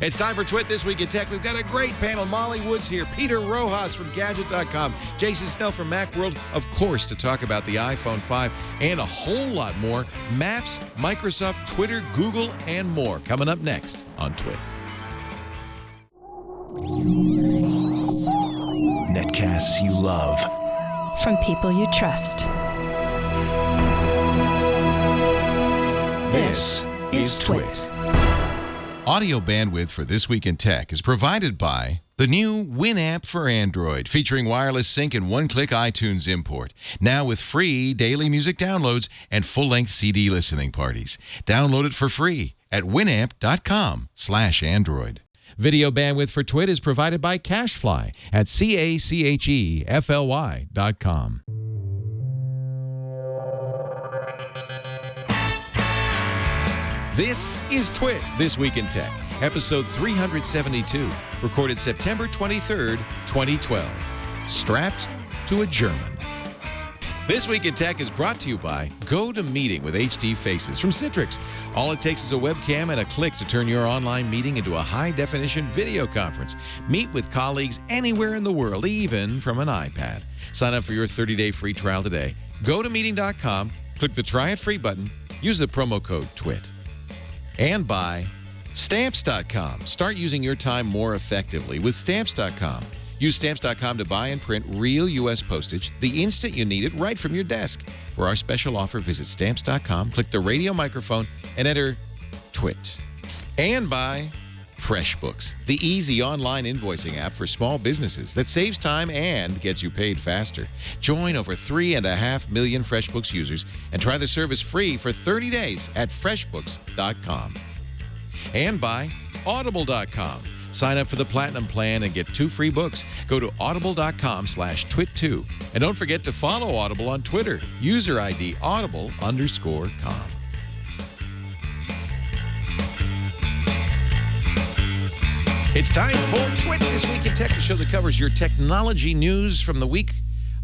It's time for TWiT This Week in Tech. We've got a great panel. Molly Woods here, Peter Rojas from Gadget.com, Jason Snell from Macworld, of course, to talk about the iPhone 5 and a whole lot more. Maps, Microsoft, Twitter, Google, and more. Coming up next on TWiT. Netcasts you love. From people you trust. This is TWiT. Audio bandwidth for This Week in Tech is provided by the new Winamp for Android, featuring wireless sync and one-click iTunes import. Now with free daily music downloads and full-length CD listening parties. Download it for free at winamp.com/Android. Video bandwidth for TWiT is provided by CacheFly at CacheFly.com. This is TWiT This Week in Tech, episode 372, recorded September 23rd, 2012. Strapped to a German. This Week in Tech is brought to you by GoToMeeting with HD Faces from Citrix. All it takes is a webcam and a click to turn your online meeting into a high-definition video conference. Meet with colleagues anywhere in the world, even from an iPad. Sign up for your 30-day free trial today. GoToMeeting.com, click the Try It Free button, use the promo code TWiT. And by Stamps.com. Start using your time more effectively with Stamps.com. Use Stamps.com to buy and print real U.S. postage the instant you need it right from your desk. For our special offer, visit Stamps.com, click the radio microphone, and enter TWiT. And by Freshbooks, the easy online invoicing app for small businesses that saves time and gets you paid faster. Join over 3.5 million Freshbooks users and try the service free for 30 days at freshbooks.com. And by Audible.com. Sign up for the Platinum plan and get 2 free books. Go to audible.com/TWiT2. And don't forget to follow Audible on Twitter. User ID audible_com. It's time for TWiT This Week in Tech, the show that covers your technology news from the week.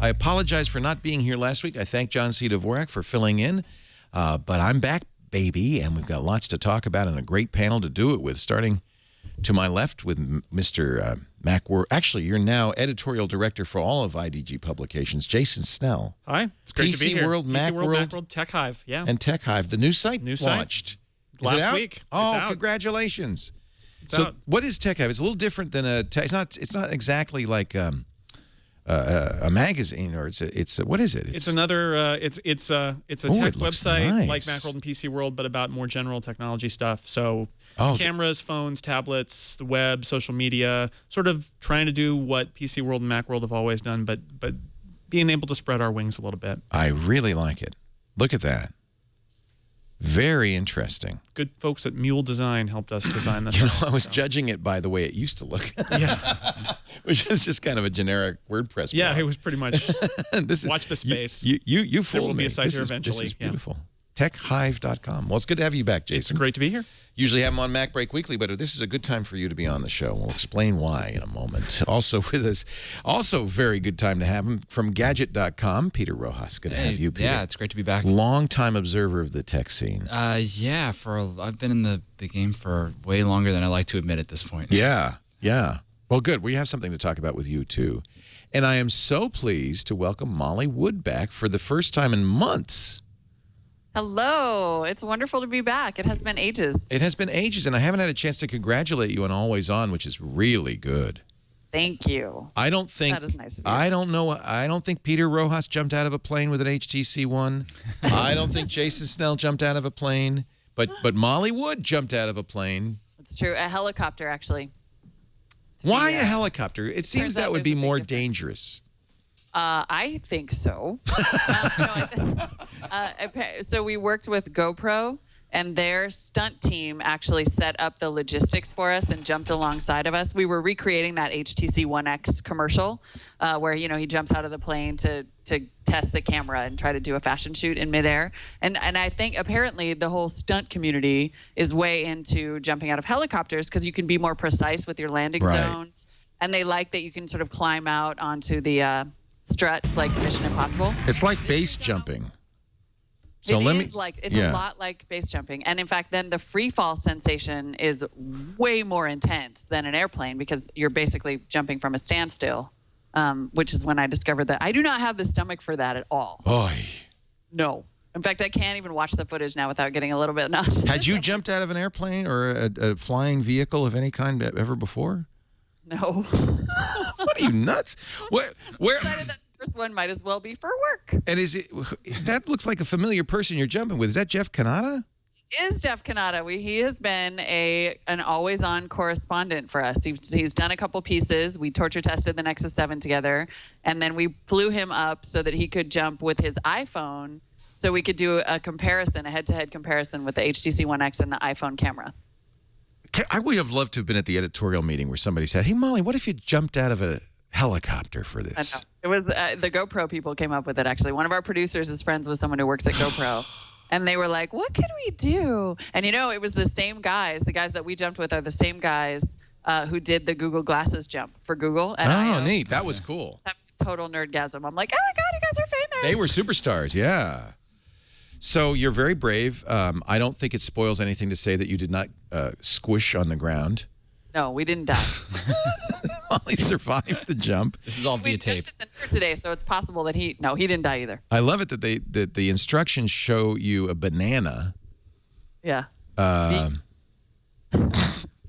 I apologize for not being here last week. I thank John C. Dvorak for filling in. But I'm back, baby, and we've got lots to talk about and a great panel to do it with, starting to my left with Mr. Macworld. Actually, you're now editorial director for all of IDG Publications, Jason Snell. Hi, it's great to be here. World, PC World, Macworld, Macworld, Tech Hive, yeah. And Tech Hive, the new site launched. Last week. Oh, congratulations. It's out. What is Tech Hive? It's a little different than a tech. It's not exactly like a magazine, or it's what is it? It's another it's a tech website like Macworld and PC World, but about more general technology stuff. So cameras, phones, tablets, the web, social media, sort of trying to do what PC World and Macworld have always done, but being able to spread our wings a little bit. I really like it. Look at that. Very interesting. Good folks at Mule Design helped us design this. I was judging it by the way it used to look. Yeah. Which is just kind of a generic WordPress Yeah, blog. it was pretty much watch the space. You There fooled will me. be a site here eventually. This is beautiful. techhive.com. Well, it's good to have you back, Jason. It's great to be here. Usually have him on Mac Break Weekly, but this is a good time for you to be on the show. We'll explain why in a moment. Also with us, also very good time to have him from Gadget.com, Peter Rojas. Good to have you, Peter. Yeah, it's great to be back. Long-time observer of the tech scene. Yeah, I've been in the game for way longer than I like to admit at this point. Yeah. Well, good. We have something to talk about with you, too. And I am so pleased to welcome Molly Wood back for the first time in months. Hello. It's wonderful to be back. It has been ages. It has been ages, and I haven't had a chance to congratulate you on Always On, which is really good. Thank you. I don't think that is nice of you. I don't know. I don't think Peter Rojas jumped out of a plane with an HTC One. I don't think Jason Snell jumped out of a plane, but Molly Wood jumped out of a plane. It's true. A helicopter, actually. Why a helicopter? It seems that would be more dangerous. I think so. So we worked with GoPro, and their stunt team actually set up the logistics for us and jumped alongside of us. We were recreating that HTC One X commercial where, he jumps out of the plane to test the camera and try to do a fashion shoot in midair. And I think apparently the whole stunt community is way into jumping out of helicopters because you can be more precise with your landing zones. And they like that you can sort of climb out onto the struts like Mission Impossible. It's like base jumping. So it's a lot like base jumping. And in fact, then the free fall sensation is way more intense than an airplane because you're basically jumping from a standstill, which is when I discovered that I do not have the stomach for that at all. Boy. No. In fact, I can't even watch the footage now without getting a little bit nauseous. Had you jumped out of an airplane or a flying vehicle of any kind ever before? No. What are you, nuts? Where? Decided that the first one might as well be for work. And that looks like a familiar person you're jumping with. Is that Jeff Kanata? Is Jeff Kanata. He has been an always-on correspondent for us. He's done a couple pieces. We torture tested the Nexus 7 together, and then we flew him up so that he could jump with his iPhone so we could do a head-to-head comparison with the HTC One X and the iPhone camera. I would have loved to have been at the editorial meeting where somebody said, "Hey, Molly, what if you jumped out of a helicopter for this?" I know. It was the GoPro people came up with it, actually. One of our producers is friends with someone who works at GoPro. And they were like, what could we do? And, it was the same guys. The guys that we jumped with are the same guys who did the Google Glasses jump for Google. And neat. That was cool. Total nerdgasm. I'm like, oh, my God, you guys are famous. They were superstars, yeah. So you're very brave. I don't think it spoils anything to say that you did not squish on the ground. No, we didn't die. Molly survived the jump. This is all via tape. Today, so it's possible that he didn't die either. I love it that the instructions show you a banana. Yeah.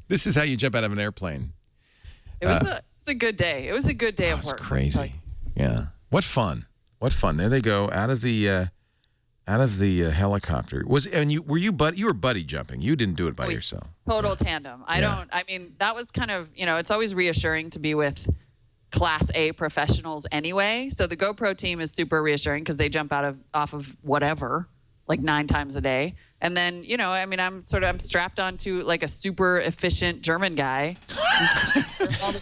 This is how you jump out of an airplane. It's a good day. It was a good day of work. It's crazy. Yeah. What fun. What fun. There they go out of the helicopter. You were buddy jumping. You didn't do it by yourself. Total tandem. That was kind of, it's always reassuring to be with Class A professionals anyway. So the GoPro team is super reassuring because they jump off of whatever, like 9 times a day. And then, I'm strapped onto like a super efficient German guy.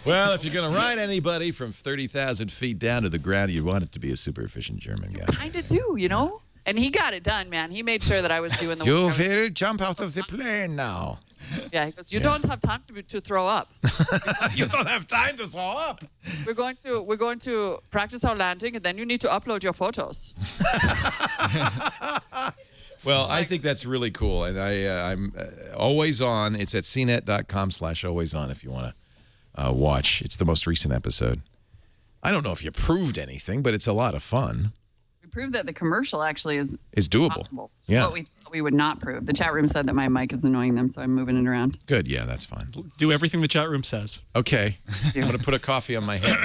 Well, if you're going to ride anybody from 30,000 feet down to the ground, you want it to be a super efficient German guy. Kind of do, And he got it done, man. He made sure that I was doing the You will jump out of the plane now. Yeah, he goes, you don't have time to throw up. You don't have time to throw up. We're going to practice our landing, and then you need to upload your photos. Well, I think that's really cool, and I'm always on. It's at cnet.com/alwayson if you want to watch. It's the most recent episode. I don't know if you proved anything, but it's a lot of fun. Prove that the commercial actually is doable. Possible. So what we would not prove. The chat room said that my mic is annoying them, so I'm moving it around. Good, yeah, that's fine. Do everything the chat room says. Okay, I'm going to put a coffee on my head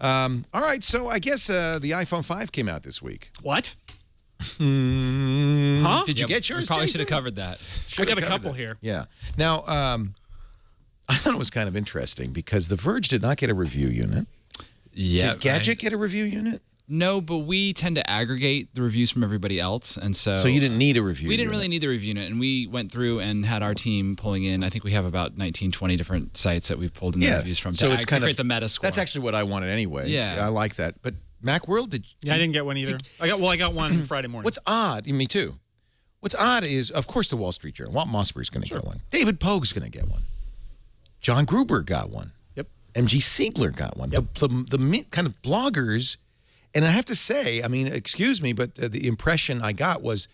now. All right, so I guess the iPhone 5 came out this week. What? Huh? Did you get yours? We probably should have covered that. I got a couple here. Yeah. Now, I thought it was kind of interesting because The Verge did not get a review unit. Yeah. Did Gadget get a review unit? No, but we tend to aggregate the reviews from everybody else, and so you didn't need a review. We didn't really need the review unit, and we went through and had our team pulling in. I think we have about 19, 20 different sites that we've pulled in the reviews from. So it's kind of the meta score. That's actually what I wanted anyway. Yeah, I like that. But Macworld, I didn't get one either. I got one Friday morning. What's odd? Me too. What's odd is, of course, the Wall Street Journal. Walt Mossberg's going to get one. David Pogue's going to get one. John Gruber got one. Yep. MG Siegler got one. Yep. The kind of bloggers. And I have to say, excuse me, but the impression I got was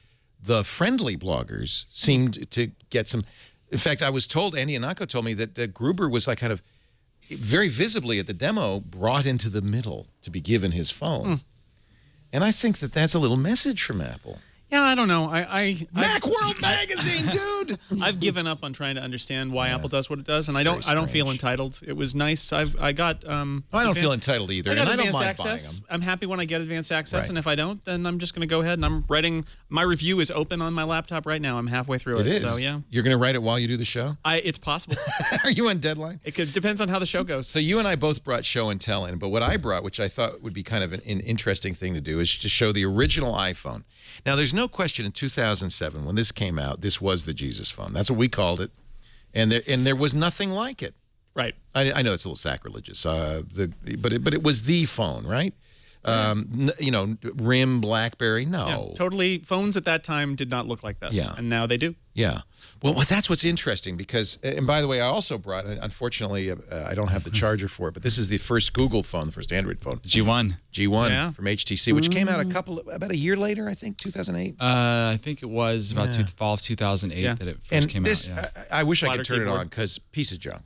the friendly bloggers seemed to get some. In fact, I was told, Andy Anako told me that Gruber was like kind of very visibly at the demo brought into the middle to be given his phone. And I think that's a little message from Apple. Yeah, I don't know. Macworld magazine, dude. I've given up on trying to understand why Apple does what it does, and I don't feel entitled. It was nice. I got. I don't feel entitled either, and I don't mind buying them. I'm happy when I get advanced access, and if I don't, then I'm just going to go ahead and I'm writing. My review is open on my laptop right now. I'm halfway through it. It is. So yeah. You're going to write it while you do the show? It's possible. Are you on deadline? It depends on how the show goes. So you and I both brought show and tell in, but what I brought, which I thought would be kind of an interesting thing to do, is to show the original iPhone. Now, there's no question in 2007 when this came out, this was the Jesus phone. That's what we called it, and there was nothing like it. Right. I know it's a little sacrilegious, but it was the phone, right? RIM, BlackBerry. No. Yeah, totally. Phones at that time did not look like this. Yeah. And now they do. Yeah. Well, that's what's interesting because, and by the way, I also brought, unfortunately, I don't have the charger for it, but this is the first Google phone, the first Android phone. G1. G1 from HTC, which came out about a year later, I think, 2008. I think it was about fall of 2008 that it first came out. Yeah. I wish I could turn it on because piece of junk.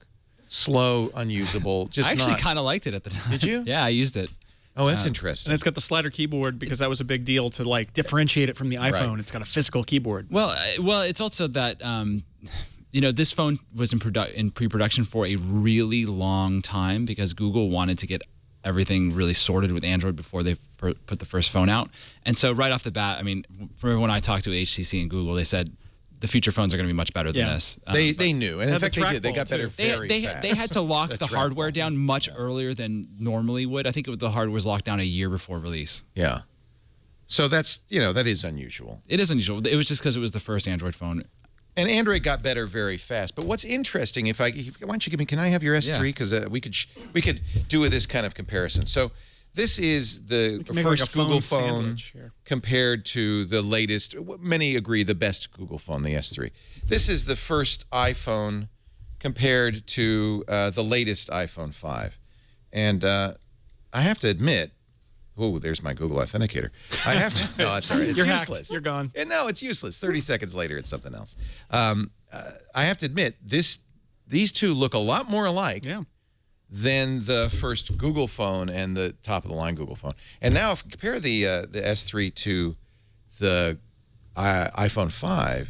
Slow, unusable. Just I actually kind of liked it at the time. Did you? Yeah, I used it. Oh, that's interesting. And it's got the slider keyboard because that was a big deal to like differentiate it from the iPhone. Right. It's got a physical keyboard. Well, it's also that this phone was in pre-production for a really long time because Google wanted to get everything really sorted with Android before they put the first phone out. And so right off the bat, I mean, from when I talked to HTC and Google, they said the future phones are going to be much better than this. They knew, and in fact, they did. They got better very fast. They had to lock the hardware down much earlier than normally would. I think the hardware was locked down a year before release. Yeah. So that's that is unusual. It is unusual. It was just because it was the first Android phone. And Android got better very fast. But what's interesting, why don't you give me? Can I have your S3? Because we could do this kind of comparison. So. This is the first Google phone compared to the latest, many agree, the best Google phone, the S3. This is the first iPhone compared to the latest iPhone 5. And I have to admit, there's my Google Authenticator. I have to, no, it's all right. It's You're useless. Hacked. You're gone. No, it's useless. 30 seconds later, it's something else. I have to admit, these two look a lot more alike. Yeah. Than the first Google phone and the top-of-the-line Google phone. And now, if you compare the S3 to the iPhone 5,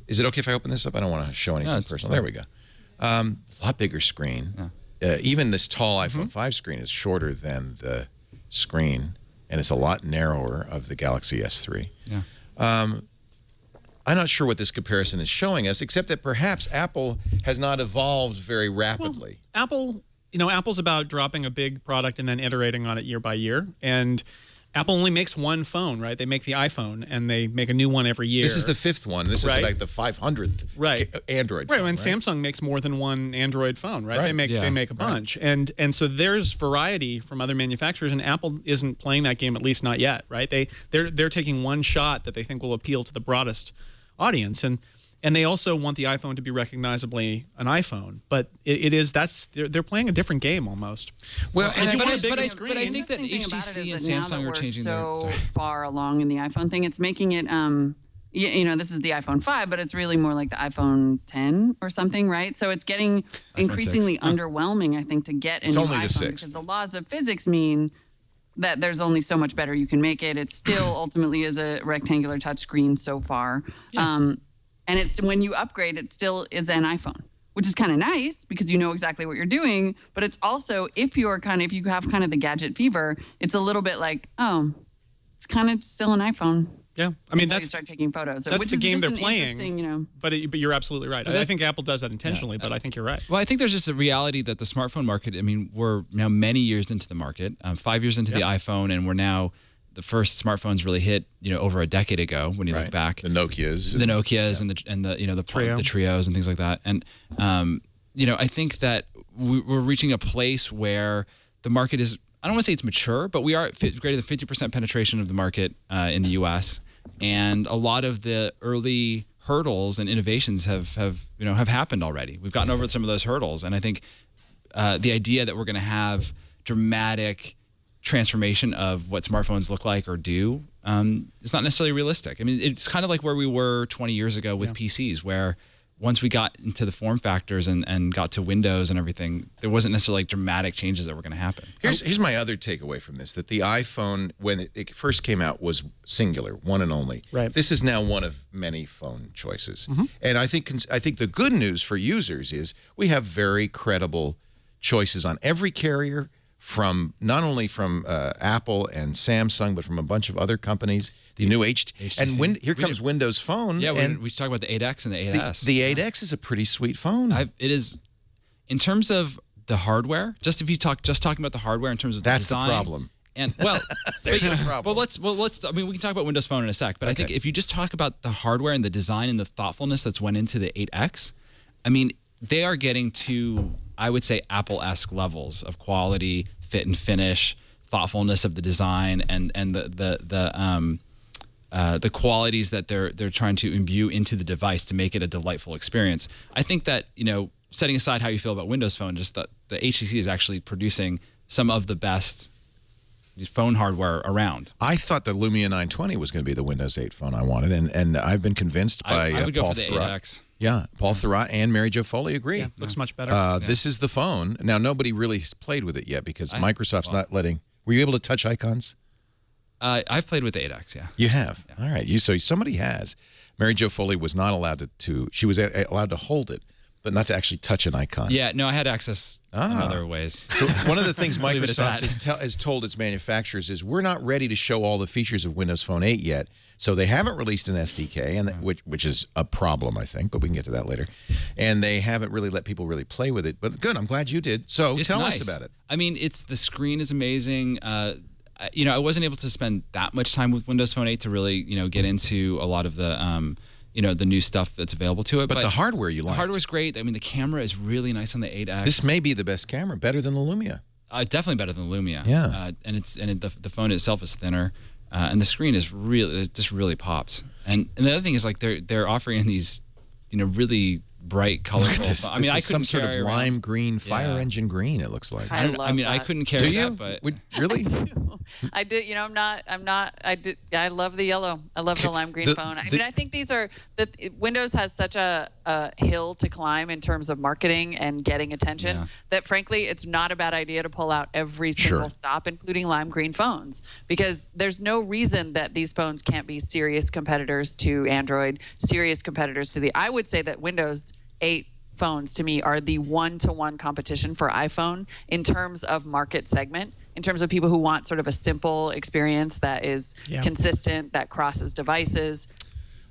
is it okay if I open this up? I don't want to show anything personal. There we go. A lot bigger screen. Yeah. Even this tall iPhone 5 screen is shorter than the screen, and it's a lot narrower of the Galaxy S3. Yeah. I'm not sure what this comparison is showing us, except that perhaps Apple has not evolved very rapidly. Well, Apple's about dropping a big product and then iterating on it year by year. And Apple only makes one phone, right? They make the iPhone, and they make a new one every year. This is the fifth one. This is like the 500th Android phone. Right, and Samsung makes more than one Android phone, right? They make a bunch. And so there's variety from other manufacturers, and Apple isn't playing that game, at least not yet, right? They're taking one shot that they think will appeal to the broadest audience. And they also want the iPhone to be recognizably an iPhone, but they're playing a different game almost. Well, but I think that HTC and Samsung are changing so far along in the iPhone thing. It's making it, this is the iPhone 5, but it's really more like the iPhone 10 or something, right? So it's getting increasingly underwhelming, I think, to get into iPhone because the laws of physics mean that there's only so much better you can make it. It still ultimately is a rectangular touchscreen so far. Yeah. And it's when you upgrade, it still is an iPhone, which is kind of nice because you know exactly what you're doing. But it's also, if you have kind of the gadget fever, it's a little bit like, it's kind of still an iPhone. Yeah, I mean you start taking photos. That's which the is game just they're playing. But you're absolutely right. I think Apple does that intentionally, but I think you're right. Well, I think there's just a reality that the smartphone market. I mean, we're now many years into the market, 5 years into the iPhone, and we're now. The first smartphones really hit, over a decade ago. When you look back, the Nokias, and the Trios and things like that. And I think that we're reaching a place where the market is. I don't want to say it's mature, but we are at greater than 50% penetration of the market in the U.S. And a lot of the early hurdles and innovations have happened already. We've gotten over some of those hurdles, and I think the idea that we're going to have dramatic transformation of what smartphones look like or do is not necessarily realistic. I mean, it's kind of like where we were 20 years ago with PCs, where once we got into the form factors and got to Windows and everything, there wasn't necessarily dramatic changes that were going to happen. Here's my other takeaway from this, that the iPhone, when it first came out, was singular, one and only. Right. This is now one of many phone choices. And I think the good news for users is we have very credible choices on every carrier, from not only from Apple and Samsung, but from a bunch of other companies. The new HTC. And here comes Windows Phone. Yeah, and we talk about the 8X and the 8S. The 8X is a pretty sweet phone. It is, in terms of the hardware. Talking about the hardware in terms of the design. That's the problem. And let's. I mean, we can talk about Windows Phone in a sec, but I think if you just talk about the hardware and the design and the thoughtfulness that's went into the 8X, I mean, they are getting to, I would say, Apple-esque levels of quality, fit and finish, thoughtfulness of the design and the qualities that they're trying to imbue into the device to make it a delightful experience. I think that, setting aside how you feel about Windows Phone, just that the HTC is actually producing some of the best phone hardware around. I thought the Lumia 920 was going to be the Windows 8 phone I wanted, and I've been convinced by I would go Paul for the Thurrott. 8X. Yeah, Paul Thurrott and Mary Jo Foley agree. Yeah, looks much better. This is the phone. Now, nobody really played with it yet because Microsoft's not letting... Were you able to touch icons? I've played with the 8X, yeah. You have? Yeah. All right. So somebody has. Mary Jo Foley was not allowed to she was allowed to hold it, but not to actually touch an icon. Yeah, no, I had access in other ways. So one of the things Microsoft has told its manufacturers is we're not ready to show all the features of Windows Phone 8 yet. So they haven't released an SDK, and which is a problem, I think, but we can get to that later. And they haven't really let people really play with it. But good, I'm glad you did. So tell us about it. I mean, the screen is amazing. I wasn't able to spend that much time with Windows Phone 8 to really, get into a lot of the the new stuff that's available to it. But the hardware you like. The hardware's great. I mean, the camera is really nice on the 8X. This may be the best camera, better than the Lumia. Definitely better than the Lumia. Yeah. The phone itself is thinner, and the screen is it just really pops. And the other thing is like they're offering these, really bright, colorful. I mean, I couldn't some sort of lime green, fire engine green. It looks like. I couldn't carry that, but really, I did. I love the yellow. I love the lime green phone. I mean, I think Windows has such a hill to climb in terms of marketing and getting attention that, frankly, it's not a bad idea to pull out every single stop, including lime green phones, because there's no reason that these phones can't be serious competitors to Android, serious competitors to I would say that Windows 8 phones to me are the one-to-one competition for iPhone in terms of market segment, in terms of people who want sort of a simple experience that is consistent, that crosses devices.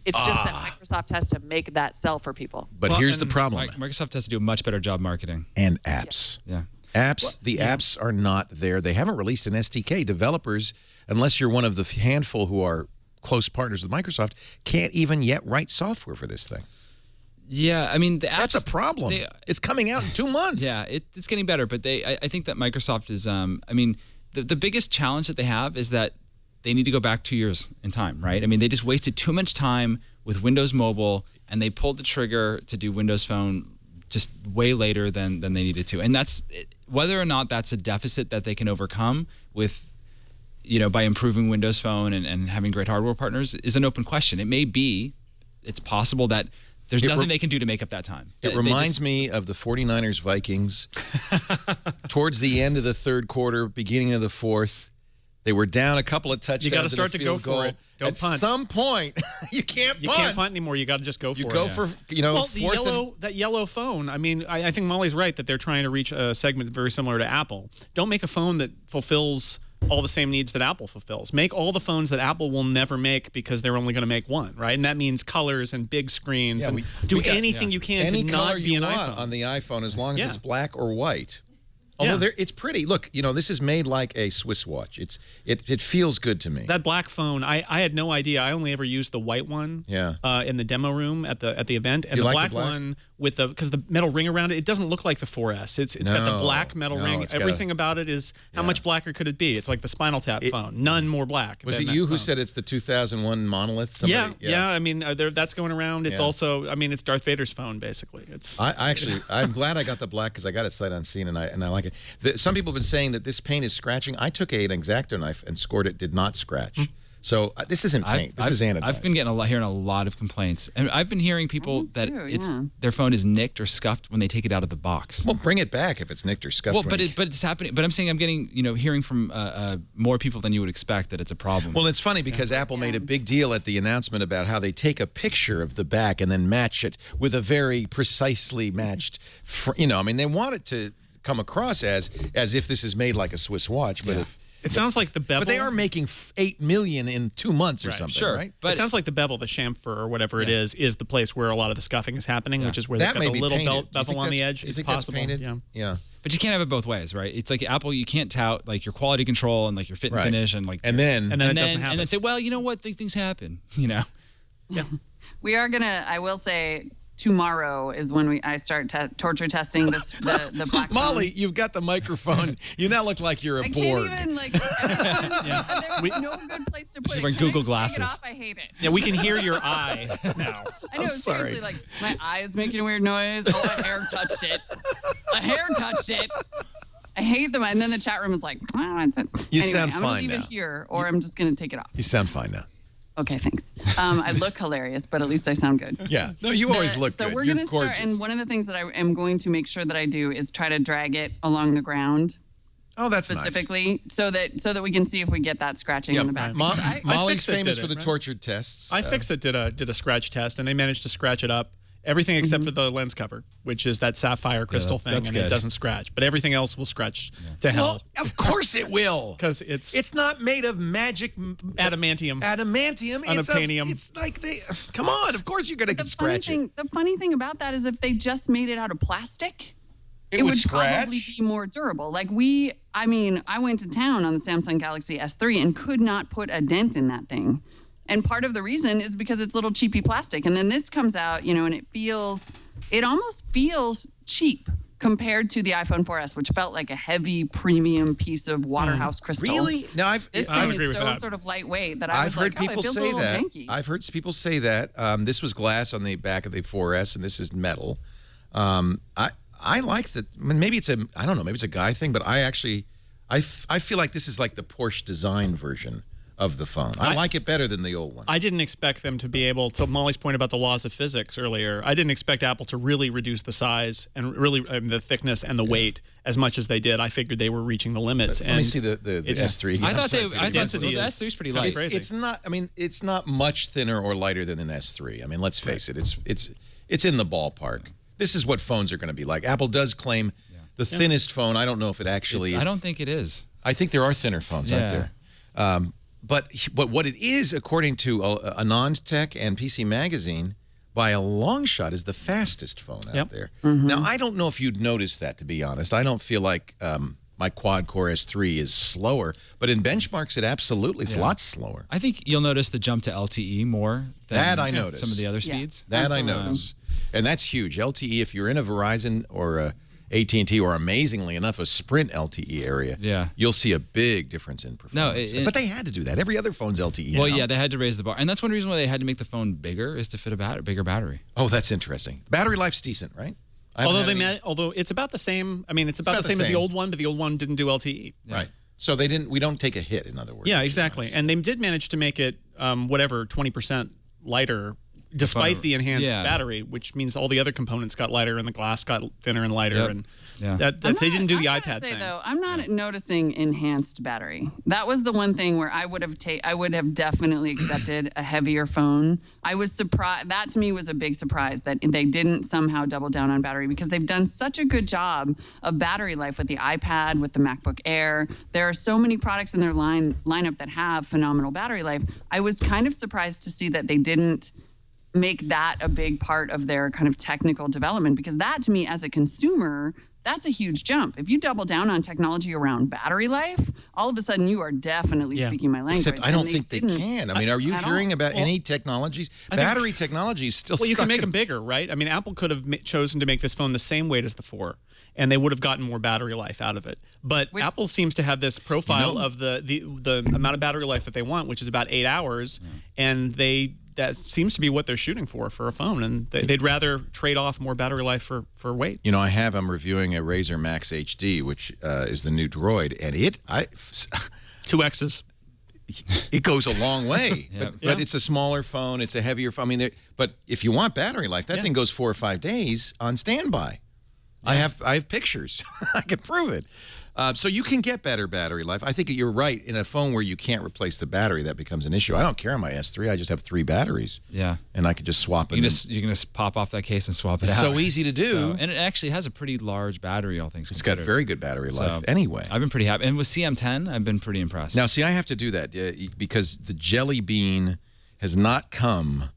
It's just that Microsoft has to make that sell for people. But here's the problem. Microsoft has to do a much better job marketing. And apps. Yeah. Apps, apps are not there. They haven't released an SDK. Developers, unless you're one of the handful who are close partners with Microsoft, can't even yet write software for this thing. Yeah, I mean, the apps... That's a problem. It's coming out in 2 months. Yeah, it's getting better, but I think that Microsoft is... the biggest challenge that they have is that they need to go back 2 years in time, right? I mean, they just wasted too much time with Windows Mobile, and they pulled the trigger to do Windows Phone just way later than they needed to. And that's... Whether or not that's a deficit that they can overcome with... by improving Windows Phone and having great hardware partners is an open question. It may be, it's possible that there's nothing they can do to make up that time. It reminds me of the 49ers Vikings. Towards the end of the third quarter, beginning of the fourth, they were down a couple of touchdowns. You got to start to go for it. Don't punt. At some point, you can't punt. You can't punt anymore. You got to just go for it. You go for, that yellow phone. I mean, I think Molly's right that they're trying to reach a segment very similar to Apple. Don't make a phone that fulfills all the same needs that Apple fulfills. Make all the phones that Apple will never make because they're only going to make one, right? And that means colors and big screens. And do anything you can to not be an iPhone. On the iPhone, as long as it's black or white. Although it's pretty. Look, this is made like a Swiss watch. It feels good to me. That black phone, I had no idea. I only ever used the white one. In the demo room at the event, and the black one with because the metal ring around it, it doesn't look like the 4S. It's got the black metal ring. Everything about it is how much blacker could it be? It's like the Spinal Tap phone. None more black. Was it you who said it's the 2001 monolith? Somebody, yeah. I mean, that's going around. It's also, I mean, it's Darth Vader's phone basically. It's. I'm glad I got the black because I got it sight unseen and I like it. Some people have been saying that this paint is scratching. I took an X-Acto knife and scored it did not scratch. So this isn't paint. This is anodized. I've been hearing a lot of complaints. And I've been hearing people that their phone is nicked or scuffed when they take it out of the box. Well, bring it back if it's nicked or scuffed. Well, but it's happening. But I'm saying I'm getting, hearing from more people than you would expect that it's a problem. Well, it's funny because Apple made a big deal at the announcement about how they take a picture of the back and then match it with a very precisely matched, they want it to come across as if this is made like a Swiss watch, but if it sounds like the bevel. But they are making 8 million in 2 months or something, right? But it sounds like the bevel, the chamfer or whatever it is the place where a lot of the scuffing is happening, which is where they've got the little bevel on the edge. It's possible. Yeah. But you can't have it both ways, right? It's like Apple, you can't tout like your quality control and like your fit and finish and like and then it doesn't happen. And then say, well, you know what, things happen, Yeah. We are gonna. I will say, tomorrow is when I start torture testing the black Molly, phone. you've got the microphone. You now look like you're a I Borg. can't even there's no good place to put it. wearing Can I Google just glasses. Take it off? I hate it. Yeah, we can hear your eye now. I know, seriously, like my eye is making a weird noise. Oh, a hair touched it. A hair touched it. I hate them. And then the chat room is like, oh, it's it. You anyway, sound I'm fine gonna leave now. it here, or I'm just gonna take it off. You sound fine now. Okay, thanks. I look hilarious, but at least I sound good. Yeah. No, you always look so good. we're You're gonna gorgeous. start, and one of the things that I am going to make sure that I do is try to drag it along the ground. Oh, that's specifically, so that we can see if we get that scratching in the back. Molly's famous for the right? tortured tests. iFixit did a scratch test, and they managed to scratch it up. Everything except for the lens cover, which is that sapphire crystal thing, and it doesn't scratch. But everything else will scratch to hell. Well, of course it will. Because it's not made of magic adamantium. Unobtainium. It's like come on, of course you're going to scratch it. The funny thing about that is if they just made it out of plastic, it would probably be more durable. Like I went to town on the Samsung Galaxy S3 and could not put a dent in that thing. And part of the reason is because it's little cheapy plastic. And then this comes out, and it almost feels cheap compared to the iPhone 4S, which felt like a heavy premium piece of Waterhouse crystal. Really? No, this thing is so sort of lightweight that I was like, it feels a little janky. I've heard people say that. This was glass on the back of the 4S, and this is metal. I like that. I mean, maybe it's a guy thing, but I feel like this is like the Porsche design version of the phone. I like it better than the old one. I didn't expect them to be able to, Molly's point about the laws of physics earlier, I didn't expect Apple to really reduce the size and really the thickness and the weight as much as they did. I figured they were reaching the limits. Let me see the S3 again. I thought the S3 is pretty light. It's not. I mean, it's not much thinner or lighter than an S3. I mean, let's face it. It's in the ballpark. This is what phones are going to be like. Apple does claim the thinnest phone. I don't know if it actually is. I don't think it is. I think there are thinner phones out there. But what it is, according to Anand Tech and PC Magazine, by a long shot, is the fastest phone out there. Mm-hmm. Now, I don't know if you'd notice that, to be honest. I don't feel like my quad-core S3 is slower, but in benchmarks, it's a lot slower. I think you'll notice the jump to LTE more than I notice. some of the other speeds. That I notice. And that's huge. LTE, if you're in a Verizon or a AT&T or, amazingly enough, a Sprint LTE area, you'll see a big difference in performance. But they had to do that. Every other phone's LTE Well, now. yeah, they had to raise the bar. And that's one reason why they had to make the phone bigger, is to fit a bigger battery. Oh, that's interesting. Battery life's decent, right? Although it's about the same. I mean, it's about the same as the old one, but the old one didn't do LTE. Right. So we don't take a hit, in other words. Yeah, exactly. And they did manage to make it 20% lighter, despite the enhanced battery, which means all the other components got lighter and the glass got thinner and lighter. And they didn't do the iPad thing. Though, I'm not noticing enhanced battery. That was the one thing where I would have definitely accepted a heavier phone. I was surprised. That to me was a big surprise that they didn't somehow double down on battery, because they've done such a good job of battery life with the iPad, with the MacBook Air. There are so many products in their lineup that have phenomenal battery life. I was kind of surprised to see that they didn't make that a big part of their kind of technical development, because that to me as a consumer, that's a huge jump. If you double down on technology around battery life, all of a sudden you are definitely speaking my language. Except I don't think they can. I mean, are you hearing about any technologies? Battery technology is still Well, you can make them bigger, right? I mean, Apple could have chosen to make this phone the same weight as the 4, and they would have gotten more battery life out of it. But Apple seems to have this profile of the amount of battery life that they want, which is about 8 hours, and that seems to be what they're shooting for a phone, and they'd rather trade off more battery life for weight. I'm reviewing a Razer Max HD, which is the new Droid, and 2Xs. It goes a long way, but it's a smaller phone, it's a heavier phone. I mean, but if you want battery life, that thing goes 4 or 5 days on standby. Yeah. I have pictures. I can prove it. So you can get better battery life. I think you're right. In a phone where you can't replace the battery, that becomes an issue. I don't care on my S3. I just have 3 batteries. Yeah. And I could just swap it. You can just pop off that case and swap it out. So easy to do. And it actually has a pretty large battery, all things considered. It's got very good battery life anyway. I've been pretty happy. And with CM10, I've been pretty impressed. Now, see, I have to do that because the Jelly Bean has not come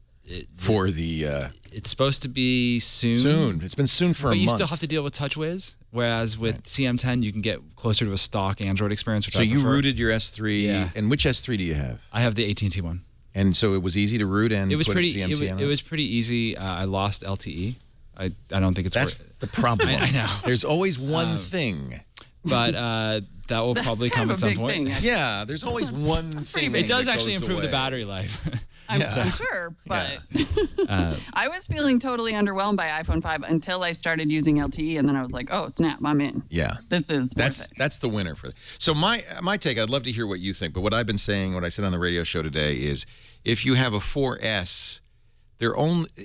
for the... It's supposed to be soon. Soon. It's been soon for a month. But you still have to deal with TouchWiz, whereas with CM10, you can get closer to a stock Android experience, which I prefer. So you rooted your S3. Yeah. And which S3 do you have? I have the AT&T one. And so it was easy to root and it was put pretty. CMT on It was pretty easy. I lost LTE. I don't think it's. That's the problem. I know. There's always one thing. But that will probably come at some point. Yeah, there's always one thing. It does actually improve the battery life. I'm sure, but I was feeling totally underwhelmed by iPhone 5 until I started using LTE, and then I was like, "Oh snap, I'm in." Yeah, that's the winner for. So my take. I'd love to hear what you think, but what I've been saying, what I said on the radio show today is, if you have a 4S,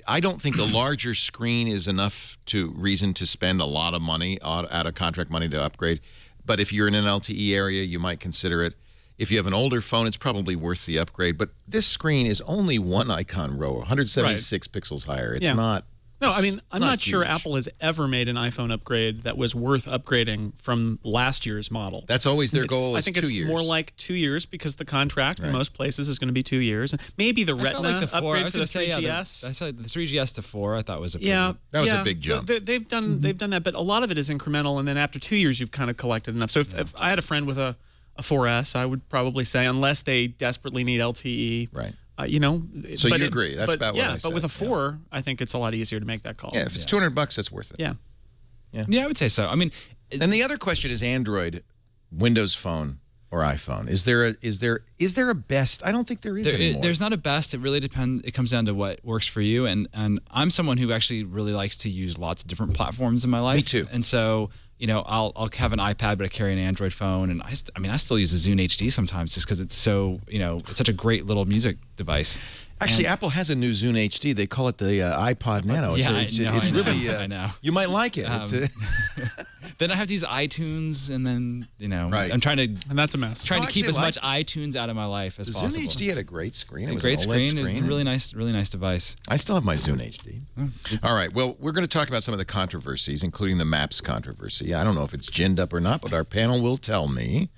I don't think the larger screen is enough reason to spend a lot of money out of contract money to upgrade. But if you're in an LTE area, you might consider it. If you have an older phone, it's probably worth the upgrade. But this screen is only one icon row, 176 pixels higher. It's not. No, I mean, I'm not sure huge. Apple has ever made an iPhone upgrade that was worth upgrading from last year's model. That's always their goal. I think it's 2 years. More like 2 years because the contract in most places is going to be 2 years. Maybe the Retina upgrade for the 3GS. I saw the 3GS to 4. I thought was a that was a big jump. They've done that, but a lot of it is incremental. And then after 2 years, you've kind of collected enough. So if I had a friend with a 4S, I would probably say, unless they desperately need LTE, right? So you agree? That's about what I said. But with a 4, I think it's a lot easier to make that call. Yeah, if it's $200, that's worth it. Yeah, I would say so. I mean, and the other question is Android, Windows Phone, or iPhone. Is there a best? I don't think there is anymore. There's not a best. It really depends. It comes down to what works for you. And I'm someone who actually really likes to use lots of different platforms in my life. Me too. And so, I'll have an iPad, but I carry an Android phone, and I still use a Zune HD sometimes just because it's so, it's such a great little music device. Actually, Apple has a new Zune HD. They call it the iPod Nano. Yeah, it's really. I know. You might like it. Then I have to use iTunes, and then right. I'm trying to, and that's a mess. Trying to keep as much iTunes out of my life as possible. The Zune HD had a great screen. It was great an OLED screen. It was a really nice device. I still have my Zune HD. All right. Well, we're going to talk about some of the controversies, including the Maps controversy. I don't know if it's ginned up or not, but our panel will tell me.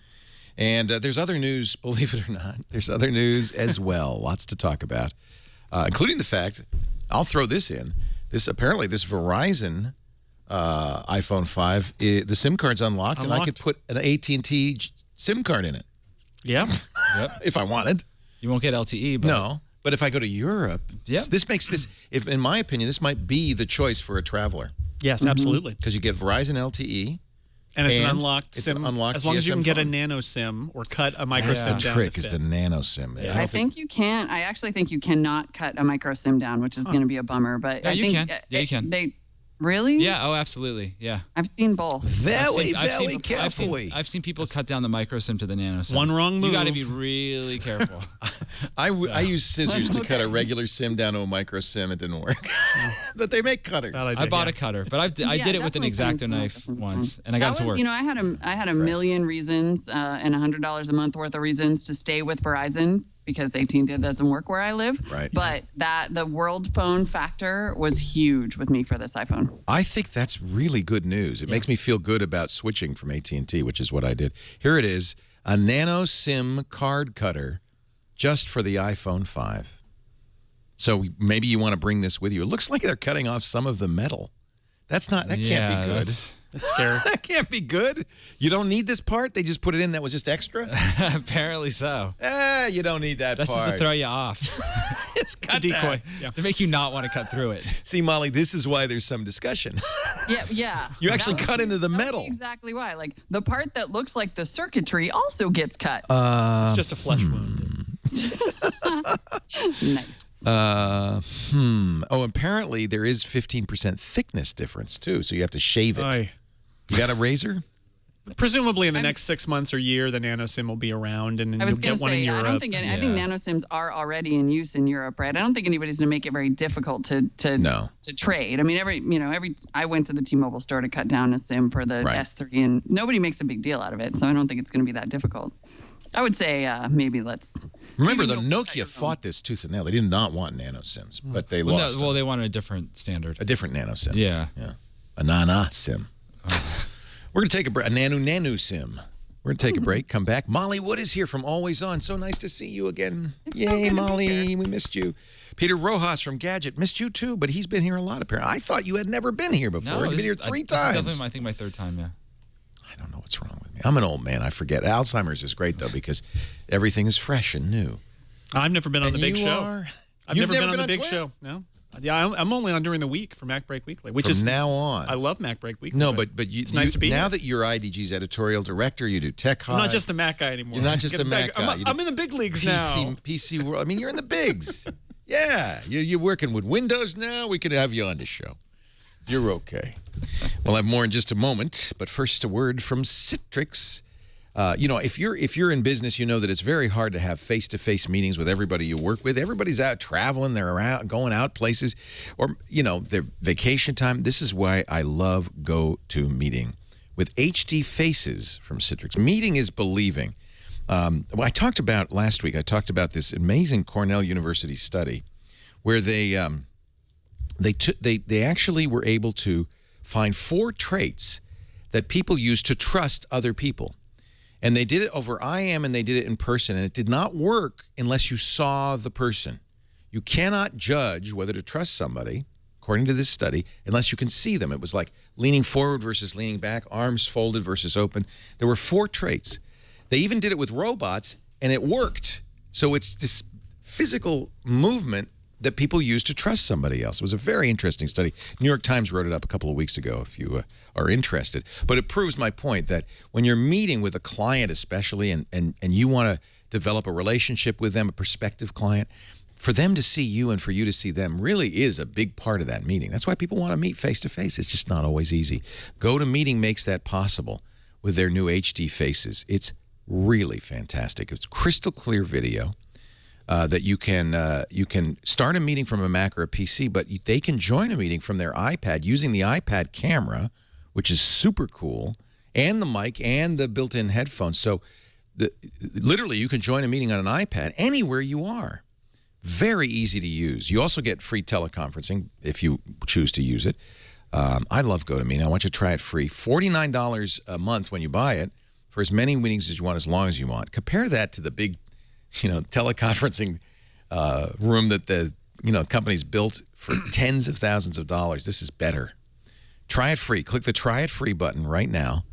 And there's other news, believe it or not. There's other news as well. Lots to talk about, including the fact, I'll throw this in, this Verizon iPhone 5, the SIM card's unlocked, and I could put an AT&T SIM card in it. Yeah. Yep. If I wanted. You won't get LTE, but... No. But if I go to Europe, this makes this, in my opinion, this might be the choice for a traveler. Yes, absolutely. Because you get Verizon LTE. And it's an unlocked SIM. An unlocked as long as you can GSM get a phone. nano SIM or cut a micro SIM down. That's the trick is the nano SIM. Yeah. I think you can. I actually think you cannot cut a micro SIM down, which is going to be a bummer. But I think you can. They really? Yeah. Oh, absolutely. Yeah. I've seen both. Very carefully. I've seen people cut down the micro SIM to the nano SIM. One wrong move. You got to be really careful. I use scissors to cut a regular SIM down to a micro SIM. It didn't work. But they make cutters. I bought a cutter, but I did it with an X-Acto knife once, and I got it to work. I had a million reasons and $100 a month worth of reasons to stay with Verizon because AT&T doesn't work where I live. Right. But the world phone factor was huge with me for this iPhone. I think that's really good news. It makes me feel good about switching from AT&T, which is what I did. Here it is, a nano SIM card cutter just for the iPhone 5. So maybe you want to bring this with you. It looks like they're cutting off some of the metal. That can't be good. That's scary. That can't be good. You don't need this part? They just put it in that was just extra? Apparently so. You don't need that part. That's just to throw you off. It's cut decoy. Yeah. To make you not want to cut through it. See, Molly, this is why there's some discussion. Yeah. You actually cut into the metal. Exactly why. Like the part that looks like the circuitry also gets cut. It's just a flesh wound. Nice. Oh, apparently there is 15% thickness difference too, so you have to shave it. Aye. You got a razor? Presumably in the next 6 months or year, the nano SIM will be around, and you'll get one in Europe. I think nano SIMs are already in use in Europe, right? I don't think anybody's going to make it very difficult to trade. I mean, I went to the T-Mobile store to cut down a SIM for the S3, and nobody makes a big deal out of it, so I don't think it's going to be that difficult. I would say maybe let's... Remember, the Nokia fought this tooth and nail. They did not want nano SIMs, but they lost. Well, they wanted a different standard. A different nano SIM. Yeah. A nana SIM. We're going to take a break. A nanu SIM. We're going to take a break, come back. Molly Wood is here from Always On. So nice to see you again. Yay, Molly. We missed you. Peter Rojas from Gadget. Missed you too, but he's been here a lot apparently. I thought you had never been here before. No, You've been here 3 times. This is definitely, I think, my 3rd time, yeah. I don't know what's wrong with me. I'm an old man. I forget. Alzheimer's is great, though, because everything is fresh and new. I've never been on the big show. I've You've never been on the big TWiT? show. No. Yeah, I'm only on during the week for Mac Break Weekly, which is from now on. I love Mac Break Weekly. No, but it's nice to be now here. that you're IDG's editorial director, you do Tech Hive. I'm not just the Mac guy anymore. You're not just a Mac guy. I'm in the big leagues now. PC World. I mean, you're in the bigs. Yeah, you're working with Windows now. We could have you on the show. You're okay. We'll have more in just a moment, but first a word from Citrix. If you're in business, you know that it's very hard to have face-to-face meetings with everybody you work with. Everybody's out traveling, they're around, going out places, or their vacation time. This is why I love GoToMeeting with HD Faces from Citrix. Meeting is believing. I talked about last week. I talked about this amazing Cornell University study where they actually were able to find 4 traits that people use to trust other people. And they did it over IM and they did it in person. And it did not work unless you saw the person. You cannot judge whether to trust somebody, according to this study, unless you can see them. It was like leaning forward versus leaning back, arms folded versus open. There were 4 traits. They even did it with robots, and it worked. So it's this physical movement that people use to trust somebody else. It was a very interesting study. New York Times wrote it up a couple of weeks ago if you are interested. But it proves my point that when you're meeting with a client especially and you want to develop a relationship with them, a prospective client, for them to see you and for you to see them really is a big part of that meeting. That's why people want to meet face-to-face. It's just not always easy. GoToMeeting makes that possible with their new HD Faces. It's really fantastic. It's crystal clear video. That you can start a meeting from a Mac or a PC, but they can join a meeting from their iPad using the iPad camera, which is super cool, and the mic and the built-in headphones. So literally you can join a meeting on an iPad anywhere you are. Very easy to use. You also get free teleconferencing if you choose to use it. I love GoToMeeting. I want you to try it free. $49 a month when you buy it for as many meetings as you want, as long as you want. Compare that to the big teleconferencing room that the companies built for tens of thousands of dollars. This is better. Try it free. Click the Try It Free button right now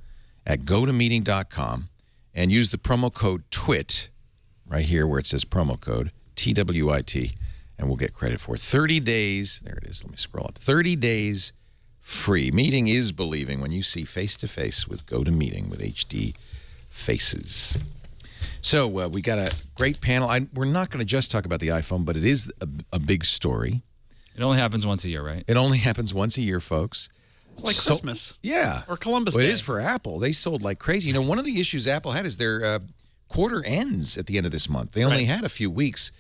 at GoToMeeting.com and use the promo code TWiT right here where it says promo code TWiT, and we'll get credit for it. 30 days. There it is. Let me scroll up. 30 days free. Meeting is believing when you see face-to-face with GoToMeeting with HD Faces. So we got a great panel. We're not going to just talk about the iPhone, but it is a big story. It only happens once a year, right? It only happens once a year, folks. It's like Christmas. Yeah. Or Columbus Day. It is for Apple. They sold like crazy. One of the issues Apple had is their quarter ends at the end of this month. They only had a few weeks,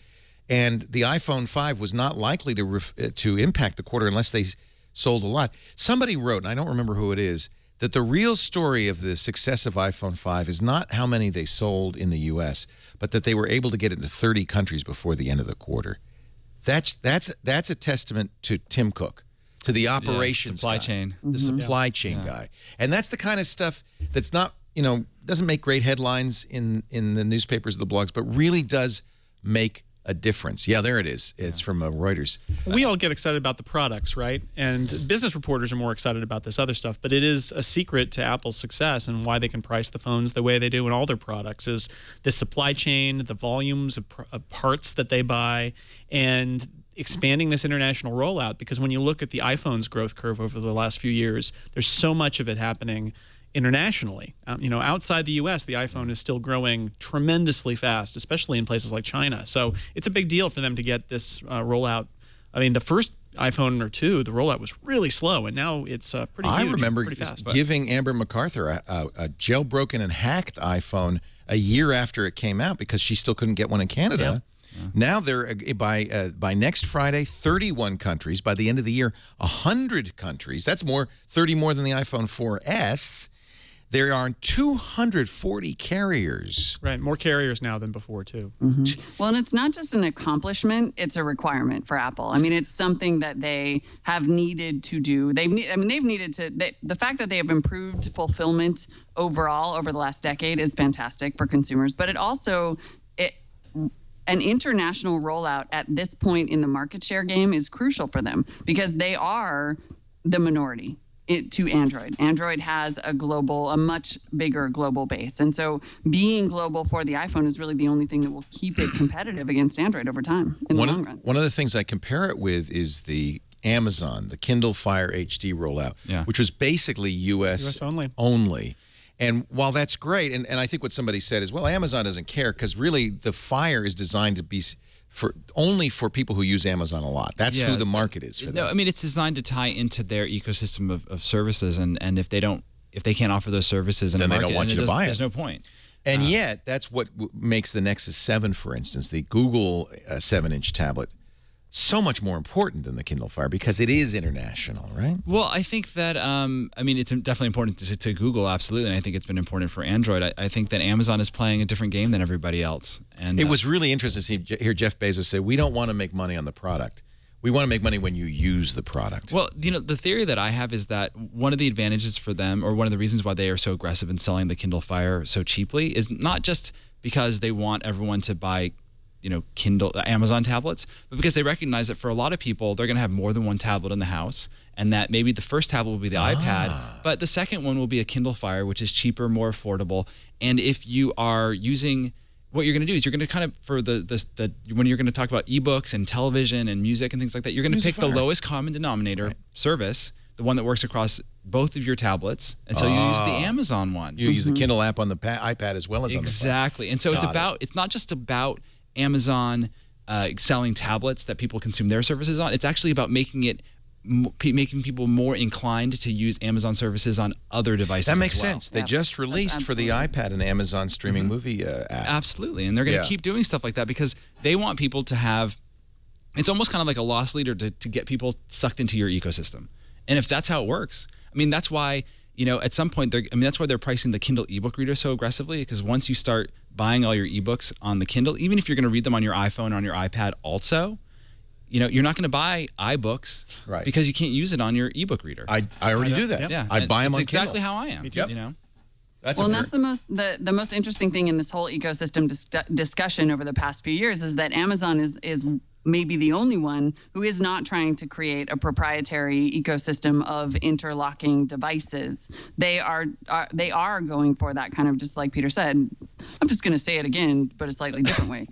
and the iPhone 5 was not likely to impact the quarter unless they sold a lot. Somebody wrote, and I don't remember who it is, that the real story of the success of iPhone 5 is not how many they sold in the U.S., but that they were able to get into 30 countries before the end of the quarter. That's a testament to Tim Cook, to the operations supply guy, chain. the supply chain guy. And that's the kind of stuff that's not, doesn't make great headlines in the newspapers, the blogs, but really does make a difference. Yeah, there it is. It's from Reuters. We all get excited about the products, right? And business reporters are more excited about this other stuff. But it is a secret to Apple's success and why they can price the phones the way they do in all their products is the supply chain, the volumes of parts that they buy, and expanding this international rollout. Because when you look at the iPhone's growth curve over the last few years, there's so much of it happening internationally. Outside the U.S., the iPhone is still growing tremendously fast, especially in places like China. So it's a big deal for them to get this rollout. I mean, the first iPhone or 2, the rollout was really slow, and now it's pretty huge. I remember pretty fast. giving Amber MacArthur a jailbroken and hacked iPhone a year after it came out because she still couldn't get one in Canada. Yeah. Now they're by next Friday, 31 countries. By the end of the year, 100 countries. That's 30 more than the iPhone 4S. There are 240 carriers. Right, more carriers now than before, too. Mm-hmm. Well, and it's not just an accomplishment, it's a requirement for Apple. I mean, it's something that they have needed to do. The fact that they have improved fulfillment overall over the last decade is fantastic for consumers, but an international rollout at this point in the market share game is crucial for them because they are the minority to Android. Android has a much bigger global base. And so being global for the iPhone is really the only thing that will keep it competitive against Android over time in the long run. One of the things I compare it with is the Amazon, the Kindle Fire HD rollout, which was basically US only. And while that's great, and I think what somebody said is, well, Amazon doesn't care because really the Fire is designed to be only for people who use Amazon a lot. That's who the market is for them. No, I mean, it's designed to tie into their ecosystem of services, and if they can't offer those services in then the market, they don't want you to buy it. There's no point. And yet, that's what makes the Nexus 7, for instance, the Google 7-inch tablet, so much more important than the Kindle Fire because it is international, right? Well, I think that, I mean, it's definitely important to Google, absolutely, and I think it's been important for Android. I think that Amazon is playing a different game than everybody else. And it was really interesting to hear Jeff Bezos say, we don't want to make money on the product. We want to make money when you use the product. Well, the theory that I have is that one of the advantages for them, or one of the reasons why they are so aggressive in selling the Kindle Fire so cheaply, is not just because they want everyone to buy Kindle, Amazon tablets, but because they recognize that for a lot of people, they're going to have more than one tablet in the house, and that maybe the first tablet will be the iPad, but the second one will be a Kindle Fire, which is cheaper, more affordable. And if you are using, what you're going to do is you're going to kind of, for when you're going to talk about ebooks and television and music and things like that, you're going to pick the lowest common denominator service, the one that works across both of your tablets, and so you use the Amazon one. You use the Kindle app on the iPad as well as on the phone. Exactly. And so it's not just about Amazon selling tablets that people consume their services on. It's actually about making people more inclined to use Amazon services on other devices. That makes sense. They just released for the iPad an Amazon streaming movie app. Absolutely, and they're going to keep doing stuff like that because they want people to have. It's almost kind of like a loss leader to get people sucked into your ecosystem. And if that's how it works, I mean, that's why at some point that's why they're pricing the Kindle ebook reader so aggressively, because once you start buying all your ebooks on the Kindle, even if you're going to read them on your iPhone or on your iPad also, you're not going to buy iBooks because you can't use it on your ebook reader. I already do that. Yeah. I buy them on Kindle. Exactly how I am. Me too. That's the most interesting thing in this whole ecosystem discussion over the past few years is that Amazon is maybe the only one who is not trying to create a proprietary ecosystem of interlocking devices. They are going for that kind of, just like Peter said, I'm just going to say it again, but a slightly different way.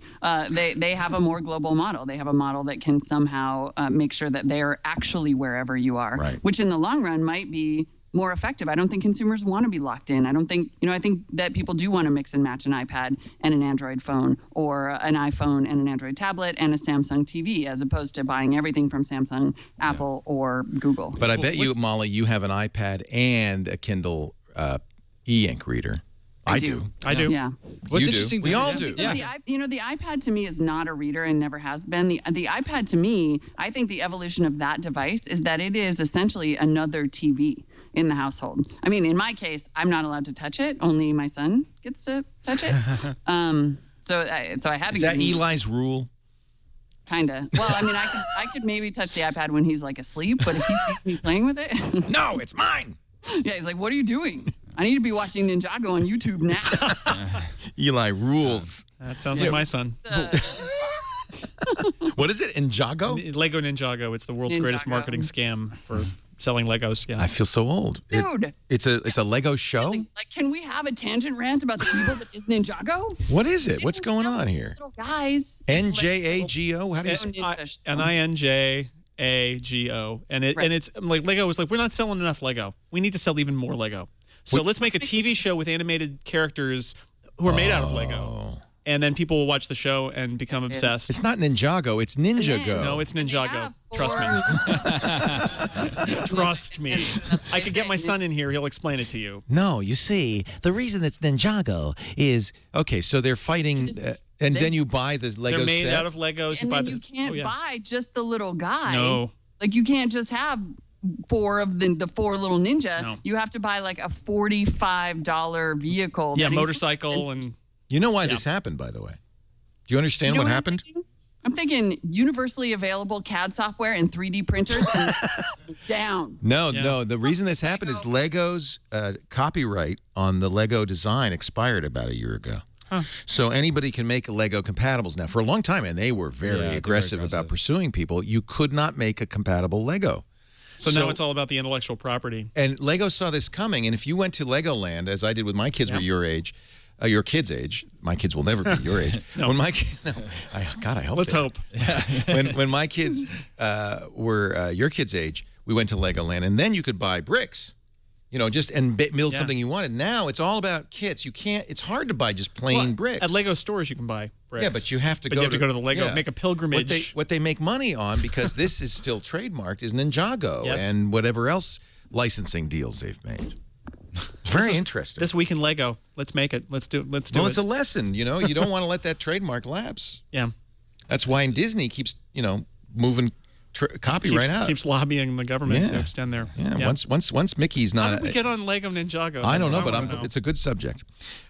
They have a more global model. They have a model that can somehow make sure that they're actually wherever you are, which in the long run might be more effective. I don't think consumers want to be locked in. I don't think, I think that people do want to mix and match an iPad and an Android phone, or an iPhone and an Android tablet and a Samsung TV, as opposed to buying everything from Samsung, Apple, or Google. But I bet you, Molly, you have an iPad and a Kindle e-ink reader. I do. Yeah. What's interesting? We all do. Yeah. The iPad to me is not a reader and never has been. The iPad to me, I think the evolution of that device is that it is essentially another TV in the household. I mean, in my case, I'm not allowed to touch it. Only my son gets to touch it. So I had to. Is that Eli's rule? Kinda. Well, I mean, I could maybe touch the iPad when he's like asleep, but if he sees me playing with it, no, it's mine. Yeah, he's like, "What are you doing? I need to be watching Ninjago on YouTube now." Eli rules. That sounds like my son. What is it? Ninjago? Lego Ninjago. It's the world's greatest marketing scam for selling Legos. Yeah. I feel so old. Dude. It's a Lego show? Like, can we have a tangent rant about the evil that is Ninjago? What is it? What's going on here? Little guys. N-J-A-G-O? How do you N-I-N-J-A-G-O. And it's like Lego was like, we're not selling enough Lego. We need to sell even more Lego. So let's make a TV show with animated characters who are made out of Lego. And then people will watch the show and become obsessed. It's not Ninjago, it's Ninjago. No, it's Ninjago. Trust me. Trust me. I could get my son in here. He'll explain it to you. No, you see, the reason it's Ninjago is, okay, so they're fighting, and then you buy the Lego set. They're made out of Legos. And then you can't buy just the little guy. No. Like, you can't just have four of the four little ninja. No. You have to buy like a $45 vehicle. Yeah, motorcycle and... You know why this happened, by the way? Do you understand what happened? I'm thinking universally available CAD software and 3D printers and down. No. The reason this happened is Lego's copyright on the Lego design expired about a year ago. Huh. So anybody can make Lego compatibles now. For a long time, and they were very aggressive about pursuing people, you could not make a compatible Lego. So now it's all about the intellectual property. And Lego saw this coming, and if you went to Legoland, as I did with my kids were your age, your kids' age. My kids will never be your age. No. When my God, I hope. Let's hope. When my kids were your kids' age, we went to Legoland, and then you could buy bricks, and build something you wanted. Now it's all about kits. You can't. It's hard to buy just plain bricks. At Lego stores, you can buy bricks. Yeah, but you have to go to the Lego, make a pilgrimage. What they make money on, because this is still trademarked, is Ninjago and whatever else licensing deals they've made. Very interesting. This week in Lego. Let's make it. Let's do it. Well, it's a lesson. You don't want to let that trademark lapse. Yeah. That's why Disney keeps, moving copyright out. Keeps lobbying the government to extend their. Yeah. Once Mickey's not. How did we get on Lego Ninjago? I don't know, but it's a good subject.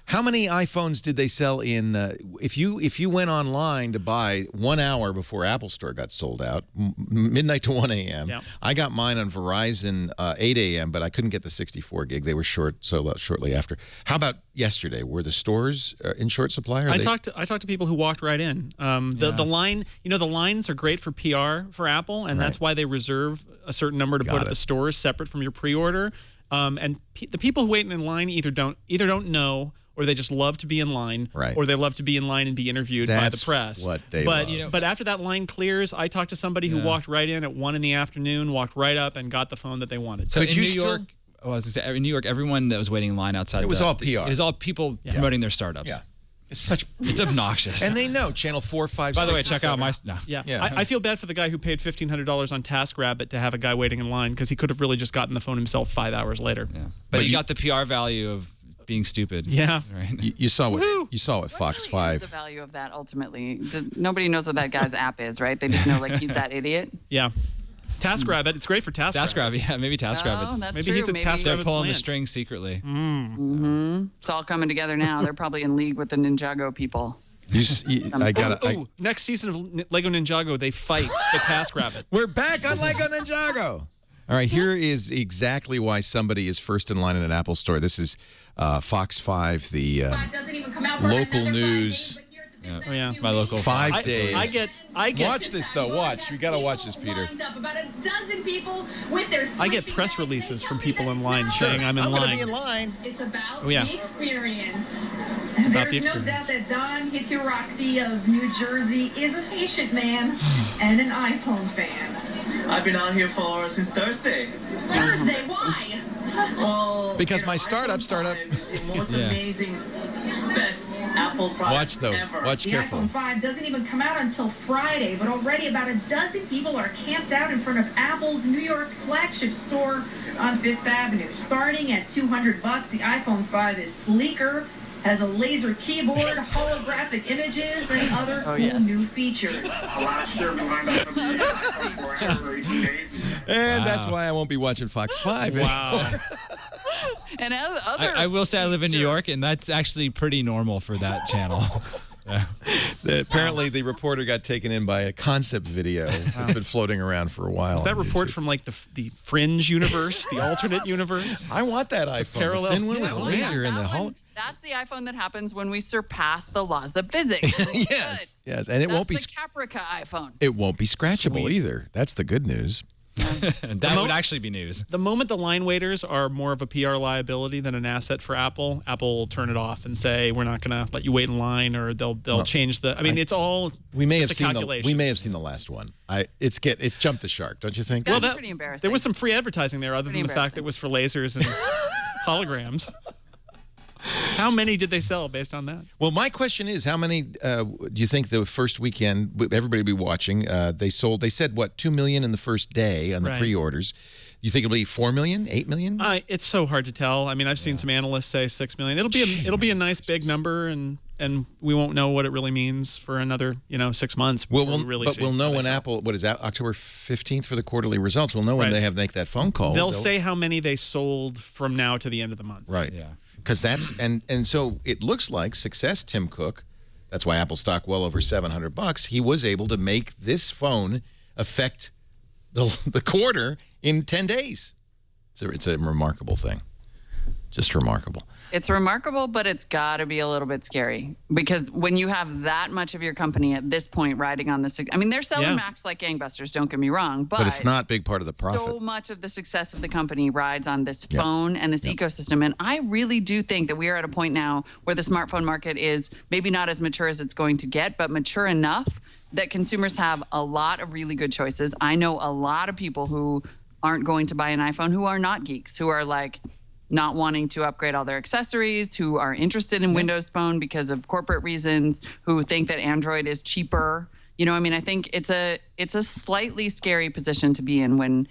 How many iPhones did they sell in? If you went online to buy 1 hour before Apple Store got sold out, midnight to 1 a.m. Yeah. I got mine on Verizon 8 a.m., but I couldn't get the 64 gig. They were sold out shortly after. How about yesterday? Were the stores in short supply? I talked to people who walked right in. The line, the lines are great for PR for Apple, and that's why they reserve a certain number to put at the stores separate from your pre-order. And the people who wait in line either don't know, or they just love to be in line, or they love to be in line and be interviewed by the press. What they love. But after that line clears, I talked to somebody who walked right in at 1 in the afternoon, walked right up and got the phone that they wanted. So in New York, in New York, everyone that was waiting in line outside. It was all PR. It was all people promoting their startups. Yeah. It's obnoxious. And they know Channel 4, 5, By the 6, way, check out my. No. Yeah. I feel bad for the guy who paid $1,500 on TaskRabbit to have a guy waiting in line, because he could have really just gotten the phone himself 5 hours later. Yeah. But he got the PR value of being stupid. Yeah. Right. You saw what Fox 5. The value of that ultimately. Nobody knows what that guy's app is, right? They just know he's that idiot. Yeah. TaskRabbit. It's great for TaskRabbit. TaskRabbit, yeah, maybe TaskRabbit's. That's maybe true. he's a TaskRabbit. They're pulling plant. the strings secretly. It's all coming together now. They're probably in league with the Ninjago people. Next season of Lego Ninjago, they fight the TaskRabbit. We're back on Lego Ninjago. All right, here is exactly why somebody is first in line in an Apple store. This is Fox 5, the local news. Oh yeah, it's my local 5 days. I get. Watch this though. Watch. You got to watch this, Peter. I get press releases from people in line saying I'm in line. I'm going to be in line. It's about the experience. It's about There's the no doubt experience. that Don Hitirakti of New Jersey is a patient man and an iPhone fan. I've been out here since Thursday. Thursday, why? Well, Because my startup. Is the most amazing, best Apple product Watch though. ever. Watch The carefully. iPhone 5 doesn't even come out until Friday, but already about a dozen people are camped out in front of Apple's New York flagship store on Fifth Avenue. Starting at $200, the iPhone 5 is sleeker, has a laser keyboard, holographic images, and other cool new features. Last year we learned that from the iPhone 4 for 18 days. And that's why I won't be watching Fox 5. Wow. And other. I will say I live in New York, and that's actually pretty normal for that channel. Apparently, the reporter got taken in by a concept video that's been floating around for a while. Is that on report YouTube. from the fringe universe, the alternate universe? I want that iPhone. parallel- The thin one with Yeah, a well, laser in the whole. That's the iPhone that happens when we surpass the laws of physics. Yes, and it won't be. That's the Caprica iPhone. It won't be scratchable Sweet. either. That's the good news. That would actually be news. The moment the line waiters are more of a PR liability than an asset for Apple, Apple will turn it off and say we're not going to let you wait in line, or they'll change the. I mean, it's all. We may have just a seen calculation. the last one. It's jumped the shark, don't you think? That's pretty embarrassing. There was some free advertising there, other Pretty than the fact that it was for lasers and holograms. How many did they sell based on that? Well, my question is, how many do you think the first weekend everybody will be watching? They sold. They said what, 2 million in the first day on the pre-orders. You think it'll be 4 million, 8 million? It's so hard to tell. I mean, I've seen some analysts say 6 million. It'll be a nice big number, and we won't know what it really means for another 6 months. We'll know when Apple. What is that? October 15th for the quarterly results. We'll know when they make that phone call. They'll say how many they sold from now to the end of the month. Right. Yeah. Because that's and so it looks like success. Tim Cook, that's why Apple stock well over $700. He was able to make this phone affect the quarter in 10 days. It's a remarkable thing. Just remarkable. It's remarkable, but it's got to be a little bit scary because when you have that much of your company at this point riding on this, I mean, they're selling Macs like gangbusters, don't get me wrong, but it's not a big part of the profit. So much of the success of the company rides on this phone and this ecosystem. And I really do think that we are at a point now where the smartphone market is maybe not as mature as it's going to get, but mature enough that consumers have a lot of really good choices. I know a lot of people who aren't going to buy an iPhone who are not geeks, who are like not wanting to upgrade all their accessories, who are interested in Windows Phone because of corporate reasons, who think that Android is cheaper. You know, I mean, I think it's a slightly scary position to be in when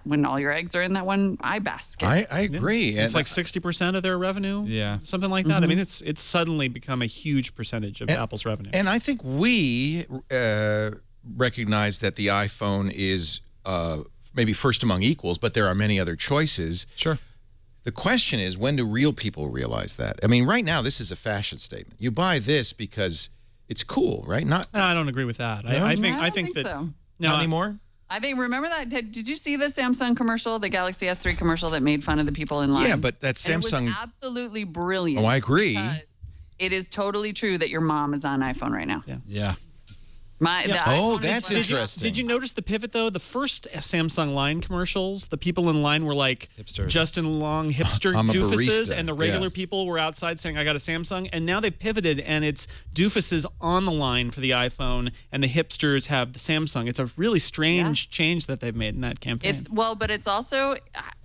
when all your eggs are in that one eye basket. I agree. It's like 60% of their revenue. Yeah. Something like that. I mean, it's suddenly become a huge percentage of Apple's revenue. And I think we recognize that the iPhone is maybe first among equals, but there are many other choices. Sure. The question is, when do real people realize that? I mean, right now, this is a fashion statement. You buy this because it's cool, right? No, I don't agree with that. No? I think that so. Not anymore. I think, remember that? Did you see the Samsung commercial, the Galaxy S3 commercial that made fun of the people in line? Yeah, but that Samsung... And it was absolutely brilliant. Oh, I agree. It is totally true that your mom is on iPhone right now. Yeah. That's interesting. Did you notice the pivot, though? The first Samsung line commercials, the people in line were like hipsters. Justin Long hipster I'm a doofuses, barista. and the regular people were outside saying, I got a Samsung. And now they pivoted, and it's doofuses on the line for the iPhone, and the hipsters have the Samsung. It's a really strange change that they've made in that campaign. But it's also,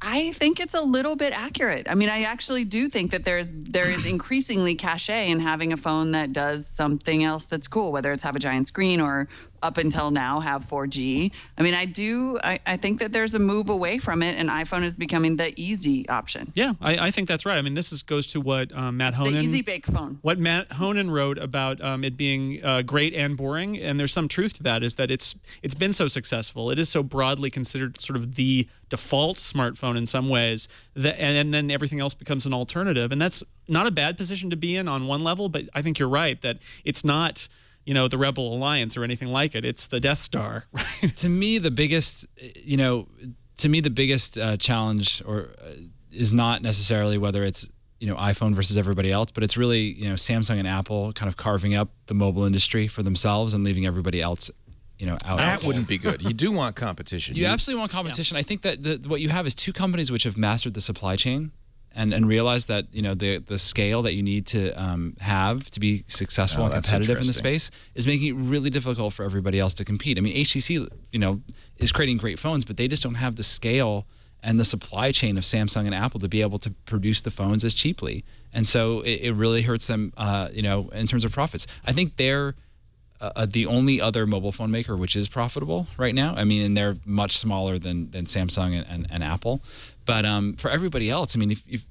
I think it's a little bit accurate. I mean, I actually do think that there is increasingly cachet in having a phone that does something else that's cool, whether it's have a giant screen or up until now have 4G. I mean, I think that there's a move away from it, and iPhone is becoming the easy option. Yeah, I think that's right. I mean, this goes to what Matt Honan... the easy bake phone. What Matt Honan wrote about it being great and boring, and there's some truth to that, is that it's been so successful. It is so broadly considered sort of the default smartphone in some ways, and then everything else becomes an alternative. And that's not a bad position to be in on one level, but I think you're right that it's not... the Rebel Alliance or anything like it. It's the Death Star. Right? To me, the biggest, challenge is not necessarily whether it's, iPhone versus everybody else, but it's really, Samsung and Apple kind of carving up the mobile industry for themselves and leaving everybody else, out. That wouldn't be good. You do want competition. You absolutely want competition. Yeah. I think that what you have is two companies which have mastered the supply chain. And realize that the scale that you need to have to be successful and competitive in the space is making it really difficult for everybody else to compete. I mean, HTC is creating great phones, but they just don't have the scale and the supply chain of Samsung and Apple to be able to produce the phones as cheaply, and so it really hurts them in terms of profits. I think they're the only other mobile phone maker which is profitable right now. I mean, and they're much smaller than Samsung and Apple. But for everybody else, I mean, if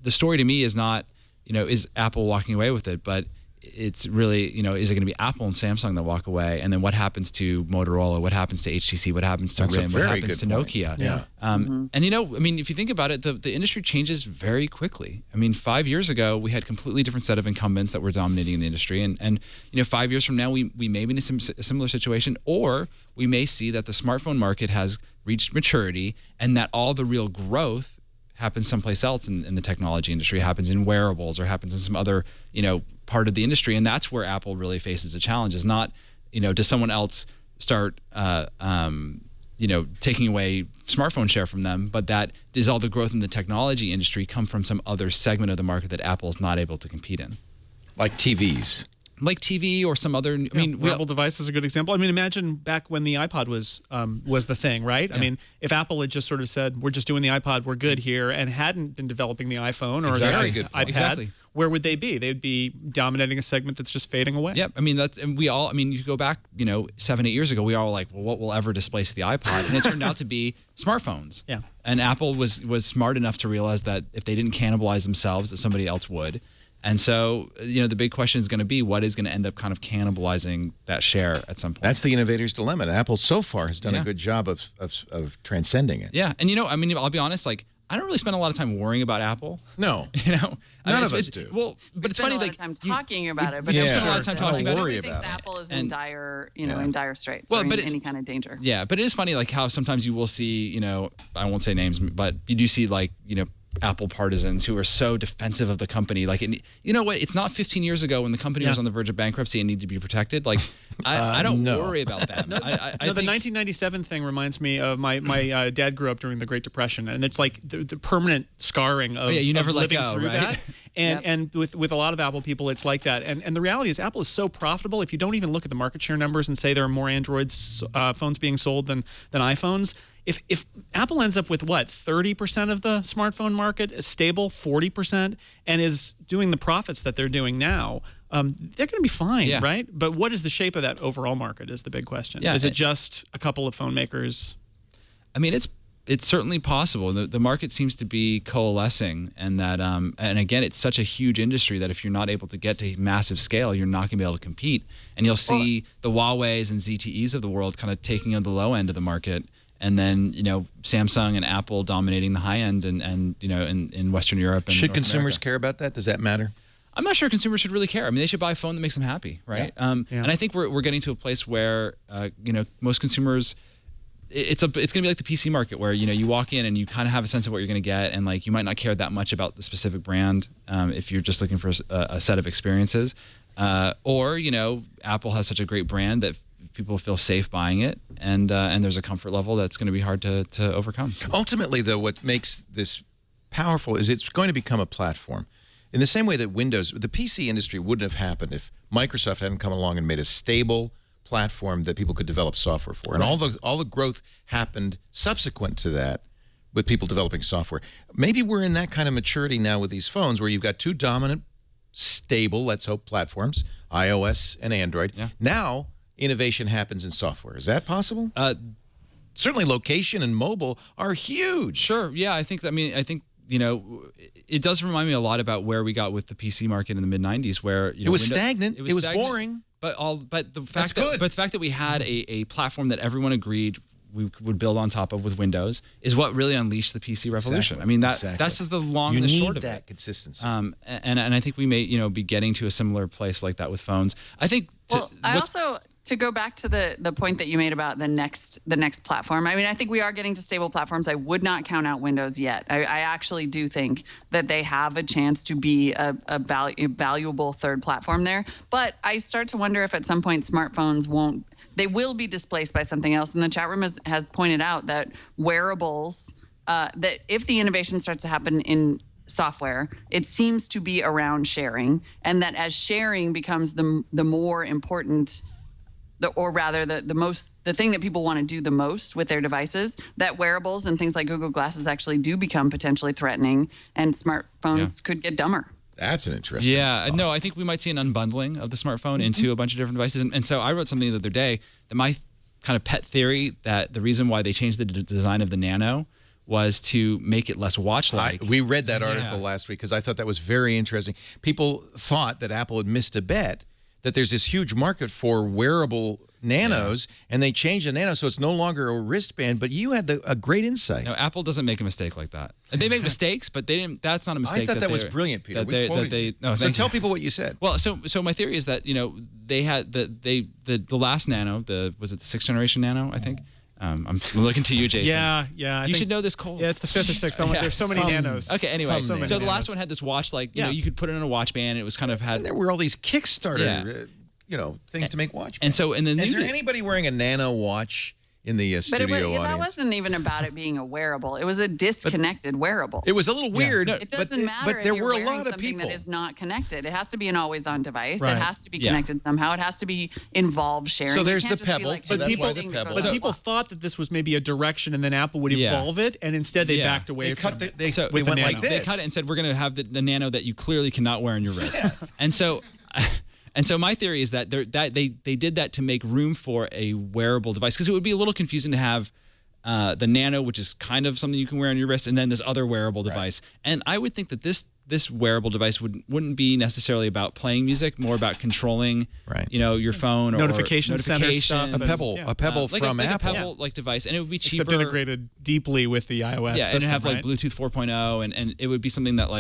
the story to me is not, is Apple walking away with it, but it's really, is it going to be Apple and Samsung that walk away? And then what happens to Motorola? What happens to HTC? What happens to RIM? What happens to Nokia? Yeah. And, I mean, if you think about it, the industry changes very quickly. I mean, 5 years ago, we had a completely different set of incumbents that were dominating the industry. And 5 years from now, we may be in a similar situation, or we may see that the smartphone market has reached maturity and that all the real growth happens someplace else in the technology industry, happens in wearables or happens in some other, part of the industry. And that's where Apple really faces a challenge, is not, does someone else start, taking away smartphone share from them, but that does all the growth in the technology industry come from some other segment of the market that Apple is not able to compete in. Like TVs. Like TV or some other. I mean, wearable device is a good example. I mean, imagine back when the iPod was the thing, right? Yeah. I mean, if Apple had just sort of said, "We're just doing the iPod, we're good here," and hadn't been developing the iPhone or the iPad, where would they be? They'd be dominating a segment that's just fading away. Yep. I mean, you go back, 7-8 years ago, we all were like, well, what will ever displace the iPod? And it turned out to be smartphones. Yeah. And Apple was smart enough to realize that if they didn't cannibalize themselves, that somebody else would. And so, the big question is going to be, what is going to end up kind of cannibalizing that share at some point? That's the innovator's dilemma. And Apple so far has done a good job of transcending it. Yeah. And, I'll be honest, I don't really spend a lot of time worrying about Apple. No. None of us do. Well, but it's funny, like, a lot of time talking about it, but you spend a lot of time talking about it. Everybody thinks Apple is in dire, in dire straits or in any kind of danger. Yeah, but it is funny, how sometimes you will see, I won't say names, but you do see Apple partisans who are so defensive of the company. Like, you know what? It's not 15 years ago when the company was on the verge of bankruptcy and needed to be protected. Like, I don't worry about that. The 1997 thing reminds me of my dad grew up during the Great Depression, and it's like the permanent scarring of, you never let living go, through right? that. And with a lot of Apple people, it's like that. And the reality is, Apple is so profitable. If you don't even look at the market share numbers and say there are more Android phones being sold than iPhones, if Apple ends up with 30% of the smartphone market, is stable 40%, and is doing the profits that they're doing now, they're going to be fine, right? But what is the shape of that overall market is the big question. Is it just a couple of phone makers? I mean, it's certainly possible. The market seems to be coalescing, and that and again, it's such a huge industry that if you're not able to get to massive scale, you're not going to be able to compete. And you'll see the Huaweis and ZTEs of the world kind of taking on the low end of the market. And then, Samsung and Apple dominating the high end and in Western Europe. And should North consumers America. care about that? Does that matter? I'm not sure consumers should really care. I mean, they should buy a phone that makes them happy, right? And I think we're getting to a place where, most consumers, it's going to be like the PC market where, you walk in and you kind of have a sense of what you're going to get. And like, you might not care that much about the specific brand if you're just looking for a set of experiences. Or, Apple has such a great brand that people feel safe buying it, and there's a comfort level that's going to be hard to overcome. Ultimately, though, what makes this powerful is it's going to become a platform. In the same way that the PC industry wouldn't have happened if Microsoft hadn't come along and made a stable platform that people could develop software for. And all the growth happened subsequent to that with people developing software. Maybe we're in that kind of maturity now with these phones where you've got two dominant, stable, let's hope, platforms, iOS and Android. Yeah. Now, innovation happens in software. Is that possible? Certainly location and mobile are huge. Sure. Yeah, I think it does remind me a lot about where we got with the PC market in the mid-90s where it was stagnant. It was boring. But the fact that we had a platform that everyone agreed we would build on top of with Windows is what really unleashed the PC revolution. Exactly. I mean, that's the long and the short of it. You need that consistency. And I think we may be getting to a similar place like that with phones. I think. To go back to the point that you made about the next platform, I mean, I think we are getting to stable platforms. I would not count out Windows yet. I actually do think that they have a chance to be a valuable third platform there. But I start to wonder if at some point smartphones they will be displaced by something else. And the chat room has pointed out that wearables, that if the innovation starts to happen in software, it seems to be around sharing, and that as sharing becomes the more important, the thing that people want to do the most with their devices, that wearables and things like Google Glasses actually do become potentially threatening, and smartphones could get dumber. That's an interesting thought. No, I think we might see an unbundling of the smartphone into a bunch of different devices. And so I wrote something the other day that my kind of pet theory that the reason why they changed the design of the Nano was to make it less watch-like. We read that article last week because I thought that was very interesting. People thought that Apple had missed a bet, that there's this huge market for wearable nanos, and they changed the nano so it's no longer a wristband, but you had a great insight. No, Apple doesn't make a mistake like that. They make mistakes, but they didn't. That's not a mistake. I thought that was brilliant, Peter. So tell people what you said. Well, so my theory is that they had the last nano, was it the 6th generation nano, I think? I'm looking to you, Jason. Yeah. You should know this, Cole. Yeah, it's the 5th or 6th. There's so many nanos. Okay, anyway. So the last one had this watch, you could put it in a watch band. It was kind of had. And there were all these Kickstarter, things to make watch bands. And so, is there anybody wearing a nano watch in the studio audience? That wasn't even about it being a wearable. It was a disconnected wearable. It was a little weird. It doesn't matter but there if you're were a wearing lot of something people that is not connected. It has to be an always-on device. Right. It has to be connected somehow. It has to be involved sharing. So there's the just be Pebble. like So that's something why the that Pebble. goes But up. people thought that this was maybe a direction, and then Apple would evolve it, and instead they backed away from it. They with went the like Nano. this. They cut it and said, we're going to have the nano that you clearly cannot wear on your wrist. And so my theory is that they did that to make room for a wearable device, because it would be a little confusing to have the Nano, which is kind of something you can wear on your wrist, and then this other wearable device. And I would think that this wearable device wouldn't be necessarily about playing music, more about controlling, your phone or notification center stuff. A Pebble from like Apple, a Pebble like device, and it would be cheaper. Except integrated deeply with the iOS. Yeah, system, and have right? like Bluetooth 4.0, and it would be something that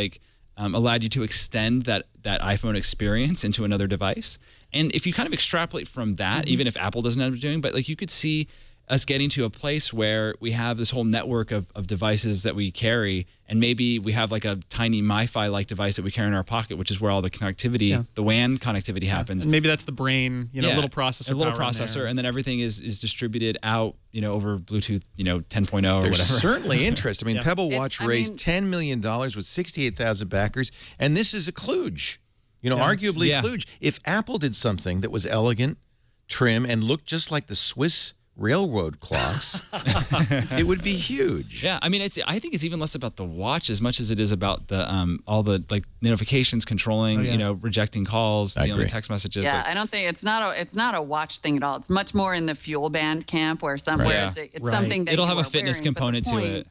allowed you to extend that iPhone experience into another device. And if you kind of extrapolate from that, even if Apple doesn't end up doing, but you could see us getting to a place where we have this whole network of devices that we carry, and maybe we have like a tiny MiFi-like device that we carry in our pocket, which is where all the connectivity, the WAN connectivity happens. And maybe that's the brain, little processor. A little processor, and then everything is distributed out, over Bluetooth, 10.0 or whatever. Certainly interest. I mean, Pebble Watch raised $10 million with 68,000 backers, and this is a kludge. Arguably a kludge. If Apple did something that was elegant, trim, and looked just like the Swiss railroad clocks, it would be huge. Yeah, I mean, I think it's even less about the watch as much as it is about the all the notifications controlling, rejecting calls, dealing with text messages. Yeah, I don't think it's not a watch thing at all. It's much more in the fuel band camp where it's something that it'll have a fitness component to it.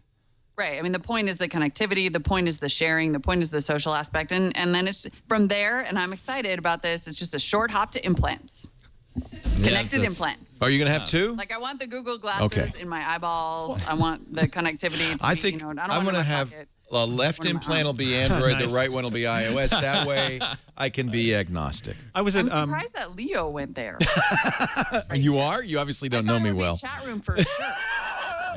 Right. I mean, the point is the connectivity. The point is the sharing. The point is the social aspect. And then it's from there, and I'm excited about this, it's just a short hop to implants. Connected implants. Are you going to have two? Like, I want the Google glasses in my eyeballs. I want the connectivity to I think I'm going to have a left implant will be Android, the right one will be iOS. That way I can be agnostic. I'm surprised that Leo went there. You are? You obviously don't know me well. Chat room for sure.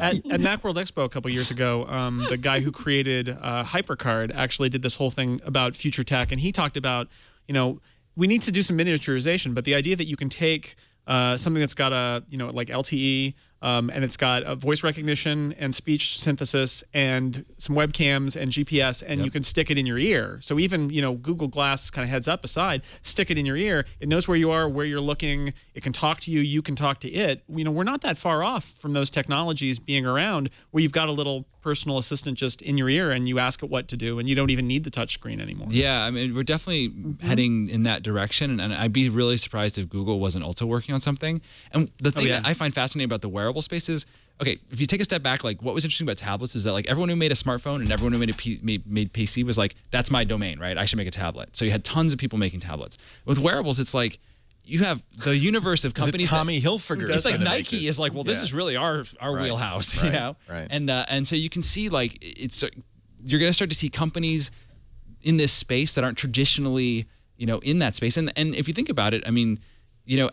At Macworld Expo a couple years ago, the guy who created HyperCard actually did this whole thing about future tech, and he talked about, we need to do some miniaturization, but the idea that you can take something that's got a, like LTE, and it's got a voice recognition and speech synthesis and some webcams and GPS, and you can stick it in your ear. So even, Google Glass kind of heads up aside, stick it in your ear. It knows where you are, where you're looking. It can talk to you. You can talk to it. We're not that far off from those technologies being around where you've got a little personal assistant just in your ear and you ask it what to do and you don't even need the touch screen anymore. Yeah, I mean, we're definitely heading in that direction, and I'd be really surprised if Google wasn't also working on something. And the thing that I find fascinating about the wearable space is, okay, if you take a step back, like what was interesting about tablets is that like everyone who made a smartphone and everyone who made PC was like, that's my domain, right? I should make a tablet. So you had tons of people making tablets. With wearables, it's like you have the universe of companies. Tommy Hilfiger. It's like Nike is like, well, this is really our wheelhouse, Right. And so you can see like you're going to start to see companies in this space that aren't traditionally in that space. And if you think about it, I mean,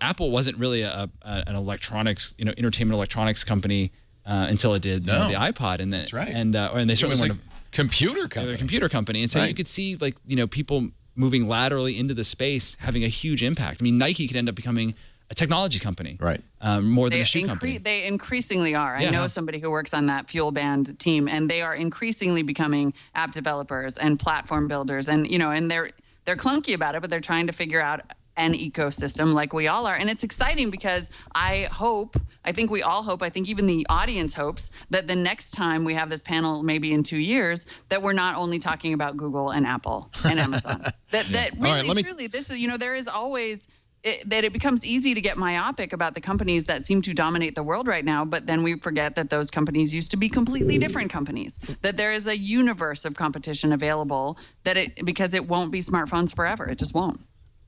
Apple wasn't really an electronics, entertainment electronics company until it did the iPod, and that's right. And they certainly weren't a computer company. They're a computer company, and so you could see like people moving laterally into the space having a huge impact. I mean, Nike could end up becoming a technology company, right? More than a shoe company. They increasingly are. I know somebody who works on that fuel band team, and they are increasingly becoming app developers and platform builders, and and they're clunky about it, but they're trying to figure out an ecosystem like we all are. And it's exciting because I think we all hope, I think even the audience hopes that the next time we have this panel, maybe in 2 years, that we're not only talking about Google and Apple and Amazon. That really, truly, this is, there is always, that it becomes easy to get myopic about the companies that seem to dominate the world right now, but then we forget that those companies used to be completely different companies, that there is a universe of competition available, because it won't be smartphones forever. It just won't.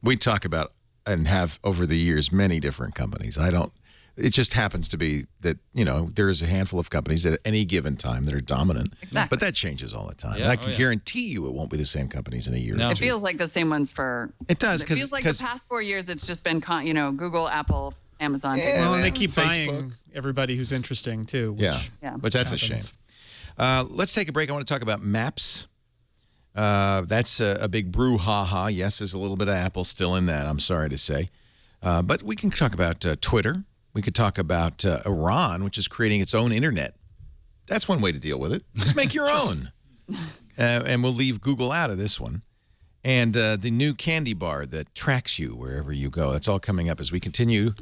We talk about and have over the years many different companies. It just happens to be that, there's a handful of companies at any given time that are dominant. Exactly. But that changes all the time. Yeah, and I can guarantee you it won't be the same companies in a year or two. It feels like the same ones for... It does. It feels like the past 4 years it's just been, Google, Apple, Amazon. Well, and they keep buying everybody who's interesting, too. Which that's a shame. Let's take a break. I want to talk about Maps. That's a big brouhaha. Yes, there's a little bit of Apple still in that, I'm sorry to say. But we can talk about Twitter. We could talk about Iran, which is creating its own internet. That's one way to deal with it. Just make your own. And we'll leave Google out of this one. And the new candy bar that tracks you wherever you go. That's all coming up as we continue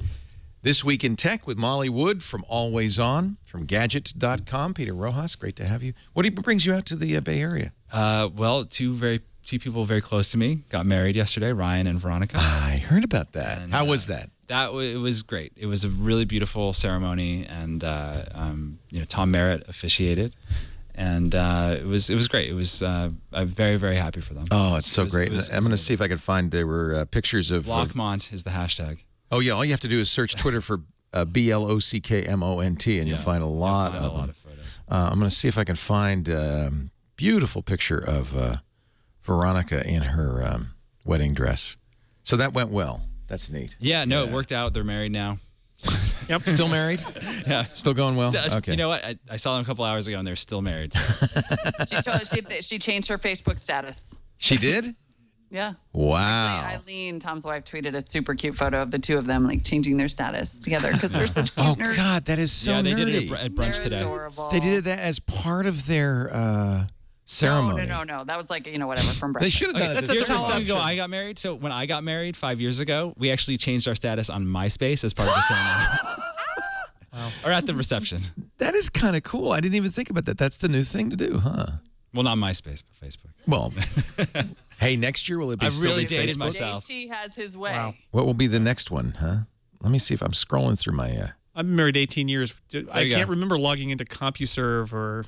This Week in Tech with Molly Wood from Always On, from Gadget.com. Peter Rojas, great to have you. What brings you out to the Bay Area? Well, two people very close to me got married yesterday, Ryan and Veronica. I heard about that. And, how was that? It was great. It was a really beautiful ceremony, and Tom Merritt officiated, and it was great. It was I'm very, very happy for them. Oh, it's so great. I'm going to see if I can find. There were pictures of Lockmont is the hashtag. Oh yeah, all you have to do is search Twitter for BLOCKMONT, and you'll find a lot of photos. I'm going to see if I can find a beautiful picture of Veronica in her wedding dress. So that went well. That's neat. Yeah, no, it worked out. They're married now. Yep. Still married? Yeah. Still going well? Okay. You know what? I saw them a couple hours ago, and they're still married. She changed her Facebook status. She did? Yeah. Wow. Actually, Eileen, Tom's wife, tweeted a super cute photo of the two of them like changing their status together because they're such cute nerds. Oh God, that is so nerdy. Yeah, they did it at brunch today. Adorable. They did that as part of their ceremony. No. That was like, whatever from breakfast. They should have done it. Here's how long ago I got married. So when I got married 5 years ago, we actually changed our status on MySpace as part of the ceremony. Wow. Or at the reception. That is kind of cool. I didn't even think about that. That's the new thing to do, huh? Well, not MySpace, but Facebook. Well, hey, next year will it be I've really still be dated Facebook? myself. JT has his way. Wow. What will be the next one, huh? Let me see if I'm scrolling through my... I've been married 18 years. I can't go. remember logging into CompuServe or...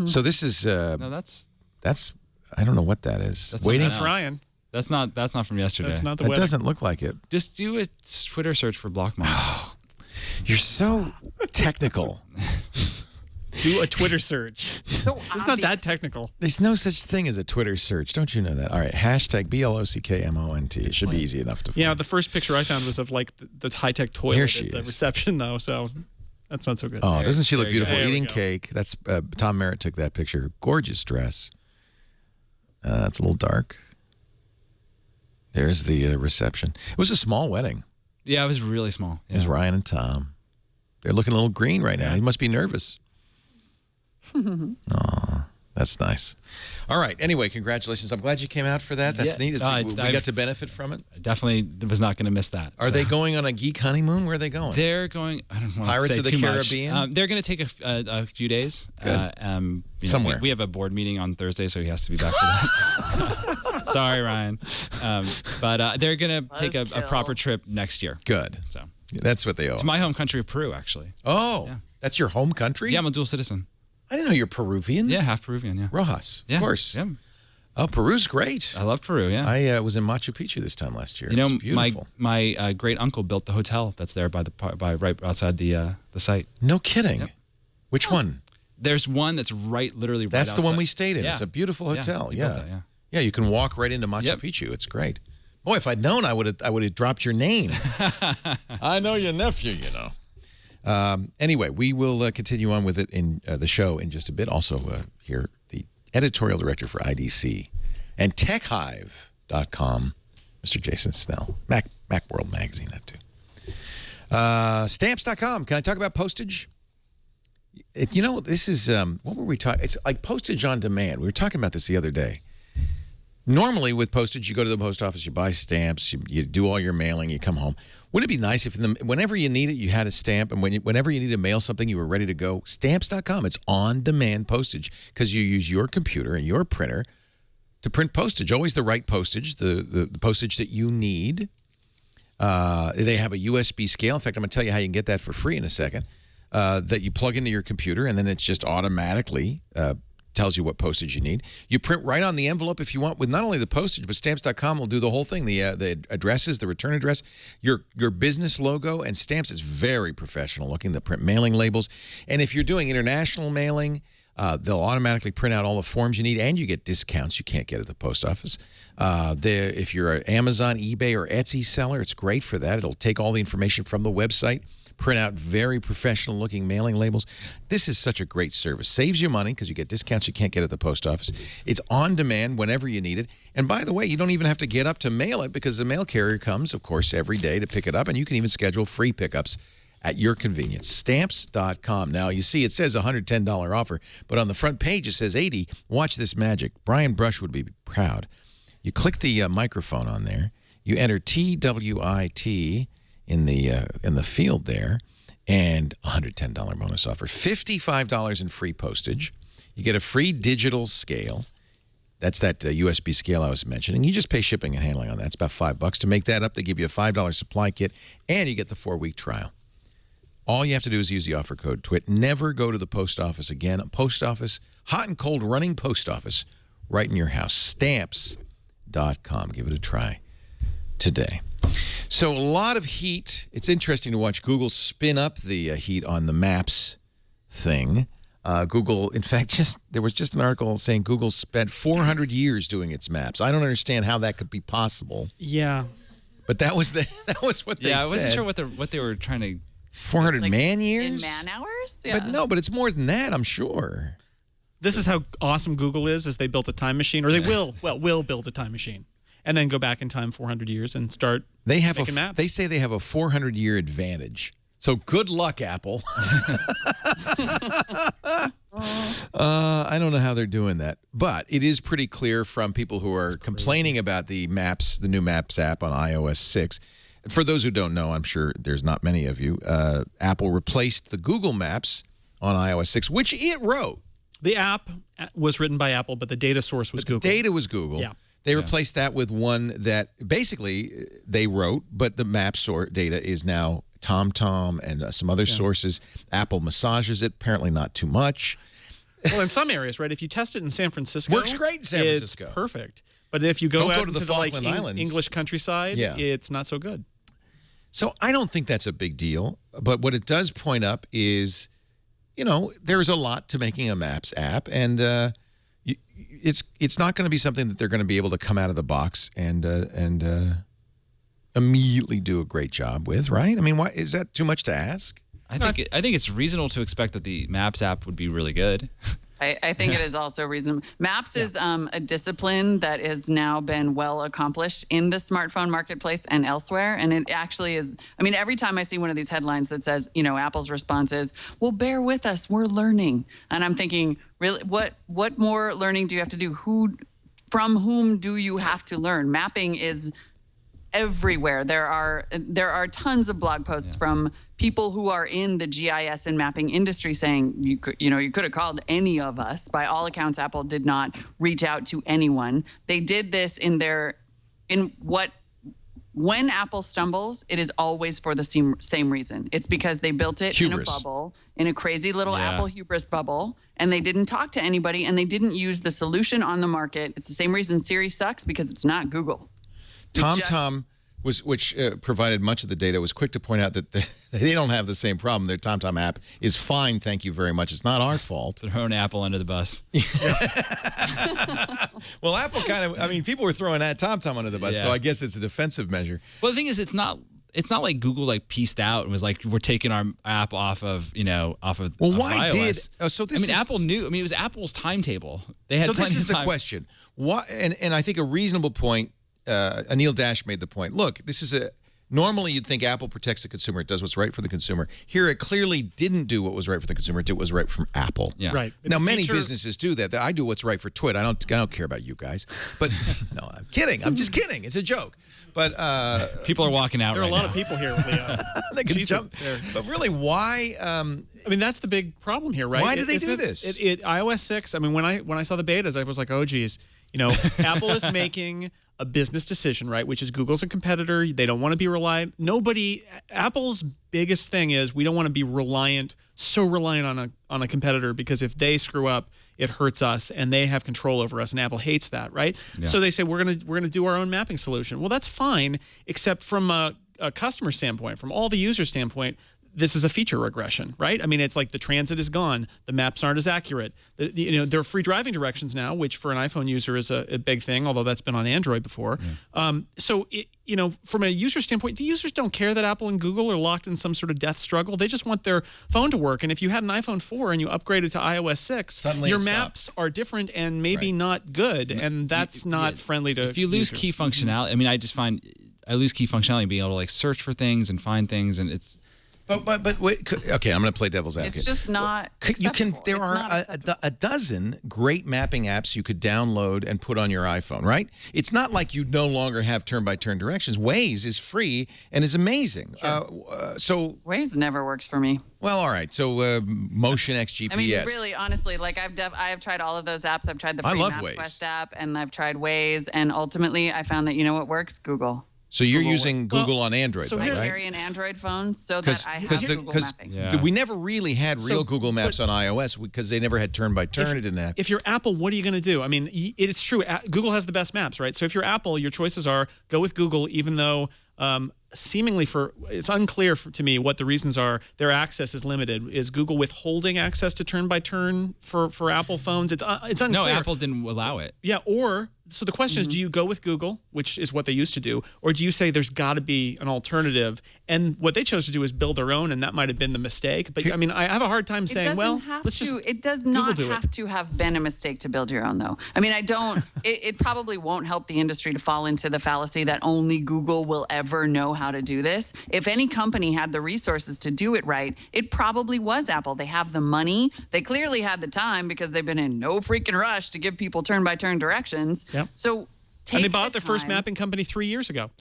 So this is... No, that's I don't know what that is. That's Waiting. That's Ryan. That's not from yesterday. That's not the That wedding. doesn't look like it. Just do a Twitter search for Block Mom. You're so technical. Do a Twitter search. So It's not that technical. There's no such thing as a Twitter search. Don't you know that? All right. Hashtag BLOCKMONT. It should be easy enough to find. Yeah, the first picture I found was of like the high-tech toilet There at she the is. reception, though, so that's not so good. Oh, doesn't she look there you go. beautiful? There we Eating go. cake. That's Tom Merritt took that picture. Gorgeous dress. It's a little dark. There's the reception. It was a small wedding. Yeah, it was really small. It was Ryan and Tom. They're looking a little green right now. He must be nervous. Oh, that's nice. All right. Anyway, congratulations. I'm glad you came out for that. That's Yeah. neat. We got to benefit from it. Definitely was not going to miss that. Are they going on a geek honeymoon? Where are they going? They're going. I don't want Pirates to say of the too Caribbean? much. They're going to take a few days. Good. Somewhere. We have a board meeting on Thursday, so he has to be back for that. Sorry, Ryan. But they're going to take a proper trip next year. Good. So that's what they owe. It's my home country of Peru, actually. Oh, Yeah. That's your home country? Yeah, I'm a dual citizen. I didn't know you're Peruvian. Yeah, half Peruvian. Yeah. Rojas, Yeah. of course. Yeah. Oh, Peru's great. I love Peru. Yeah. I was in Machu Picchu this time last year. You know, It's beautiful. my great uncle built the hotel that's there by right outside the site. No kidding. Yep. Which one? There's one that's literally right That's the one outside. we stayed in. Yeah. It's a beautiful hotel. he Yeah. built that, yeah. Yeah, you can walk right into Machu Yep. Picchu. It's great. Boy, if I'd known, I would have dropped your name. I know your nephew, you know. Anyway, we will continue on with it in the show in just a bit. Also, here, the editorial director for IDC and TechHive.com, Mr. Jason Snell. Macworld Magazine, that too. Stamps.com. Can I talk about postage? This is, what were we talking? It's like postage on demand. We were talking about this the other day. Normally with postage, you go to the post office, you buy stamps, you do all your mailing, you come home. Wouldn't it be nice if whenever you need it, you had a stamp, and whenever you need to mail something, you were ready to go? Stamps.com, it's on-demand postage because you use your computer and your printer to print postage. Always the right postage, the postage that you need. They have a USB scale. In fact, I'm going to tell you how you can get that for free in a second, that you plug into your computer, and then it's just automatically tells you what postage you need. You print right on the envelope if you want with not only the postage, but Stamps.com will do the whole thing, the addresses, the return address, your business logo, and Stamps is very professional looking. They print mailing labels. And if you're doing international mailing, they'll automatically print out all the forms you need, and you get discounts you can't get at the post office. If you're an Amazon, eBay, or Etsy seller, it's great for that. It'll take all the information from the website, print out very professional looking mailing labels. This is such a great service. Saves you money because you get discounts you can't get at the post office. It's on demand whenever you need it. And by the way, you don't even have to get up to mail it because the mail carrier comes, of course, every day to pick it up. And you can even schedule free pickups at your convenience. Stamps.com. Now, you see, it says $110 offer, but on the front page it says $80. Watch this magic. Brian Brush would be proud. You click the microphone on there. You enter TWiT in the field there, and $110 bonus offer. $55 in free postage. You get a free digital scale. That's that USB scale I was mentioning. You just pay shipping and handling on that. It's about $5. To make that up, they give you a $5 supply kit, and you get the 4-week trial. All you have to do is use the offer code TWiT. Never go to the post office again. A post office, hot and cold running post office, right in your house. Stamps.com. Give it a try today. So a lot of heat. It's interesting to watch Google spin up the heat on the Maps thing. Google, in fact, there was just an article saying Google spent 400 years doing its maps. I don't understand how that could be possible. Yeah. But that was what they said. Yeah, I wasn't sure what they were trying to. 400 man years? In man hours? Yeah. But it's more than that, I'm sure. This is how awesome Google is they built a time machine, or they will build a time machine, and then go back in time 400 years and start making maps. They say they have a 400-year advantage. So good luck, Apple. I don't know how they're doing that, but it is pretty clear from people who are complaining about the new Maps app on iOS 6. For those who don't know, I'm sure there's not many of you, Apple replaced the Google Maps on iOS 6, which it wrote. The app was written by Apple, but the data source was Google. The data was Google. Yeah. They replaced that with one that basically they wrote, but the map data is now TomTom and some other sources. Apple massages it, apparently not too much. Well, in some areas, right? If you test it in San Francisco, works great in San Francisco. It's perfect. But if you go out to into the Falkland Islands. English countryside, it's not so good. So I don't think that's a big deal. But what it does point up is, there's a lot to making a Maps app, and it's not going to be something that they're going to be able to come out of the box and immediately do a great job with, right? I mean, why is that too much to ask? I think it's reasonable to expect that the Maps app would be really good. I think it is also reasonable. Maps is a discipline that has now been well accomplished in the smartphone marketplace and elsewhere. And it actually is, every time I see one of these headlines that says, Apple's response is, well, bear with us, we're learning. And I'm thinking, really, what more learning do you have to do? From whom do you have to learn? Mapping is everywhere. There are tons of blog posts from people who are in the GIS and mapping industry saying you could have called any of us. By all accounts, Apple did not reach out to anyone. They did this when Apple stumbles, it is always for the same reason. It's because they built it in a bubble, in a crazy little Apple hubris bubble, and they didn't talk to anybody, and they didn't use the solution on the market. It's the same reason Siri sucks, because it's not Google. TomTom, which provided much of the data, was quick to point out that they don't have the same problem. Their TomTom app is fine, thank you very much. It's not our fault. Throwing Apple under the bus. Well, Apple people were throwing that TomTom under the bus, so I guess it's a defensive measure. Well, the thing is, it's not like Google pieced out and was like, we're taking our app off of why iOS. Apple knew. It was Apple's timetable. They had. So this is the question. What? And I think a reasonable point. Anil Dash made the point. Look, normally you'd think Apple protects the consumer. It does what's right for the consumer. Here, it clearly didn't do what was right for the consumer. It did what was right from Apple. Yeah. Right. Now, many businesses do that. I do what's right for TWiT. I don't care about you guys. But no, I'm kidding. I'm just kidding. It's a joke. But people are walking out. There are a lot of people here. They can jump there. But really, why? That's the big problem here, right? Why did they do this? iOS 6. when I saw the betas, I was like, oh geez. Apple is making a business decision, right? Which is Google's a competitor. They don't want to be reliant. Apple's biggest thing is we don't want to be so reliant on a competitor, because if they screw up, it hurts us, and they have control over us, and Apple hates that, right? Yeah. So they say we're gonna do our own mapping solution. Well, that's fine, except from a customer standpoint, from all the user standpoint. This is a feature regression, right? It's like the transit is gone. The maps aren't as accurate. There are free driving directions now, which for an iPhone user is a big thing, although that's been on Android before. Yeah. From a user standpoint, the users don't care that Apple and Google are locked in some sort of death struggle. They just want their phone to work. And if you had an iPhone 4 and you upgraded to iOS 6, suddenly your maps are different and maybe not good, and that's not friendly to If you lose users. key functionality, I just find I lose key functionality, being able to search for things and find things, and it's. But wait, okay, I'm going to play devil's advocate. It's just not acceptable. There are a dozen great mapping apps you could download and put on your iPhone, right? It's not like you no longer have turn-by-turn directions. Waze is free and is amazing. Sure. So Waze never works for me. Well, all right. So Motion X GPS. Really, honestly, I have tried all of those apps. I've tried the free MapQuest app, and I've tried Waze, and ultimately I found that what works? Google. So you're using Google on Android, right? I carry an Android phone so that I have Google mapping. Yeah. We never really had real Google Maps on iOS because they never had turn-by-turn. It didn't have. If you're Apple, what are you going to do? It's true. Google has the best maps, right? So if you're Apple, your choices are go with Google, even though seemingly it's unclear to me what the reasons are. Their access is limited. Is Google withholding access to turn-by-turn for Apple phones? It's unclear. No, Apple didn't allow it. Yeah, so the question is, do you go with Google, which is what they used to do, or do you say there's got to be an alternative? And what they chose to do is build their own, and that might have been the mistake. But I mean, I have a hard time saying, it does not have to have been a mistake to build your own, though. I mean, it probably won't help the industry to fall into the fallacy that only Google will ever know how to do this. If any company had the resources to do it right, it probably was Apple. They have the money. They clearly had the time because they've been in no freaking rush to give people turn-by-turn directions. Yep. So and they bought their first mapping company 3 years ago.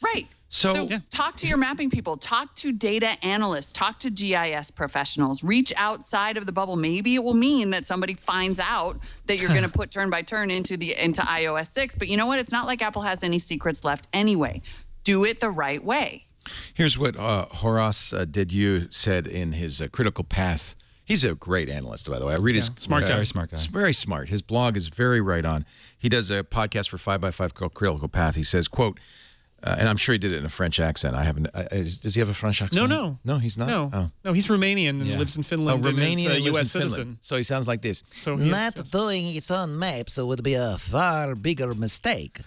Right. So talk to your mapping people, talk to data analysts, talk to GIS professionals, reach outside of the bubble. Maybe it will mean that somebody finds out that you're going to put turn-by-turn into iOS 6. But you know what? It's not like Apple has any secrets left anyway. Do it the right way. Here's what Rojas said in his Critical Path. He's a great analyst, by the way. I read his smart guy. Very smart guy. Very smart. His blog is very right on. He does a podcast for 5x5 called Critical Path. He says, quote, and I'm sure he did it in a French accent. I haven't. Does he have a French accent? No, he's not. No, he's Romanian and lives in Finland. Romanian and is a U.S. lives in citizen. Finland. So he sounds like this. So not doing its own maps would be a far bigger mistake.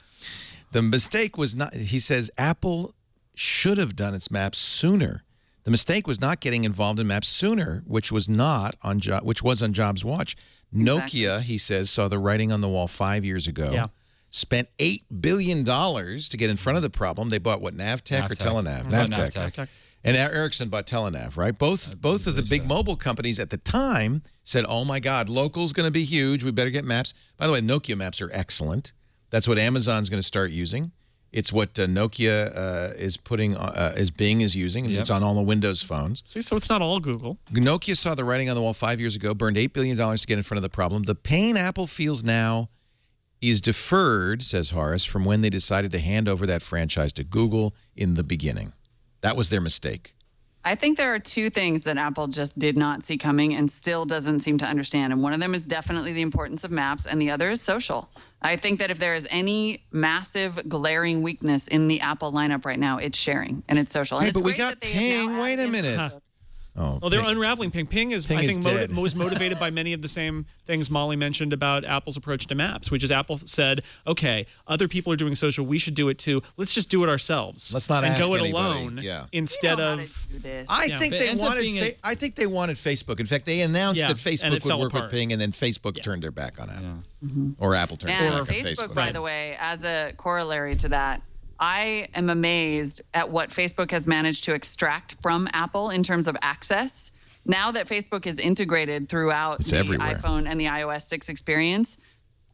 The mistake was not. He says Apple should have done its maps sooner. The mistake was not getting involved in maps sooner, which was on Jobs' watch. Exactly. Nokia, he says, saw the writing on the wall 5 years ago. Yeah. Spent $8 billion to get in front of the problem. They bought Navtech or Telenav? Navtech. And Ericsson bought Telenav, right? Both of the big mobile companies at the time said, "Oh my God, local's going to be huge. We better get maps." By the way, Nokia maps are excellent. That's what Amazon's going to start using. It's what Nokia is putting, as Bing is using, and it's on all the Windows phones. See, so it's not all Google. Nokia saw the writing on the wall 5 years ago, burned $8 billion to get in front of the problem. The pain Apple feels now is deferred, says Horace, from when they decided to hand over that franchise to Google in the beginning. That was their mistake. I think there are two things that Apple just did not see coming and still doesn't seem to understand. And one of them is definitely the importance of maps, and the other is social. I think that if there is any massive glaring weakness in the Apple lineup right now, it's sharing and it's social. And Hey, but we got Ping. Wait a minute. Oh, they're unraveling Ping. Ping is, I think, was motivated by many of the same things Molly mentioned about Apple's approach to maps, which is Apple said, okay, other people are doing social, we should do it too. Let's just do it ourselves. Let's not ask go it anybody. alone instead of. I think they wanted Facebook. In fact, they announced that Facebook would work with Ping, and then Facebook turned their back on Apple, or Apple turned their back on Facebook. By the way, as a corollary to that, I am amazed at what Facebook has managed to extract from Apple in terms of access. Now that Facebook is integrated throughout the iPhone and the iOS 6 experience,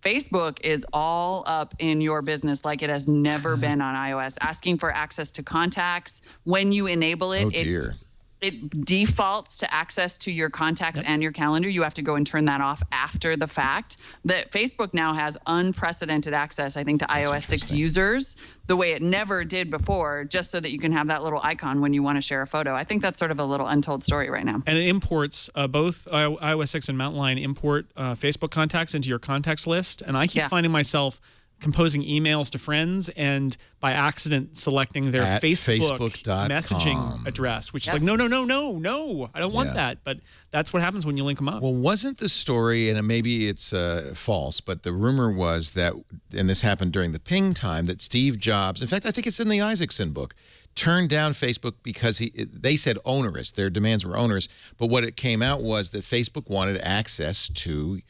Facebook is all up in your business like it has never been on iOS, asking for access to contacts. When you enable it, it defaults to access to your contacts and your calendar. You have to go and turn that off after the fact. That Facebook now has unprecedented access, I think, to iOS 6 users the way it never did before, just so that you can have that little icon when you want to share a photo. I think that's sort of a little untold story right now. And it imports both iOS 6 and Mountain Lion import Facebook contacts into your contacts list. And I keep finding myself composing emails to friends and by accident selecting their Facebook messaging address, which is like, no, I don't want that. But that's what happens when you link them up. Well, wasn't the story, and maybe it's false, but the rumor was that, and this happened during the Ping time, that Steve Jobs, in fact, I think it's in the Isaacson book, turned down Facebook because they said onerous. Their demands were onerous. But what it came out was that Facebook wanted access to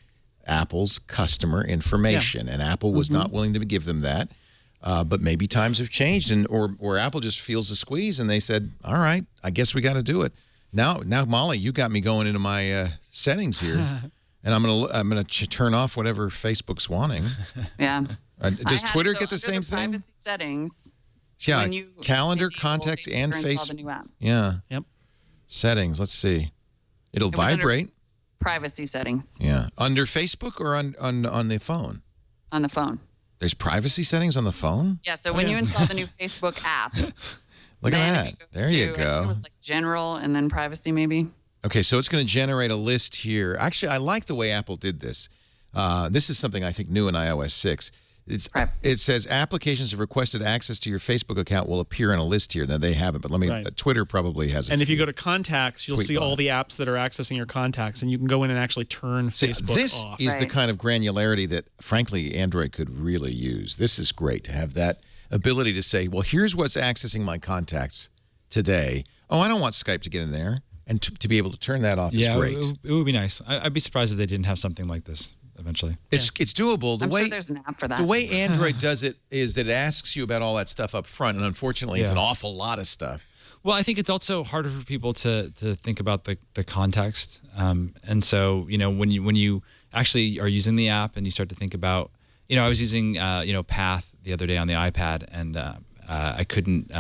Apple's customer information, and Apple was not willing to give them that. But maybe times have changed, or Apple just feels the squeeze, and they said, "All right, I guess we got to do it." Now, Molly, you got me going into my settings here, and I'm gonna turn off whatever Facebook's wanting. Yeah. Does Twitter get the same thing? Privacy settings. Yeah, calendar, contacts, and Facebook. Yeah. Yep. Settings. Let's see. It'll vibrate. Privacy settings. Yeah. Under Facebook or on the phone? On the phone. There's privacy settings on the phone? Yeah, so when you install the new Facebook app. Look at that. There you go. I think it was like general and then privacy maybe. Okay, so it's going to generate a list here. Actually, I like the way Apple did this. This is something I think new in iOS 6. It says applications have requested access to your Facebook account will appear on a list here. Now they haven't, but let me. Twitter probably has. And if you go to contacts, you'll see all the apps that are accessing your contacts, and you can go in and actually turn Facebook off. This is the kind of granularity that, frankly, Android could really use. This is great to have that ability to say, well, here's what's accessing my contacts today. Oh, I don't want Skype to get in there, and to be able to turn that off is great. It would be nice. I'd be surprised if they didn't have something like this eventually. It's doable. I'm sure there's an app for that. The way Android does it is that it asks you about all that stuff up front, and unfortunately, it's an awful lot of stuff. Well, I think it's also harder for people to think about the context, and so when you actually are using the app and you start to think about, I was using Path the other day on the iPad, and I couldn't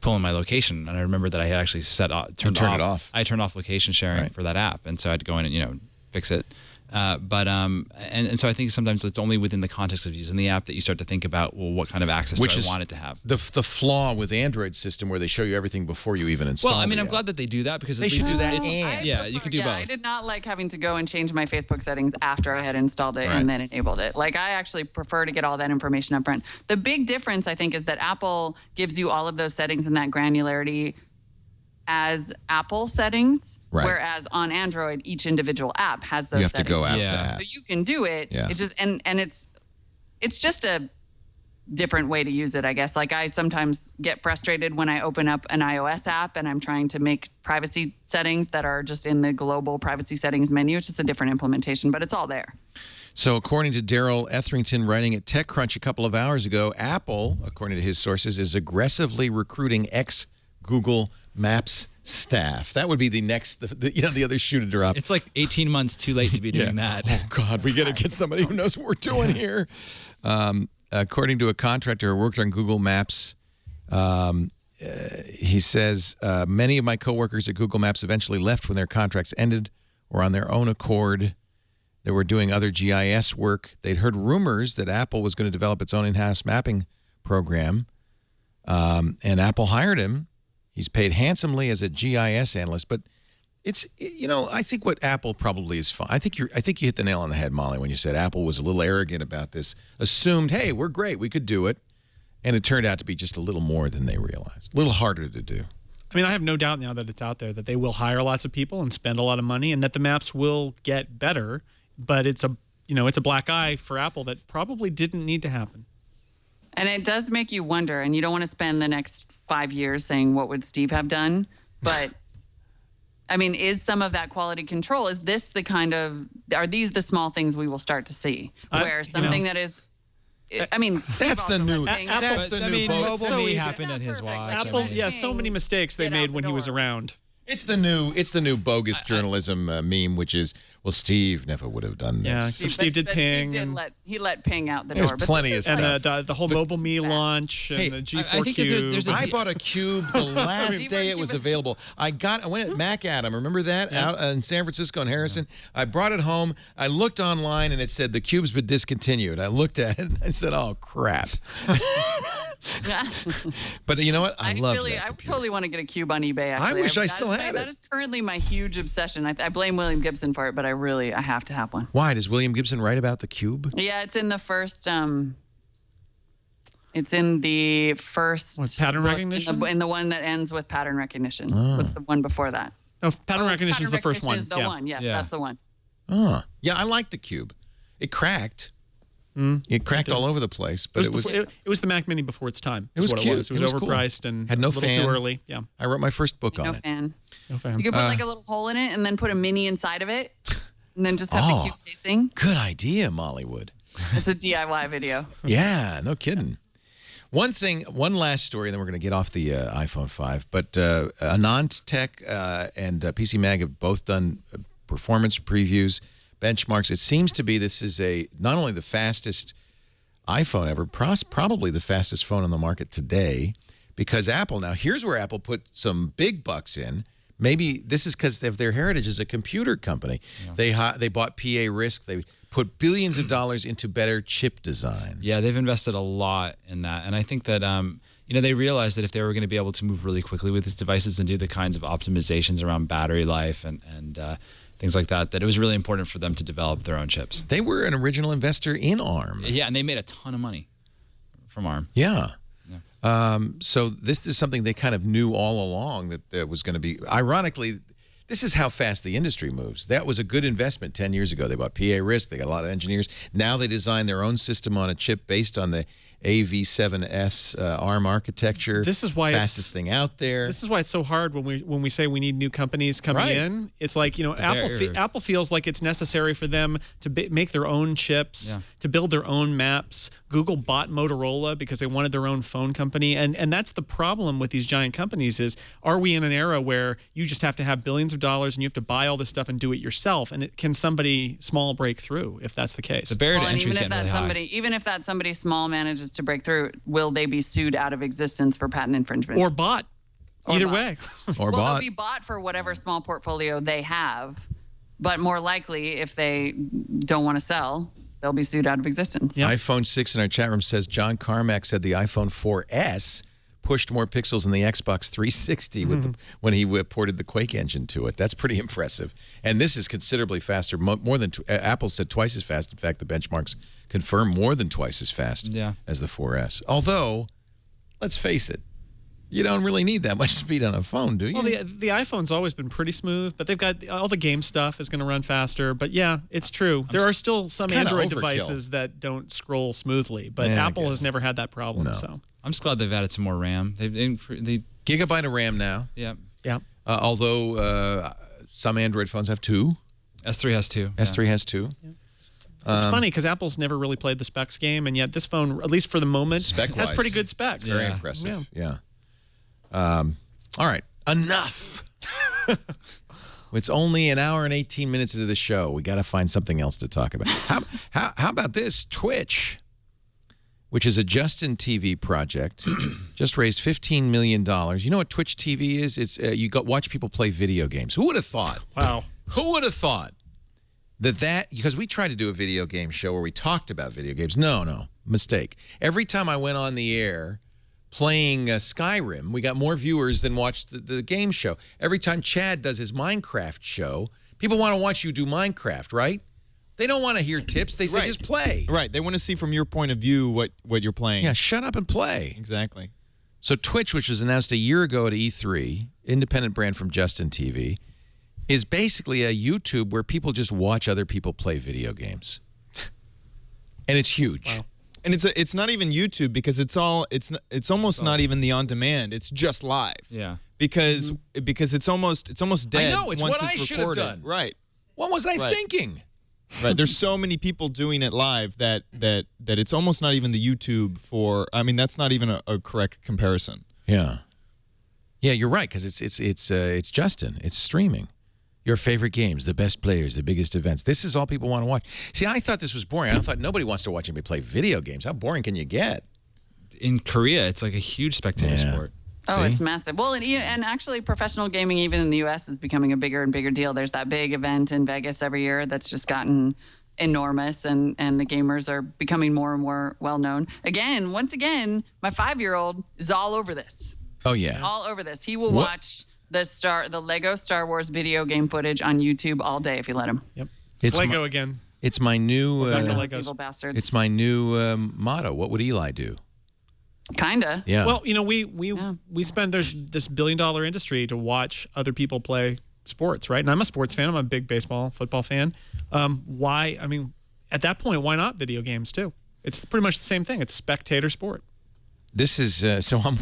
pull in my location, and I remember that I had actually turned it off. I turned off location sharing for that app, and so I had to go in and fix it. And so I think sometimes it's only within the context of using the app that you start to think about, well, what kind of access do I want it to have? The flaw with Android system where they show you everything before you even install. Well, I mean, I'm glad that they do that because they should do that. You can do both. I did not like having to go and change my Facebook settings after I had installed it and then enabled it. Like, I actually prefer to get all that information up front. The big difference, I think, is that Apple gives you all of those settings and that granularity as Apple settings, whereas on Android, each individual app has those settings. You have to go app to app. So you can do it. Yeah. It's just and it's just a different way to use it, I guess. Like, I sometimes get frustrated when I open up an iOS app and I'm trying to make privacy settings that are just in the global privacy settings menu. It's just a different implementation, but it's all there. So according to Daryl Etherington writing at TechCrunch a couple of hours ago, Apple, according to his sources, is aggressively recruiting ex-Google Maps staff. That would be the next, the other shoe to drop. It's like 18 months too late to be doing that. Oh, God, we got to get somebody who knows what we're doing here. According to a contractor who worked on Google Maps, he says, many of my coworkers at Google Maps eventually left when their contracts ended or on their own accord. They were doing other GIS work. They'd heard rumors that Apple was going to develop its own in-house mapping program, and Apple hired him. He's paid handsomely as a GIS analyst, but it's, I think what Apple probably is fine. I think you hit the nail on the head, Molly, when you said Apple was a little arrogant about this, assumed, hey, we're great, we could do it, and it turned out to be just a little more than they realized, a little harder to do. I mean, I have no doubt now that it's out there that they will hire lots of people and spend a lot of money, and that the maps will get better, but it's a black eye for Apple that probably didn't need to happen. And it does make you wonder, and you don't want to spend the next 5 years saying, what would Steve have done? But, I mean, is some of that quality control, are these the small things we will start to see? Where something that is, I mean, that's the new mobile me happened at his watch. Apple, so many mistakes they made when he was around. It's the new bogus journalism meme, which is, well, Steve never would have done this. Yeah, so Steve did Ping. He let Ping out the door. There's plenty of stuff. And the whole Mobile Me launch and the G4 Cube. I bought a Cube the last day it was available. I went at Mac Adam. Remember that? Yeah. Out in San Francisco and Harrison. Yeah. I brought it home. I looked online and it said the Cube's been discontinued. I looked at it and I said, oh, crap. But you know what? I totally want to get a Cube on eBay. Actually, I wish I still had it. That is currently my huge obsession. I blame William Gibson for it, but I have to have one. Why does William Gibson write about the Cube? Yeah, it's in the first. It's in the first pattern recognition. In the one that ends with pattern recognition. Oh. What's the one before that? No, pattern recognition is the first one. Is the one. Yes, that's the one. Oh, yeah, I like the Cube. It cracked. It cracked all over the place, but it was the Mac Mini before its time. It was cute. It was overpriced and had no a little fan. too early. Yeah, I wrote my first book on it. No fan. You could put like a little hole in it and then put a Mini inside of it, and then just have the Cube casing. Good idea, Mollywood. It's a DIY video. Yeah, no kidding. One last story, and then we're going to get off the iPhone 5. But AnandTech and PC Mag have both done performance previews, benchmarks. It seems to be this is not only the fastest iPhone ever, probably the fastest phone on the market today, because Apple, now here's where Apple put some big bucks in. Maybe this is because of their heritage as a computer company. Yeah. They bought PA Risk. They put billions of dollars into better chip design. Yeah, they've invested a lot in that. And I think that, they realized that if they were going to be able to move really quickly with these devices and do the kinds of optimizations around battery life and things like that, that it was really important for them to develop their own chips. They were an original investor in ARM. Yeah, and they made a ton of money from ARM. Yeah. So this is something they kind of knew all along that was going to be. Ironically, this is how fast the industry moves. That was a good investment 10 years ago. They bought PA Risk. They got a lot of engineers. Now they design their own system on a chip based on the AV7S ARM architecture. This is why fastest thing out there. This is why it's so hard when we say we need new companies coming in. It's like, you know, Apple feels like it's necessary for them to make their own chips, to build their own maps. Google bought Motorola because they wanted their own phone company, and that's the problem with these giant companies. Is are we in an era where you just have to have billions of dollars and you have to buy all this stuff and do it yourself? And can somebody small break through if that's the case? The barrier to entry is getting really high. Even if that somebody small manages to break through, will they be sued out of existence for patent infringement? Or bought. Either way. Or they'll be bought for whatever small portfolio they have, but more likely, if they don't want to sell, they'll be sued out of existence. Yep. iPhone 6 in our chat room says John Carmack said the iPhone 4S pushed more pixels than the Xbox 360 when he ported the Quake engine to it. That's pretty impressive. And this is considerably faster, more than Apple said twice as fast. In fact, the benchmarks confirm more than twice as fast as the 4S. Although, let's face it, you don't really need that much speed on a phone, do you? Well, the iPhone's always been pretty smooth, but they've got all the game stuff is going to run faster. But yeah, it's true. There are still some Android devices that don't scroll smoothly, but Apple has never had that problem. No. So I'm just glad they've added some more RAM. They gigabyte of RAM now. Yeah. Although some Android phones have 2. S3 has 2. S3 has 2. Yeah. It's funny because Apple's never really played the specs game, and yet this phone, at least for the moment, has pretty good specs. Very impressive. Yeah. All right. Enough. It's only an hour and 18 minutes into the show. We got to find something else to talk about. How about this? Twitch, which is a Justin TV project, just raised $15 million. You know what Twitch TV is? It's you watch people play video games. Who would have thought? Wow. Who would have thought because we tried to do a video game show where we talked about video games. No, mistake. Every time I went on the air playing Skyrim, we got more viewers than watched the game show. Every time Chad does his Minecraft show, people want to watch you do Minecraft, right? They don't want to hear tips. They say just play. Right. They want to see from your point of view what you're playing. Yeah, shut up and play. Exactly. So Twitch, which was announced a year ago at E3, independent brand from Justin TV, is basically a YouTube where people just watch other people play video games. And it's huge. Wow. And it's not even YouTube because it's almost not even the on demand. It's just live. Yeah. Because it's almost dead. I know, it's once what it's I should have recorded. done. Right. What was I thinking? Right. There's so many people doing it live that it's almost not even the YouTube for. I mean, that's not even a correct comparison. Yeah. Yeah, you're right because it's Justin. It's streaming. Your favorite games, the best players, the biggest events. This is all people want to watch. See, I thought this was boring. I thought nobody wants to watch anybody play video games. How boring can you get? In Korea, it's like a huge spectator sport. Oh, it's massive. Well, and actually professional gaming even in the U.S. is becoming a bigger and bigger deal. There's that big event in Vegas every year that's just gotten enormous, and the gamers are becoming more and more well-known. Once again, my 5-year-old is all over this. Oh, yeah. All over this. He will watch the Lego Star Wars video game footage on YouTube all day if you let him. Yep. It's Lego again. It's my new evil bastards. It's my new motto. What would Eli do? Kinda. Yeah. Well, we spend there's this $1 billion industry to watch other people play sports, right? And I'm a sports fan. I'm a big baseball, football fan. Why? I mean, at that point, why not video games too? It's pretty much the same thing. It's spectator sport. This is on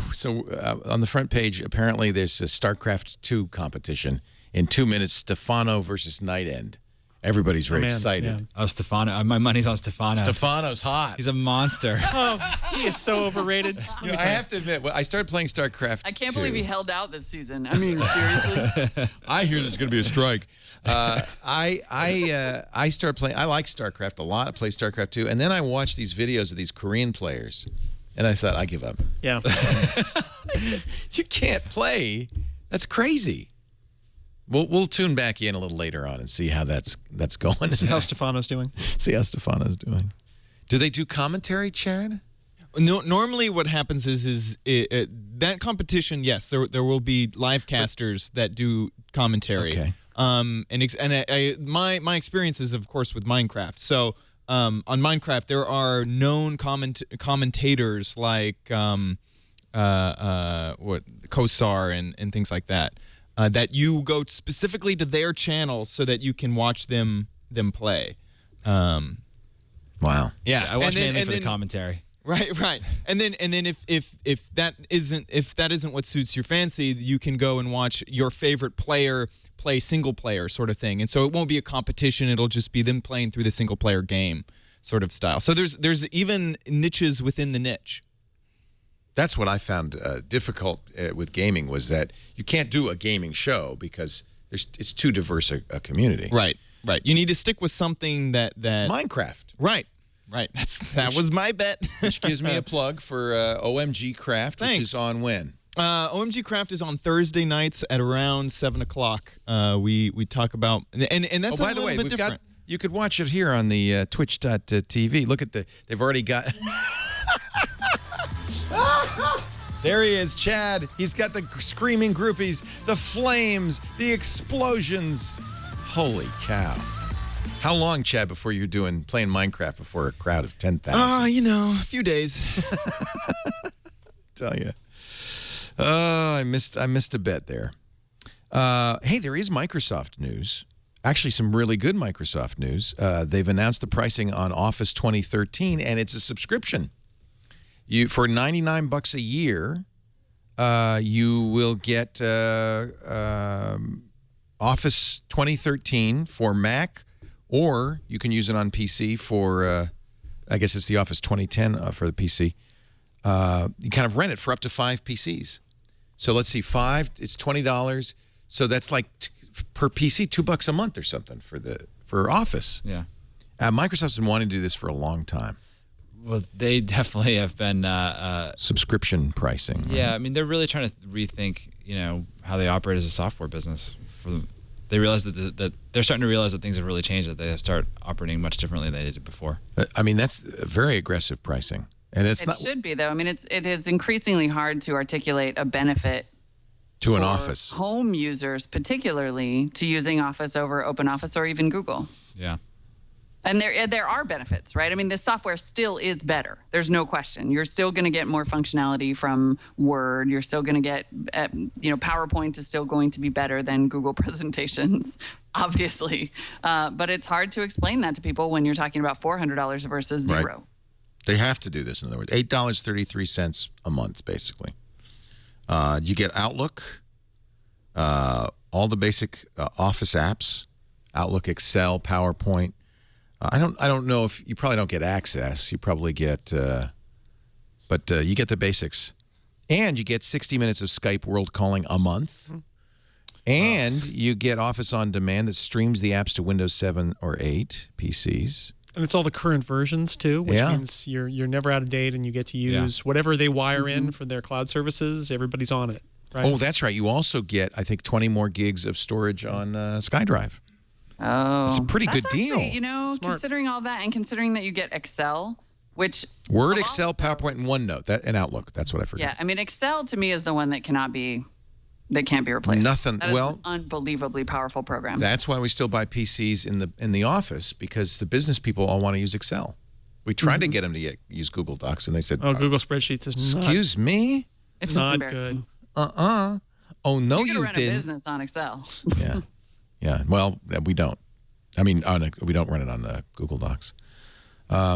the front page. Apparently, there's a StarCraft 2 competition in 2 minutes. Stefano versus Night End. Everybody's very excited. Yeah. Oh, Stefano! My money's on Stefano. Stefano's hot. He's a monster. Oh, he is so overrated. I have to admit, I started playing StarCraft. I can't believe he held out this season. I mean, seriously. I hear there's going to be a strike. I started playing. I like StarCraft a lot. I play StarCraft 2, and then I watched these videos of these Korean players. And I thought, I give up. Yeah. You can't play. That's crazy. We'll tune back in a little later on and see how that's going. See how Stefano's doing. See how Stefano's doing. Do they do commentary, Chad? No, normally what happens is that competition, yes, there will be live casters that do commentary. Okay. My experience is, of course, with Minecraft. So on Minecraft, there are known commentators like Kosar and things like that, that you go specifically to their channel so that you can watch them play. Wow. Yeah, I watch mainly for the commentary. Right. And then if that isn't what suits your fancy, you can go and watch your favorite player play single player sort of thing. And so it won't be a competition, it'll just be them playing through the single player game sort of style. So there's even niches within the niche. That's what I found difficult with gaming, was that you can't do a gaming show because it's too diverse a community. Right. You need to stick with something that Minecraft. Right. That was my bet. Which gives me a plug for OMG Craft, which is on when? OMG Craft is on Thursday nights at around 7 o'clock. We talk about and that's by the way, bit different. You could watch it here on the Twitch.tv. Look at they've already got. There he is, Chad. He's got the screaming groupies, the flames, the explosions. Holy cow. How long, Chad, before you're playing Minecraft before a crowd of 10,000? A few days. Tell you. I missed a bet there. Hey, there is Microsoft news. Actually, some really good Microsoft news. They've announced the pricing on Office 2013, and it's a subscription. For $99 a year, you will get Office 2013 for Mac, or you can use it on PC for, I guess it's the Office 2010 for the PC. You kind of rent it for up to 5 PCs. So let's see, 5, it's $20. So that's like per PC, $2 a month or something for Office. Yeah. Microsoft's been wanting to do this for a long time. Well, they definitely have been subscription pricing. Yeah, right? I mean, they're really trying to rethink, how they operate as a software business. They realize that they're starting to realize that things have really changed. That they have started operating much differently than they did before. I mean, that's very aggressive pricing, and it should be though. I mean, it is increasingly hard to articulate a benefit to an Office home users, particularly to using Office over OpenOffice or even Google. Yeah. And there are benefits, right? I mean, this software still is better. There's no question. You're still going to get more functionality from Word. You're still going to get, PowerPoint is still going to be better than Google presentations, obviously. But it's hard to explain that to people when you're talking about $400 versus $0. Right. They have to do this, in other words. $8.33 a month, basically. You get Outlook, all the basic Office apps, Outlook, Excel, PowerPoint. I don't know if you probably don't get access. You probably get, but you get the basics, and you get 60 minutes of Skype World Calling a month, and you get Office on Demand that streams the apps to Windows 7 or 8 PCs. And it's all the current versions too, which means you're never out of date, and you get to use whatever they wire in for their cloud services. Everybody's on it. Right? Oh, that's right. You also get, I think, 20 more gigs of storage on SkyDrive. Oh, it's a pretty good deal. Actually, considering all that, and considering that you get Excel, which Word, Excel, PowerPoint, and OneNote, and Outlook. That's what I forgot. Yeah, I mean, Excel to me is the one that can't be replaced. Nothing. That is an unbelievably powerful program. That's why we still buy PCs in the office, because the business people all want to use Excel. We tried to get them to use Google Docs, and they said, Google Spreadsheets is excuse me? It's not good. Oh, no, you run didn't. A business on Excel. Yeah. Yeah, well, we don't. I mean, we don't run it on Google Docs.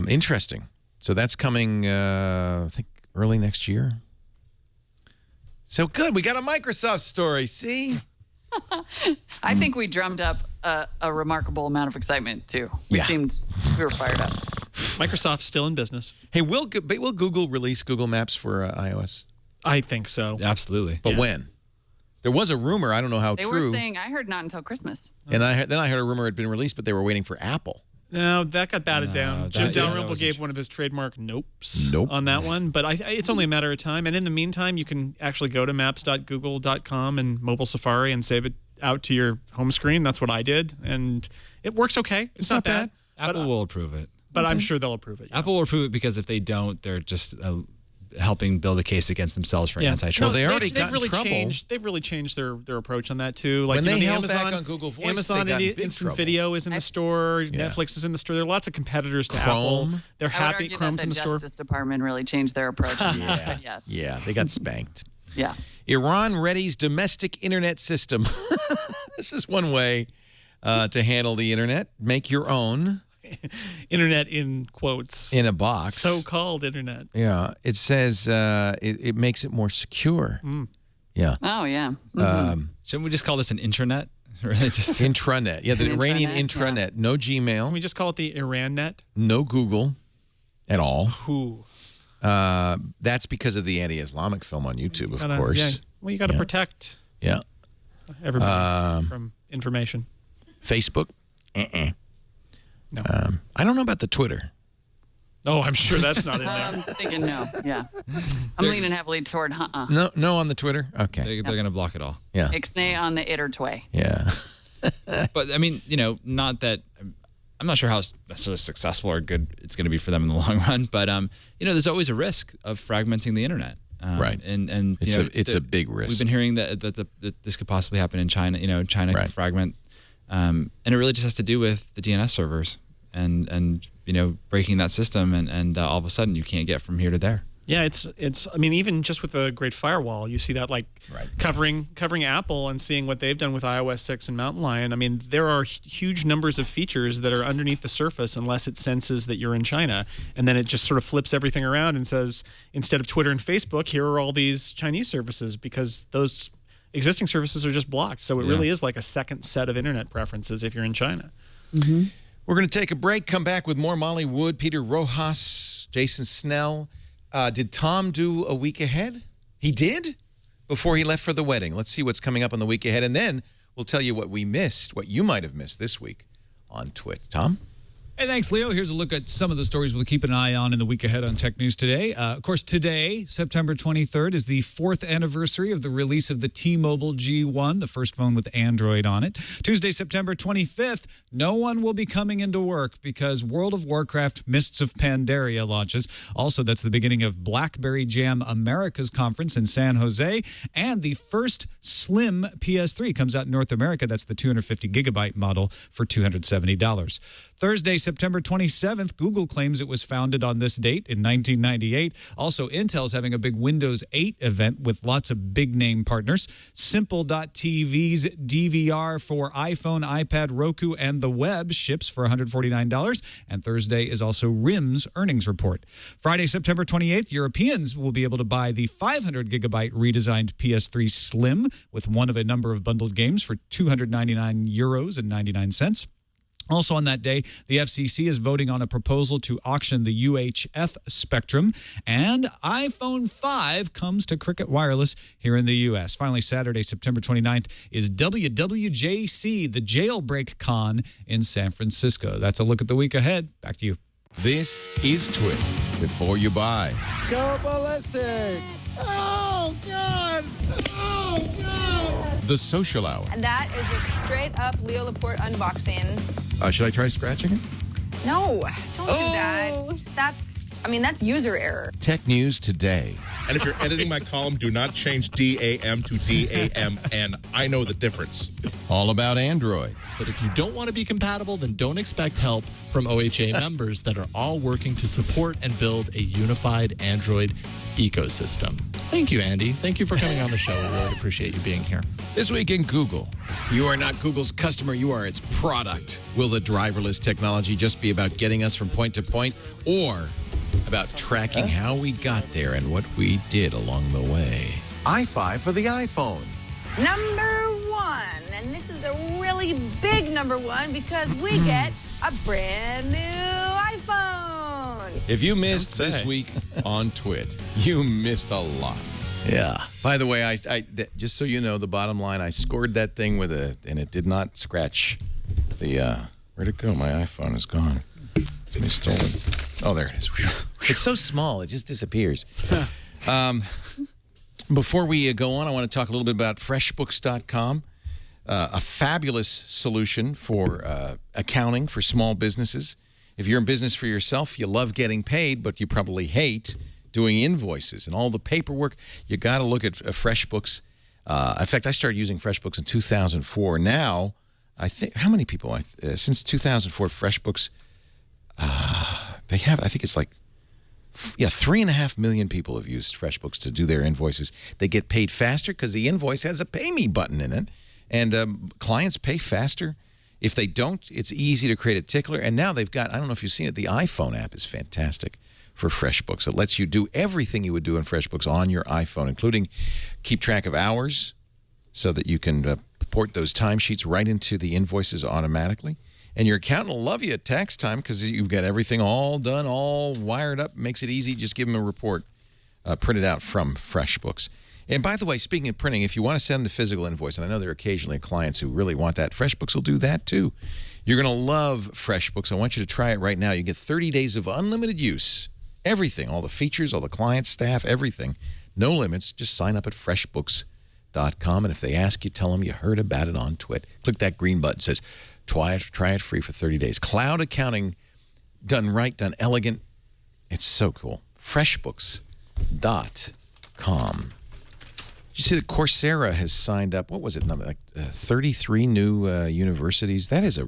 Interesting. So that's coming, I think, early next year. So good. We got a Microsoft story, see? I think we drummed up a remarkable amount of excitement, too. We were fired up. Microsoft's still in business. Hey, will Google release Google Maps for iOS? I think so. Absolutely. But when? There was a rumor, I don't know how true. They were saying, I heard not until Christmas. And then I heard a rumor it had been released, but they were waiting for Apple. No, that got batted down. Jim Dalrymple gave one of his trademark nopes on that one. But it's only a matter of time. And in the meantime, you can actually go to maps.google.com and mobile Safari and save it out to your home screen. That's what I did. And it works okay. It's not bad. Apple will approve it. But I'm sure they'll approve it. Yeah. Apple will approve it because if they don't, they're just helping build a case against themselves for antitrust. Well, they already got in trouble. They've really changed their approach on that too. Like when they held Amazon, back on Google Voice, Amazon they got in big Instant trouble. Video is in the store. Netflix is in the store. There are lots of competitors to Apple. They're happy. Chrome's in the store. The Justice Department really changed their approach. Yes. Yeah, they got spanked. Yeah. Iran readies domestic internet system. This is one way to handle the internet. Make your own. Internet in quotes. In a box. So-called internet. Yeah. It says it makes it more secure. Yeah. Oh, yeah. Shouldn't we just call this an intranet? Really, just intranet. Yeah, the Iranian intranet. Yeah. No Gmail. Can we just call it the Iran net? No Google at all. Ooh. That's because of the anti-Islamic film on YouTube, of course. Yeah. Well, you got to protect everybody from information. Facebook? No. I don't know about the Twitter. Oh, I'm sure that's not in there. I'm thinking no. Yeah. I'm leaning heavily toward No on the Twitter? Okay. They're going to block it all. Yeah. Ixnay on the Ittertway. Yeah. But, I mean, not that... I'm not sure how necessarily successful or good it's going to be for them in the long run, but there's always a risk of fragmenting the internet. Right. And it's a big risk. We've been hearing that this could possibly happen in China. China can fragment, and it really just has to do with the DNS servers and breaking that system, and all of a sudden you can't get from here to there. Yeah, it's. I mean, even just with the Great Firewall, you see that covering Apple and seeing what they've done with iOS 6 and Mountain Lion. I mean, there are huge numbers of features that are underneath the surface unless it senses that you're in China, and then it just sort of flips everything around and says, instead of Twitter and Facebook, here are all these Chinese services, because those existing services are just blocked. So it really is like a second set of internet preferences if you're in China. Mm-hmm. We're going to take a break. Come back with more Molly Wood, Peter Rojas, Jason Snell. Did Tom do a week ahead? He did? Before he left for the wedding. Let's see what's coming up on the week ahead, and then we'll tell you what we missed, what you might have missed this week on TWiT. Tom? Hey, thanks, Leo. Here's a look at some of the stories we'll keep an eye on in the week ahead on Tech News Today. Of course, today, September 23rd, is the 4th anniversary of the release of the T-Mobile G1, the first phone with Android on it. Tuesday, September 25th, no one will be coming into work because World of Warcraft Mists of Pandaria launches. Also, that's the beginning of BlackBerry Jam America's conference in San Jose. And the first Slim PS3 comes out in North America. That's the 250-gigabyte model for $270. Thursday, September 27th, Google claims it was founded on this date in 1998. Also, Intel's having a big Windows 8 event with lots of big-name partners. Simple.tv's DVR for iPhone, iPad, Roku, and the web ships for $149. And Thursday is also RIM's earnings report. Friday, September 28th, Europeans will be able to buy the 500-gigabyte redesigned PS3 Slim with one of a number of bundled games for €299.99. Also on that day, the FCC is voting on a proposal to auction the UHF spectrum, and iPhone 5 comes to Cricket Wireless here in the U.S. Finally, Saturday, September 29th, is WWJC, the Jailbreak Con in San Francisco. That's a look at the week ahead. Back to you. This is TWiT. Before you buy. Go ballistic! Oh, God! Oh, God! The Social Hour. And that is a straight-up Leo Laporte unboxing. Should I try scratching it? No, don't do that. That's user error. Tech News Today. And if you're editing my column, do not change DAM to DAMN. I know the difference. All about Android. But if you don't want to be compatible, then don't expect help from OHA members that are all working to support and build a unified Android ecosystem. Thank you, Andy. Thank you for coming on the show. We really appreciate you being here. This week in Google. You are not Google's customer, you are its product. Will the driverless technology just be about getting us from point to point, or about tracking how we got there and what we did along the way? i5 for the iPhone. Number one, and this is a really big number one because we get a brand new iPhone. If you missed this week on TWiT, you missed a lot. Yeah. By the way, I just so you know, the bottom line, I scored that thing with and it did not scratch the, where'd it go? My iPhone is gone. It's been stolen. Oh, there it is. It's so small, it just disappears. Before we go on, I want to talk a little bit about Freshbooks.com, a fabulous solution for accounting for small businesses. If you're in business for yourself, you love getting paid, but you probably hate doing invoices and all the paperwork. You got to look at FreshBooks. In fact, I started using FreshBooks in 2004. Now, I think, how many people? Since 2004, FreshBooks, they have, I think it's like, 3.5 million people have used FreshBooks to do their invoices. They get paid faster because the invoice has a pay me button in it. And clients pay faster. If they don't, it's easy to create a tickler. And now they've got, I don't know if you've seen it, the iPhone app is fantastic for FreshBooks. It lets you do everything you would do in FreshBooks on your iPhone, including keep track of hours so that you can port those timesheets right into the invoices automatically. And your accountant will love you at tax time because you've got everything all done, all wired up. Makes it easy. Just give them a report printed out from FreshBooks. And by the way, speaking of printing, if you want to send a physical invoice, and I know there are occasionally clients who really want that, FreshBooks will do that too. You're going to love FreshBooks. I want you to try it right now. You get 30 days of unlimited use. Everything, all the features, all the clients, staff, everything. No limits. Just sign up at freshbooks.com. And if they ask you, tell them you heard about it on TWiT. Click that green button. It says, try it free for 30 days. Cloud accounting done right, done elegant. It's so cool. Freshbooks.com. Did you see that Coursera has signed up, what was it, like 33 new universities? That is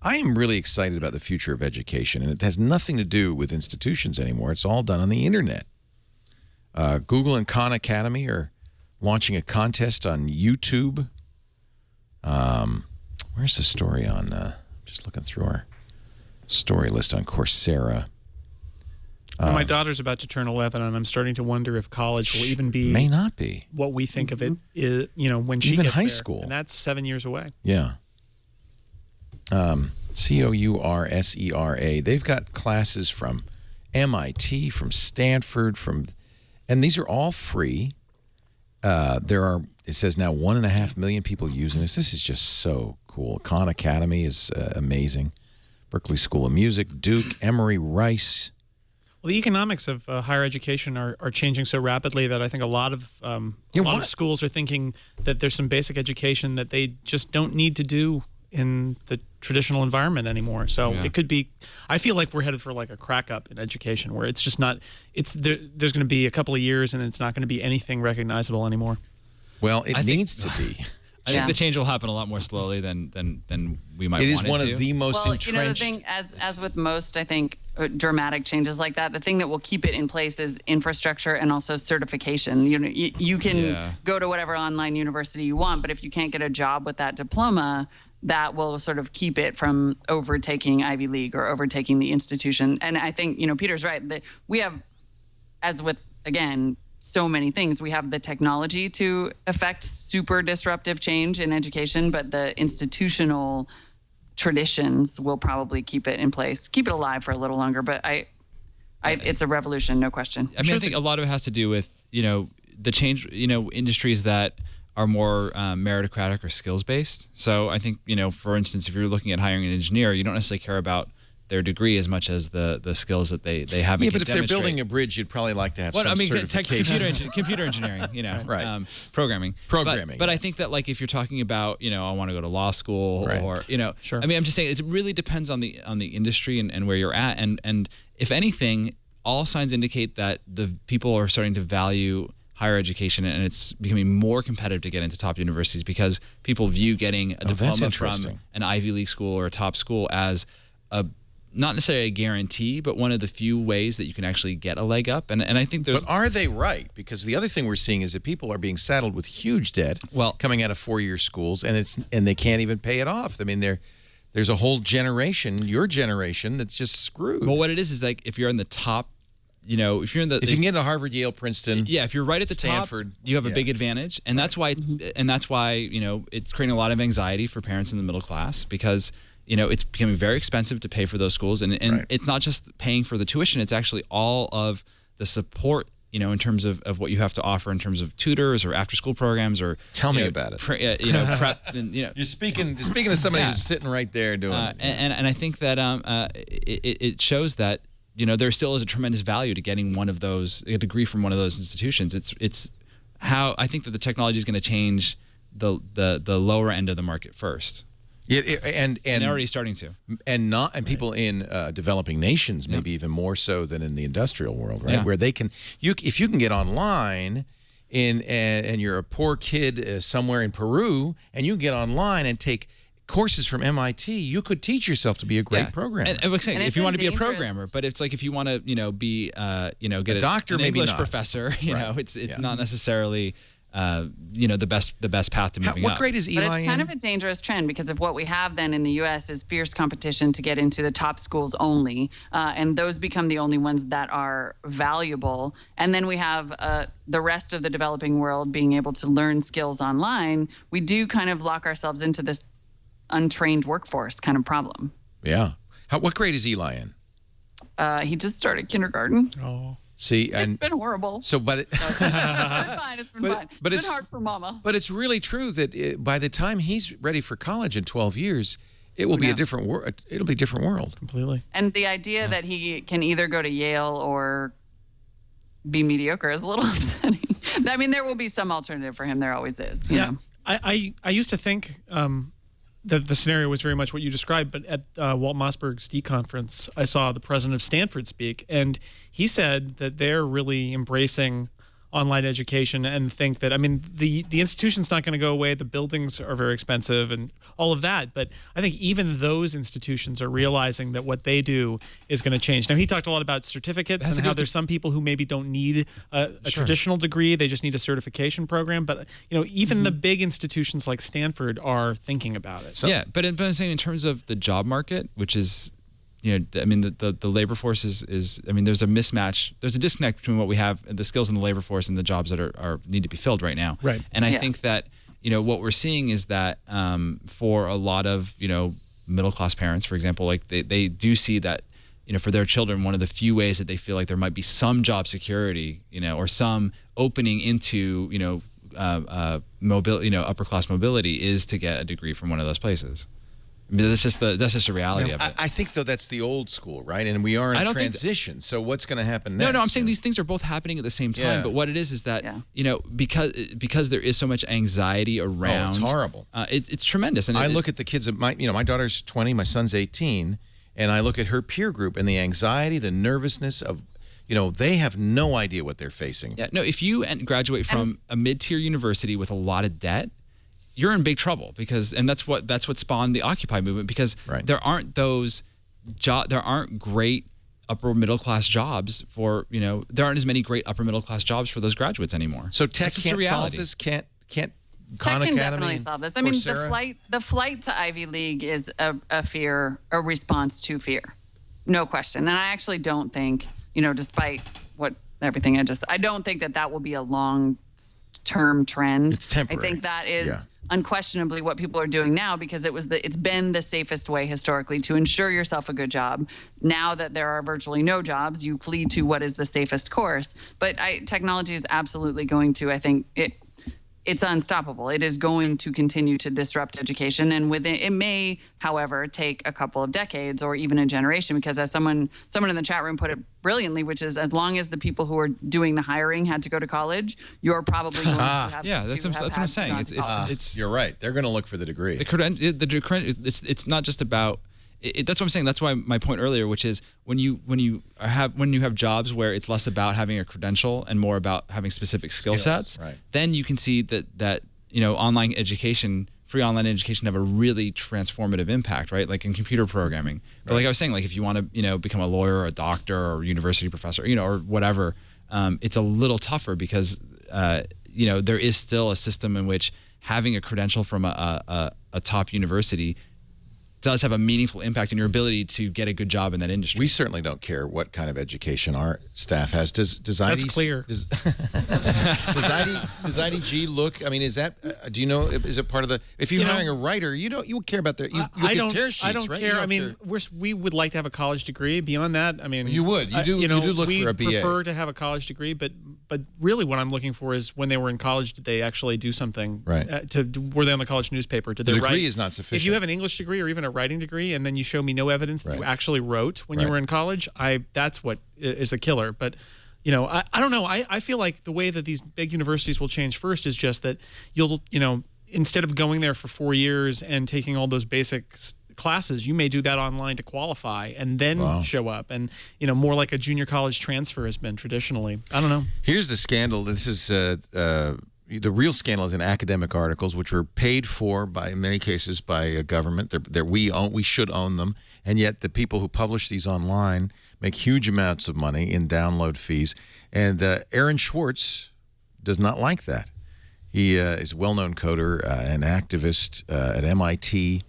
I am really excited about the future of education, and it has nothing to do with institutions anymore. It's all done on the internet. Google and Khan Academy are launching a contest on YouTube. Where's the story on, just looking through our story list on Coursera. My daughter's about to turn 11, and I'm starting to wonder if college will even be... May not be. ...what we think of it, is, when she even gets high there. School. And that's 7 years away. Yeah. Coursera. They've got classes from MIT, from Stanford, and these are all free. It says now 1.5 million people using this. This is just so cool. Khan Academy is amazing. Berkeley School of Music, Duke, Emory, Rice. Well, the economics of higher education are changing so rapidly that I think a lot of schools are thinking that there's some basic education that they just don't need to do in the traditional environment anymore. So it could be, I feel like we're headed for like a crack up in education where it's just not, there's going to be a couple of years and it's not going to be anything recognizable anymore. Well, it needs to be. I think the change will happen a lot more slowly than we might want it to. It is one of the most entrenched. The thing, as with most, I think, dramatic changes like that, the thing that will keep it in place is infrastructure and also certification. You can go to whatever online university you want, but if you can't get a job with that diploma, that will sort of keep it from overtaking Ivy League or overtaking the institution. And I think, Peter's right, that we have, as with, again, so many things. We have the technology to affect super disruptive change in education, but the institutional traditions will probably keep it in place, keep it alive for a little longer. But it's a revolution, no question. I think a lot of it has to do with, the change, industries that are more meritocratic or skills-based. So I think, for instance, if you're looking at hiring an engineer, you don't necessarily care about their degree as much as the skills that they have. Yeah, but if they're building a bridge, you'd probably like to have some certification. Computer engineering, right. Programming. But I think that if you're talking about, I want to go to law school or, Sure. I mean, I'm just saying it really depends on the industry and where you're at. And if anything, all signs indicate that the people are starting to value higher education, and it's becoming more competitive to get into top universities because people view getting a diploma from an Ivy League school or a top school as not necessarily a guarantee, but one of the few ways that you can actually get a leg up. And I think there's... But are they right? Because the other thing we're seeing is that people are being saddled with huge debt coming out of four-year schools, and they can't even pay it off. I mean, there's a whole generation, your generation, that's just screwed. Well, what it is if you're in the top, if you can get into Harvard, Yale, Princeton, if you're right at the Stanford, top, you have a big advantage, and that's why it's creating a lot of anxiety for parents in the middle class because it's becoming very expensive to pay for those schools, and it's not just paying for the tuition; it's actually all of the support, in terms of what you have to offer in terms of tutors or after-school programs or tell me about it. Prep. And, You're speaking to somebody who's sitting right there doing it. And I think that it shows that there still is a tremendous value to getting a degree from one of those institutions. It's how I think that the technology is going to change the lower end of the market first. And they're already starting to, and people in developing nations, maybe even more so than in the industrial world, right? Yeah. Where they can, if you can get online, and you're a poor kid somewhere in Peru, and you can get online and take courses from MIT, you could teach yourself to be a great programmer. And I was saying, if you want to be a programmer, but it's like if you want to, be, get a doctor, an maybe English not. professor, it's not necessarily, the best path to moving up. What grade is Eli But it's kind of a dangerous trend because of what we have then in the U.S. is fierce competition to get into the top schools only, and those become the only ones that are valuable. And then we have the rest of the developing world being able to learn skills online. We do kind of lock ourselves into this untrained workforce kind of problem. Yeah. What grade is Eli in? He just started kindergarten. Oh. See, it's been horrible. So, but it's been fine. It's been fine. But it's hard for mama. But it's really true that by the time he's ready for college in 12 years, it will be a different world. It'll be a different world completely. And the idea that he can either go to Yale or be mediocre is a little upsetting. I mean, there will be some alternative for him. There always is. You know? I used to think that the scenario was very much what you described, but at Walt Mossberg's D conference, I saw the president of Stanford speak, and he said that they're really embracing online education and think that, I mean, the institution's not going to go away. The buildings are very expensive and all of that. But I think even those institutions are realizing that what they do is going to change. Now, he talked a lot about certificates and how there's some people who maybe don't need a traditional degree. They just need a certification program. But, even the big institutions like Stanford are thinking about it. So, but I'm saying in terms of the job market, which is, the labor force is there's a mismatch. There's a disconnect between what we have, the skills in the labor force, and the jobs that are need to be filled right now. Right. And I think that, what we're seeing is that for a lot of, middle class parents, for example, like they do see that, for their children, one of the few ways that they feel like there might be some job security, or some opening into, mobility, upper class mobility is to get a degree from one of those places. I mean, that's just the reality of it. I think, though, that's the old school, right? And we are in transition. So what's going to happen next? No, I'm saying these things are both happening at the same time. But what it is that, because there is so much anxiety around. Oh, it's horrible. It's tremendous. And I look at the kids of my daughter's 20, my son's 18, and I look at her peer group and the anxiety, the nervousness of, they have no idea what they're facing. Yeah, no, if you graduate from a mid-tier university with a lot of debt, you're in big trouble and that's what spawned the Occupy movement, because there aren't great upper middle class jobs for, there aren't as many great upper middle class jobs for those graduates anymore. So tech can't solve this, can't Khan Tech can Academy definitely solve this. I mean, the flight to Ivy League is a response to fear, no question. And I actually don't think, despite I don't think that will be a long-term trend. It's temporary. I think that is unquestionably what people are doing now, because it's been the safest way historically to ensure yourself a good job. Now that there are virtually no jobs, you flee to what is the safest course. But technology is absolutely going to, I think, it's unstoppable. It is going to continue to disrupt education, and it may, however, take a couple of decades or even a generation, because as someone in the chat room put it brilliantly, which is, as long as the people who are doing the hiring had to go to college, you're probably going to have that's what I'm saying. It's you're right. They're going to look for the degree. It's not just about. That's what I'm saying. That's why my point earlier, which is when you have jobs where it's less about having a credential and more about having specific skill sets, then you can see that online education, free online education, have a really transformative impact, right? Like in computer programming. But like I was saying, like if you want to become a lawyer or a doctor or university professor, or whatever, it's a little tougher because there is still a system in which having a credential from a top university does have a meaningful impact in your ability to get a good job in that industry. We certainly don't care what kind of education our staff has. Does that's clear. Does IDG look? I mean, is that? Do you know? Is it part of the? If you're hiring a writer, you would care about their. I don't tear sheets, I don't right? care. I mean, we would like to have a college degree. Beyond that, I mean, you would. You do look for a BA. We prefer to have a college degree, but really, what I'm looking for is when they were in college, did they actually do something? Right. Were they on the college newspaper? Did the they degree write? Is not sufficient. If you have an English degree or even a writing degree, and then you show me no evidence that you actually wrote when you were in college, that's what is a killer. But I don't know. I feel like the way that these big universities will change first is just that you'll instead of going there for 4 years and taking all those basic classes, you may do that online to qualify and then show up. And, more like a junior college transfer has been traditionally. I don't know. Here's the scandal. This is the real scandal is in academic articles, which were paid for in many cases by a government. We should own them, and yet the people who publish these online make huge amounts of money in download fees. And Aaron Swartz does not like that. He is a well-known coder, an activist at MIT.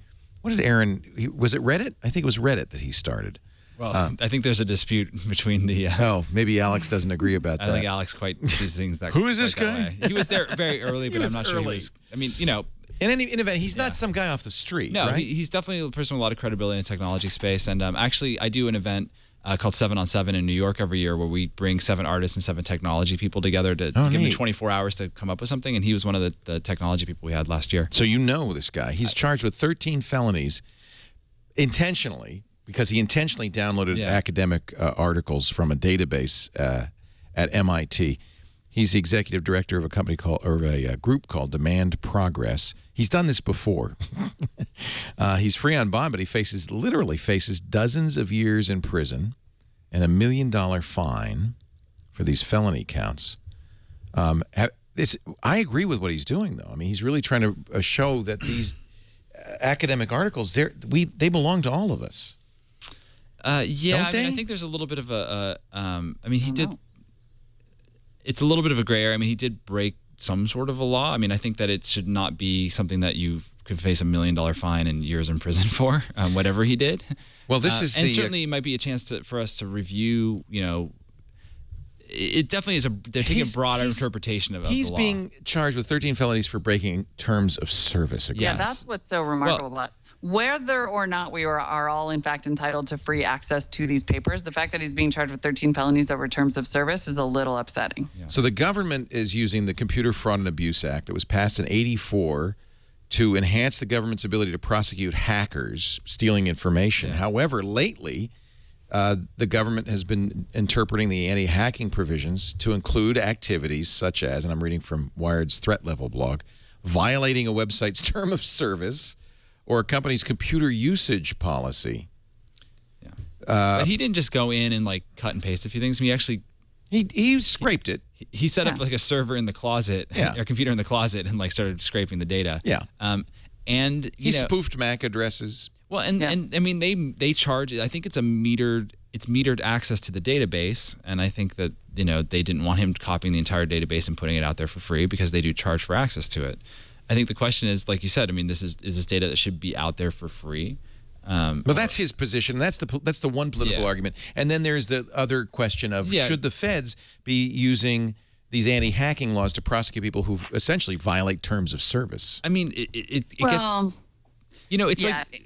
What did Aaron? Was it Reddit? I think it was Reddit that he started. Well, I think there's a dispute between the. Maybe Alex doesn't agree about that. I don't think Alex quite sees things that. Who is this guy? He was there very early, but I'm not sure he was. I mean, In any event, he's not some guy off the street. No, right? he's definitely a person with a lot of credibility in the technology space. And actually, I do an event called 7 on 7 in New York every year, where we bring 7 artists and 7 technology people together to give them 24 hours to come up with something. And he was one of the technology people we had last year. So this guy. He's charged with 13 felonies intentionally, because he intentionally downloaded academic articles from a database at MIT. He's the executive director of a group called Demand Progress. He's done this before. He's free on bond, but he literally faces dozens of years in prison and $1 million fine for these felony counts. I agree with what he's doing, though. I mean, he's really trying to show that these academic articles, they belong to all of us. Yeah, I think there's a little bit of he did. It's a little bit of a gray area. I mean, he did break some sort of a law. I mean, I think that it should not be something that you could face $1 million fine and years in prison for, whatever he did. Well, this is and certainly it might be a chance for us to review. It definitely is they're taking a broader interpretation of the law. He's being charged with 13 felonies for breaking terms of service agreements. Yeah, that's what's so remarkable about it. Whether or not we are all, in fact, entitled to free access to these papers, the fact that he's being charged with 13 felonies over terms of service is a little upsetting. Yeah. So the government is using the Computer Fraud and Abuse Act that was passed in '84 to enhance the government's ability to prosecute hackers stealing information. Yeah. However, lately, the government has been interpreting the anti-hacking provisions to include activities such as, and I'm reading from Wired's threat level blog, violating a website's term of service or a company's computer usage policy. Yeah. But he didn't just go in and cut and paste a few things. He scraped it. He set up a server in the closet, a computer in the closet, and started scraping the data. Yeah. And he spoofed MAC addresses. Well, and I mean they charge. I think it's metered access to the database, and I think that they didn't want him copying the entire database and putting it out there for free because they do charge for access to it. I think the question is, like you said, I mean, is this data that should be out there for free? But that's his position. That's the one political argument. And then there's the other question of should the feds be using these anti-hacking laws to prosecute people who essentially violate terms of service? I mean, it gets, it's like.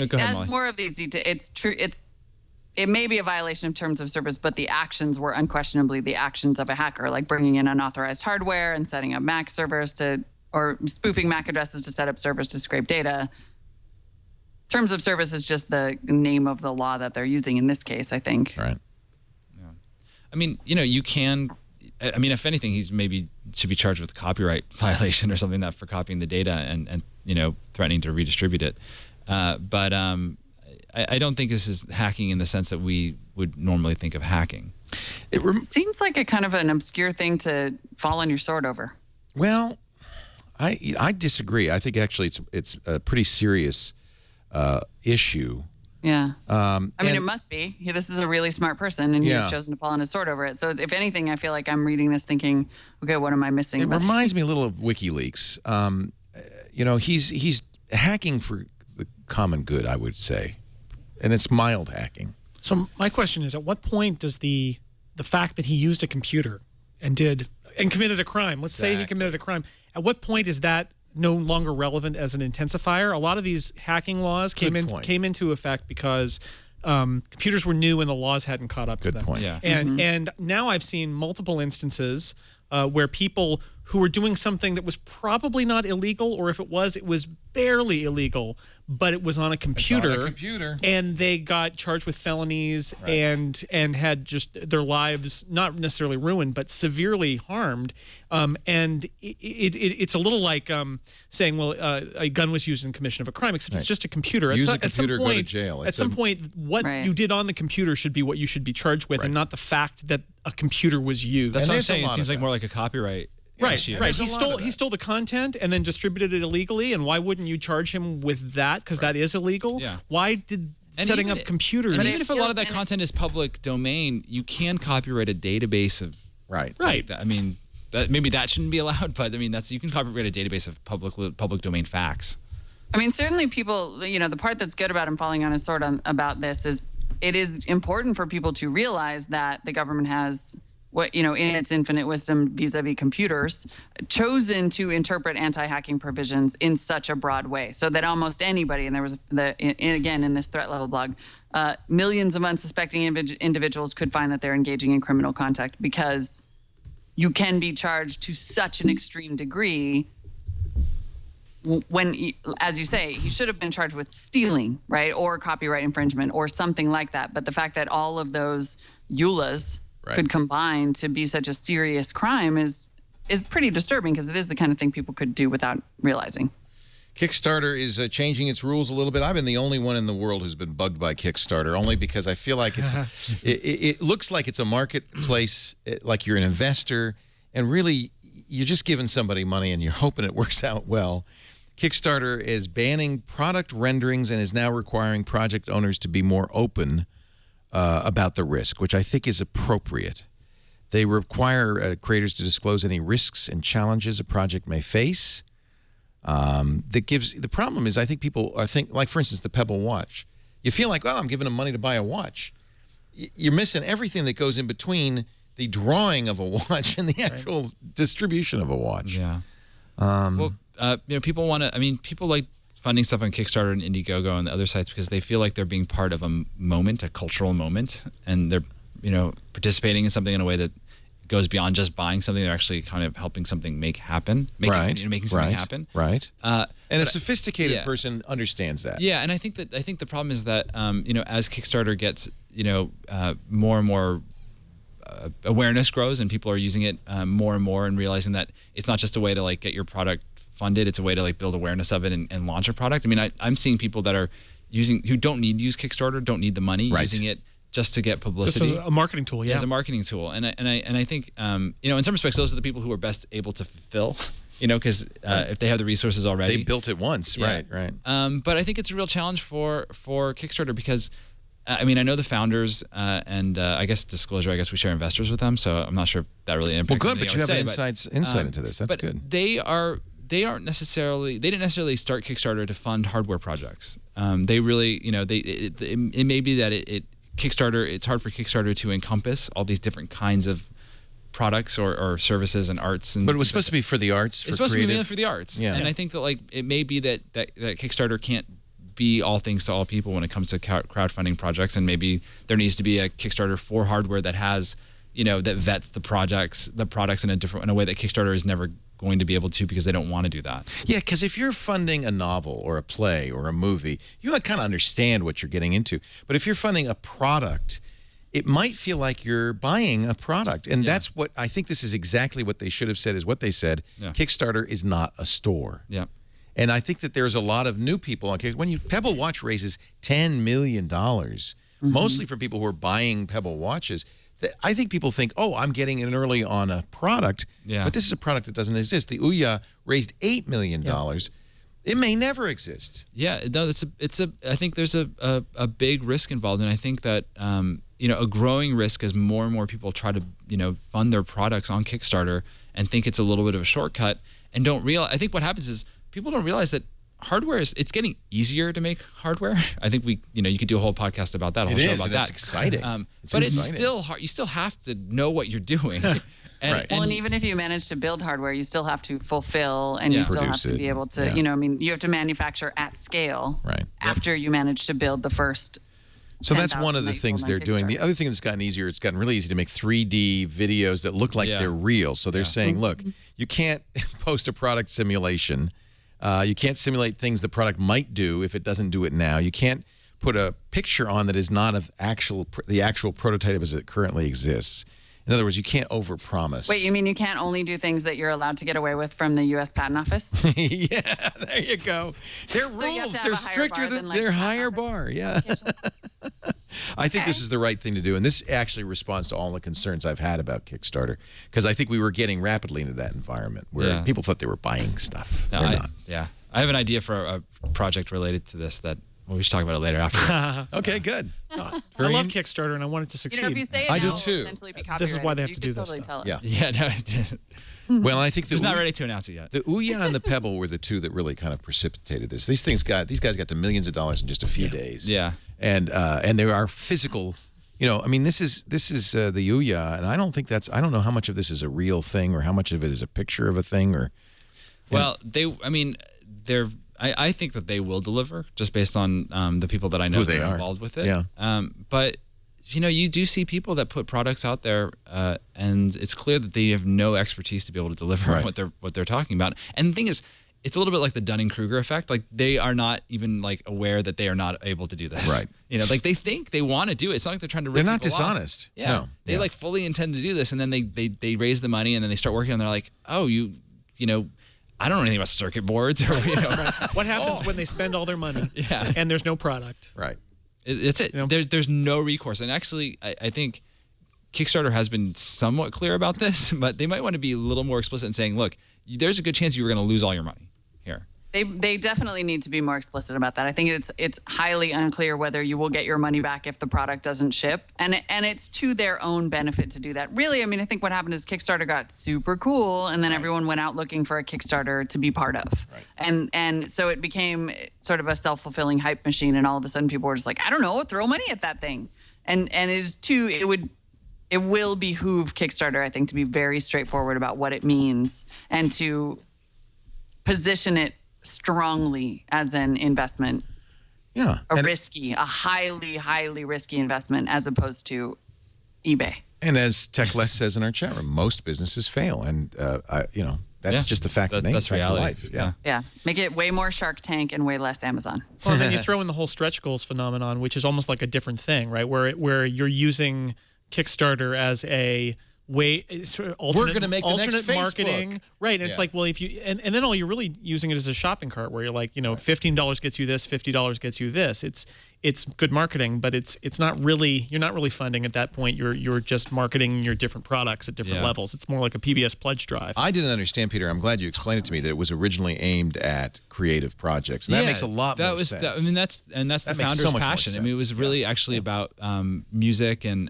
Go ahead, as Molly. More of these details, it's true. It may be a violation of terms of service, but the actions were unquestionably the actions of a hacker, like bringing in unauthorized hardware and setting up MAC servers or spoofing MAC addresses to set up servers to scrape data. Terms of service is just the name of the law that they're using in this case, I think. Right. Yeah. I mean, you can. I mean, if anything, he's maybe should be charged with a copyright violation or something for copying the data and threatening to redistribute it. But I don't think this is hacking in the sense that we would normally think of hacking. It seems like a kind of an obscure thing to fall on your sword over. Well, I disagree. I think actually it's a pretty serious issue. Yeah. I mean, it must be. This is a really smart person, and he's chosen to fall on his sword over it. So if anything, I feel like I'm reading this thinking, okay, what am I missing? It reminds me a little of WikiLeaks. He's hacking for the common good, I would say. And it's mild hacking. So my question is, at what point does the fact that he used a computer and committed a crime, let's say he committed a crime, at what point is that no longer relevant as an intensifier? A lot of these hacking laws came into effect because computers were new and the laws hadn't caught up to them. Good point. Yeah. And now I've seen multiple instances where people who were doing something that was probably not illegal, or if it was barely illegal, but it was on a computer. It's on a computer. And they got charged with felonies and had just their lives not necessarily ruined, but severely harmed. And it's a little like saying, well, a gun was used in commission of a crime, except it's just a computer. Use a computer, go to jail. At some point, what you did on the computer should be what you should be charged with, and not the fact that a computer was used. That's what I'm saying. It seems like more like a copyright. Right. He stole the content and then distributed it illegally, and why wouldn't you charge him with that? Because that is illegal. Yeah. Why did setting up computers? And even if a lot of that content is public domain, you can copyright a database of right. I mean, maybe that shouldn't be allowed, but I mean you can copyright a database of public domain facts. I mean, certainly people, the part that's good about him falling on his sword about this is it is important for people to realize that the government has, in its infinite wisdom vis-a-vis computers, chosen to interpret anti-hacking provisions in such a broad way so that almost anybody, and there was, again, in this threat level blog, millions of unsuspecting individuals could find that they're engaging in criminal contact because you can be charged to such an extreme degree when, as you say, he should have been charged with stealing, right, or copyright infringement or something like that. But the fact that all of those EULAs could combine to be such a serious crime is pretty disturbing, because it is the kind of thing people could do without realizing. Kickstarter is changing its rules a little bit. I've been the only one in the world who's been bugged by Kickstarter, only because I feel like it looks like it's a marketplace, like you're an investor, and really you're just giving somebody money and you're hoping it works out well. Kickstarter is banning product renderings and is now requiring project owners to be more open about the risk, which I think is appropriate. They require creators to disclose any risks and challenges a project may face. The problem is, I think people think, like, for instance, the Pebble watch. You feel like, well, I'm giving them money to buy a watch. You're missing everything that goes in between the drawing of a watch and the actual distribution of a watch. Yeah. People want to, people like funding stuff on Kickstarter and Indiegogo and the other sites because they feel like they're being part of a moment, a cultural moment, and they're, participating in something in a way that goes beyond just buying something. They're actually kind of helping something making something happen. Right. And a sophisticated person understands that. Yeah, and I think the problem is that as Kickstarter gets more and more awareness grows and people are using it more and more and realizing that it's not just a way to get your product funded, it's a way to build awareness of it and launch a product. I'm seeing people that are who don't need to use Kickstarter, don't need the money, using it just to get publicity. Just as a marketing tool, as a marketing tool. And I think in some respects those are the people who are best able to fulfill, because if they have the resources already. They built it once, right. But I think it's a real challenge for Kickstarter because I know the founders and I guess disclosure, I guess we share investors with them, so I'm not sure if that really impacts. Well, good, but you have insight into this. That's good. They didn't necessarily start Kickstarter to fund hardware projects. They really, it may be that Kickstarter, it's hard for Kickstarter to encompass all these different kinds of products or services and arts. But it was supposed to be for the arts. It's supposed to be mainly for the arts. Yeah. And I think that it may be that Kickstarter can't be all things to all people when it comes to crowdfunding projects, and maybe there needs to be a Kickstarter for hardware that has, that vets the products in a way that Kickstarter is never going to be able to because they don't want to do that. Yeah, because if you're funding a novel or a play or a movie, you kind of understand what you're getting into. But if you're funding a product, it might feel like you're buying a product. And that's what I think this is exactly what they should have said is what they said. Yeah. Kickstarter is not a store. Yeah. And I think that there's a lot of new people on Kickstarter. When Pebble Watch raises $10 million, mostly from people who are buying Pebble watches, I think people think, oh, I'm getting in early on a product, but this is a product that doesn't exist. The Ouya raised $8 million. Yeah. It may never exist. Yeah, no, I think there's a big risk involved, and I think that a growing risk as more and more people try to fund their products on Kickstarter and think it's a little bit of a shortcut and don't realize. I think what happens is people don't realize that hardware it's getting easier to make hardware. I think you could do a whole podcast about that, a whole show about that. It's exciting. It's still hard. You still have to know what you're doing. And even if you manage to build hardware, you still have to fulfill and you still have to be able to, you have to manufacture at scale after you manage to build the first So that's one of the things they're doing. The other thing that's gotten easier, it's gotten really easy to make 3D videos that look like they're real. So they're saying, look, you can't post a product simulation. You can't simulate things the product might do if it doesn't do it now. You can't put a picture on that is not of the actual prototype as it currently exists. In other words, you can't overpromise. Wait, you mean you can't only do things that you're allowed to get away with from the U.S. Patent Office? Yeah, there you go. Their rules, they're stricter than their higher bar. Yeah. I think this is the right thing to do, and this actually responds to all the concerns I've had about Kickstarter, because I think we were getting rapidly into that environment where people thought they were buying stuff. No, They're not. Yeah. I have an idea for a project related to this that we should talk about it later after this. Okay, good. I love Kickstarter, and I want it to succeed. You know, if you say it I now, do it'll too. essentially be This is why they have copyrighted, to do so you this could totally stuff. tell us. Yeah, no, Well, I think it's not ready to announce it yet. The Ouya and the Pebble were the two that really kind of precipitated this. These guys got to millions of dollars in just a few days. Yeah, and there are physical. You know, I mean, this is the Ouya, and I don't know how much of this is a real thing or how much of it is a picture of a thing or. Well, I think that they will deliver just based on the people that I know that are involved with it. Yeah. But you do see people that put products out there, and it's clear that they have no expertise to be able to deliver what they're talking about. And the thing is, it's a little bit like the Dunning-Kruger effect. Like they are not even like aware that they are not able to do this. Right. Like they think they want to do it. It's not like they're trying to. They're not people off. dishonest. Yeah. No. They like fully intend to do this, and then they raise the money, and then they start working, and they're like, oh, I don't know anything about circuit boards. Or, What happens when they spend all their money and there's no product? Right. It's it. There's no recourse. And actually, I think Kickstarter has been somewhat clear about this, but they might want to be a little more explicit in saying, look, there's a good chance you were going to lose all your money here. They definitely need to be more explicit about that. I think it's highly unclear whether you will get your money back if the product doesn't ship, and it's to their own benefit to do that. Really, I mean, I think what happened is Kickstarter got super cool, and then everyone went out looking for a Kickstarter to be part of, and so it became sort of a self-fulfilling hype machine, and all of a sudden people were just like, I don't know, throw money at that thing, and it will behoove Kickstarter, I think, to be very straightforward about what it means and to position it strongly as an investment. Yeah. A highly, highly risky investment as opposed to eBay. And as TechLess says in our chat room, most businesses fail. And, that's just the fact of that's reality. Life. Yeah. Make it way more Shark Tank and way less Amazon. Well, and then you throw in the whole stretch goals phenomenon, which is almost like a different thing, right? Where you're using Kickstarter as a way, alternate, we're going to make the next Facebook. Marketing, right? And it's like, well, if you and then all you're really using it as a shopping cart, where you're like, $15 gets you this, $50 gets you this. It's good marketing, but it's not really, you're not really funding at that point. You're just marketing your different products at different levels. It's more like a PBS pledge drive. I didn't understand, Peter. I'm glad you explained it to me that it was originally aimed at creative projects. And that makes a lot more sense. That's the founder's passion. I mean, it was really actually about music and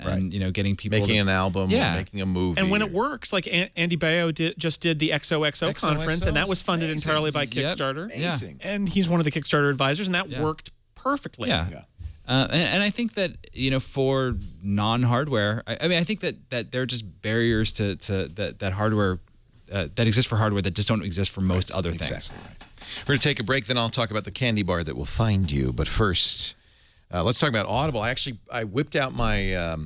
getting people making an album, making a movie. And when it works, like Andy Baio just did the XOXO conference, and that was funded entirely by Kickstarter. Amazing. And he's one of the Kickstarter advisors, and that worked perfectly. Yeah. And I think that for non-hardware, I think that there are just barriers to that hardware that exist for hardware that just don't exist for most other things. Exactly right. We're going to take a break, then I'll talk about the candy bar that will find you. But first, let's talk about Audible. I whipped out my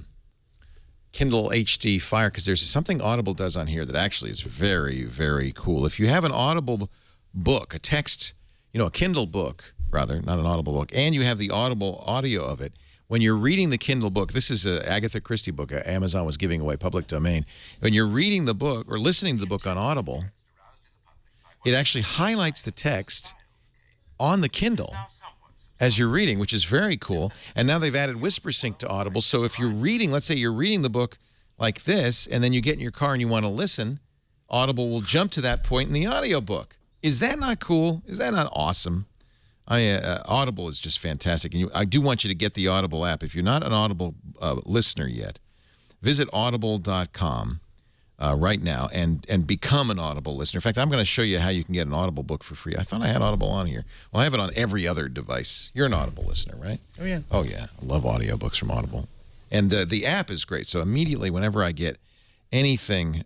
Kindle HD Fire because there's something Audible does on here that actually is very, very cool. If you have an Audible book, a text, a Kindle book, rather, not an Audible book, and you have the Audible audio of it, when you're reading the Kindle book, this is an Agatha Christie book, Amazon was giving away public domain. When you're reading the book or listening to the book on Audible, it actually highlights the text on the Kindle as you're reading, which is very cool. And now they've added Whisper Sync to Audible. So if you're reading, let's say you're reading the book like this, and then you get in your car and you want to listen, Audible will jump to that point in the audiobook. Is that not cool? Is that not awesome? Audible is just fantastic. And I do want you to get the Audible app. If you're not an Audible listener yet, visit audible.com right now and become an Audible listener. In fact, I'm going to show you how you can get an Audible book for free. I thought I had Audible on here. Well, I have it on every other device. You're an Audible listener, right? Oh, yeah. Oh, yeah. I love audiobooks from Audible. And the app is great. So immediately, whenever I get anything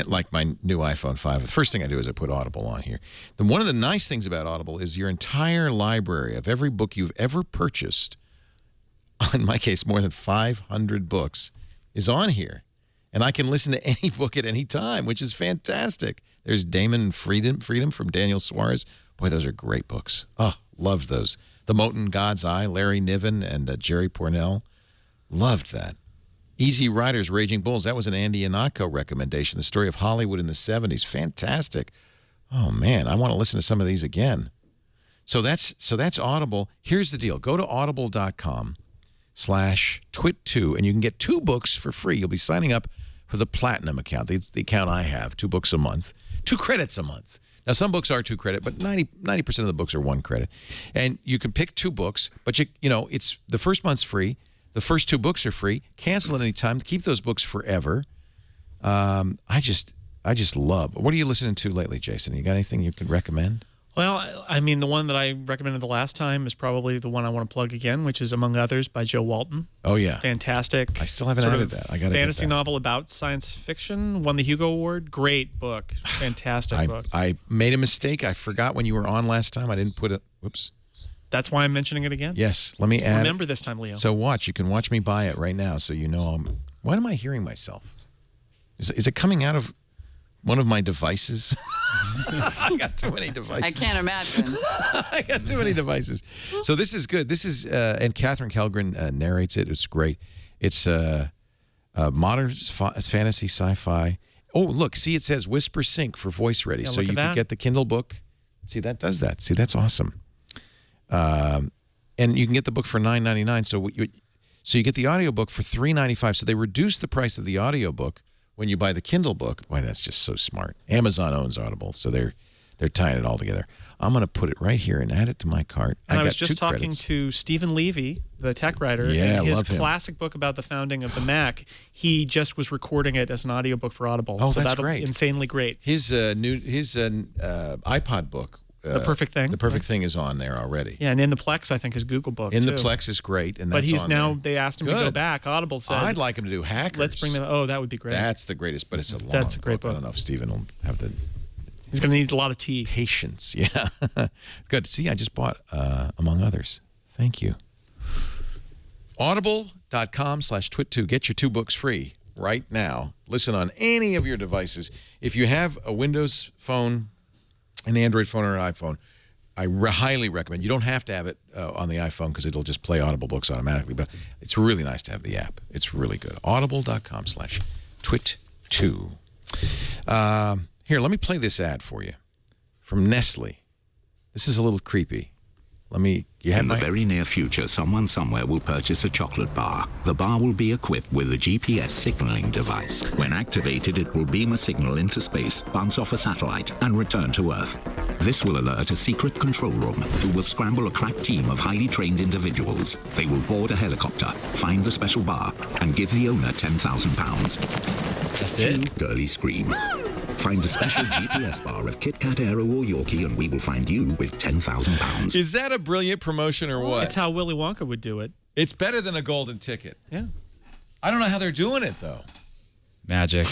like my new iPhone 5, the first thing I do is I put Audible on here. Then one of the nice things about Audible is your entire library of every book you've ever purchased in my case, more than 500 books, is on here. And I can listen to any book at any time, which is fantastic. There's Damon and Freedom from Daniel Suarez. Boy, those are great books. Oh, loved those. The Moat in God's Eye, Larry Niven and Jerry Pournelle. Loved that. Easy Riders, Raging Bulls. That was an Andy Ihnatko recommendation. The story of Hollywood in the 70s. Fantastic. Oh, man, I want to listen to some of these again. So that's Audible. Here's the deal. Go to audible.com/TWiT2, and you can get 2 books for free. You'll be signing up for the Platinum account. It's the account I have, 2 books a month, 2 credits a month. Now, some books are 2 credit, but 90% of the books are 1 credit. And you can pick 2 books, but you know, it's the first month's free. The first 2 books are free. Cancel at any time. Keep those books forever. I just love. What are you listening to lately, Jason? You got anything you could recommend? Well, I mean, the one that I recommended the last time is probably the one I want to plug again, which is Among Others by Joe Walton. Oh, yeah. Fantastic. I still haven't added that. I got to fantasy novel about science fiction. Won the Hugo Award. Great book. Fantastic book. I made a mistake. I forgot when you were on last time. I didn't put it. Whoops. That's why I'm mentioning it again. Yes. Let me add. Remember this time, Leo. So watch. You can watch me buy it right now so you know Why am I hearing myself? Is it coming out of one of my devices? I got too many devices. I can't imagine. I got too many devices. So this is good. This is, and Catherine Kellgren narrates it. It's great. It's modern fantasy sci-fi. Oh, look. See, it says Whisper Sync for voice ready. Yeah, so you can get the Kindle book. See, that does that. See, that's awesome. And you can get the book for $9.99. So you get the audiobook for $3.95. So they reduce the price of the audiobook when you buy the Kindle book. Boy, that's just so smart. Amazon owns Audible, so they're tying it all together. I'm going to put it right here and add it to my cart. I was just talking to Stephen Levy, the tech writer, yeah, and his love him. classic book about the founding of the Mac. He just was recording it as an audiobook for Audible. Oh, so that's that'll great. Insanely great. His iPod book. The Perfect Thing. The Perfect Thing is on there already. Yeah, and In the Plex, I think, is Google book, In the too. Plex is great, and but that's he's on now, there. they asked him to go back. Audible said, I'd like him to do Hackers. let's bring them, oh, that would be great. That's the greatest, but it's a long That's a great book. I don't know if Stephen will have the... He's going to need a lot of tea. Patience, yeah. Good. See, I just bought Among Others. Thank you. Audible.com/TWiT2. Get your 2 books free right now. Listen on any of your devices. If you have a Windows phone, an Android phone, or an iPhone, I highly recommend. You don't have to have it on the iPhone because it'll just play Audible books automatically, but it's really nice to have the app. It's really good. Audible.com/TWiT2. Here, let me play this ad for you from Nestle. This is a little creepy. In the very near future, someone somewhere will purchase a chocolate bar. The bar will be equipped with a GPS signaling device. When activated, it will beam a signal into space, bounce off a satellite, and return to Earth. This will alert a secret control room, who will scramble a crack team of highly trained individuals. They will board a helicopter, find the special bar, and give the owner £10,000. That's it? Girly scream. Find a special GPS bar of Kit Kat, Aero, or Yorkie, and we will find you with £10,000. Is that a brilliant promotion or what? It's how Willy Wonka would do it. It's better than a golden ticket. Yeah. I don't know how they're doing it, though. Magic.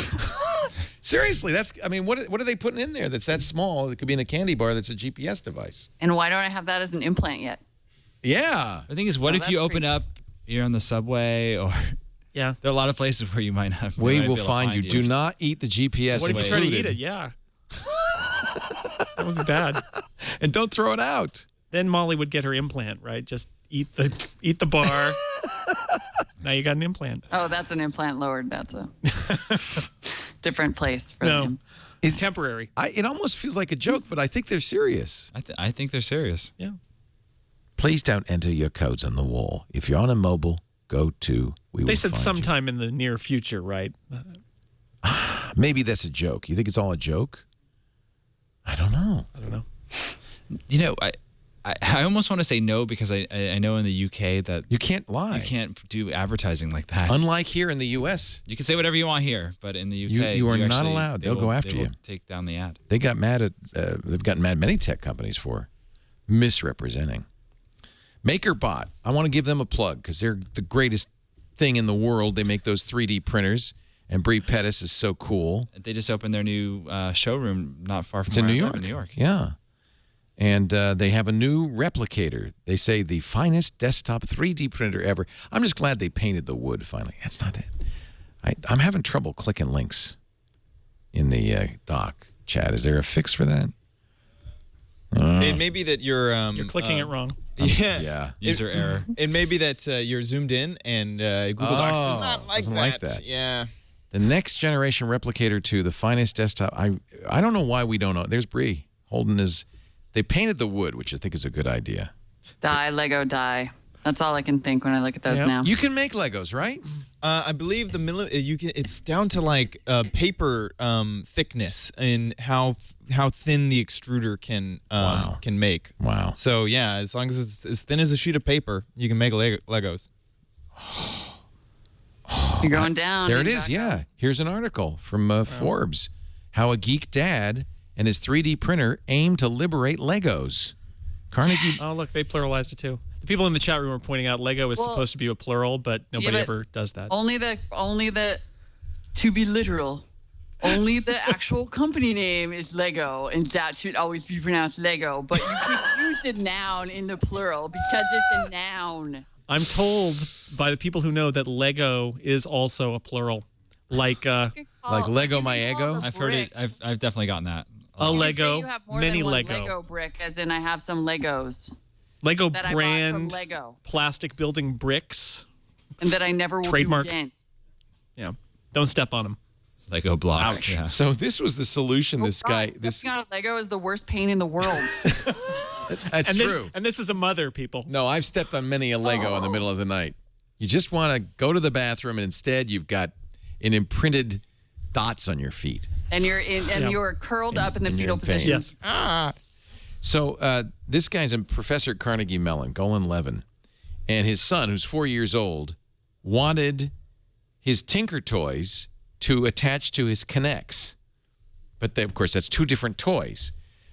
Seriously, what are they putting in there that's that small? It could be in a candy bar that's a GPS device. And why don't I have that as an implant yet? Yeah. The thing is, what if you open up, you're on the subway, or... Yeah. There are a lot of places where you might not. We will find you. Do not eat the GPS. What if you try to eat it? Yeah. That would be bad. And don't throw it out. Then Molly would get her implant, right? Just eat the bar. Now you got an implant. Oh, that's an implant lowered. That's a different place for them. It's temporary. It almost feels like a joke, but I think they're serious. I think they're serious. Yeah. Please don't enter your codes on the wall. If you're on a mobile, go to They said sometime in the near future, right? Maybe that's a joke. You think it's all a joke? I don't know. You know, I almost want to say no because I know in the UK that you can't lie. You can't do advertising like that. Unlike here in the US. You can say whatever you want here, but in the UK you are not allowed. They'll go after you. Take down the ad. They got mad at they've gotten mad at many tech companies for misrepresenting. MakerBot, I want to give them a plug because they're the greatest thing in the world. They make those 3D printers, and Brie Pettis is so cool. They just opened their new showroom not far from it's in where New I York. live in New York. Yeah. And they have a new replicator. They say the finest desktop 3D printer ever. I'm just glad they painted the wood finally. That's not it. I'm having trouble clicking links in the doc chat. Is there a fix for that? It may be that you're clicking it wrong. Yeah. User error. It may be that you're zoomed in and Google Docs does not like that. Yeah. The next generation replicator to the finest desktop. I don't know why we don't know. There's Bree holding his. They painted the wood, which I think is a good idea. Lego die. That's all I can think when I look at those now. You can make Legos, right? I believe it's down to like paper thickness and how thin the extruder can make. Wow. So yeah, as long as it's as thin as a sheet of paper, you can make Legos. You're going down. There it is. Yeah. Here's an article from Forbes. How a geek dad and his 3D printer aim to liberate Legos. Carnegie. Oh, look, they pluralized it too. The people in the chat room are pointing out Lego is supposed to be a plural, but nobody ever does that. Only the, to be literal, only the actual company name is Lego, and that should always be pronounced Lego. But you can use a noun in the plural because it's a noun. I'm told by the people who know that Lego is also a plural, like Lego my ego. I've heard it. I've definitely gotten that. A Lego, you have more many than one Lego. Lego brick, as in I have some Legos. Lego that brand I bought from Lego. Plastic building bricks. And that I never will Trademark. do again. Yeah, don't step on them. Lego blocks. Ouch. Yeah. So this was the solution. Stepping on a Lego is the worst pain in the world. That's true. And this is a mother, people. No, I've stepped on many a Lego in the middle of the night. You just want to go to the bathroom, and instead you've got an imprinted dots on your feet. And you're curled up in the fetal position. Yes. So this guy's a professor at Carnegie Mellon, Golan Levin, and his son, who's 4 years old, wanted his Tinker Toys to attach to his Kinects. But of course, that's two different toys.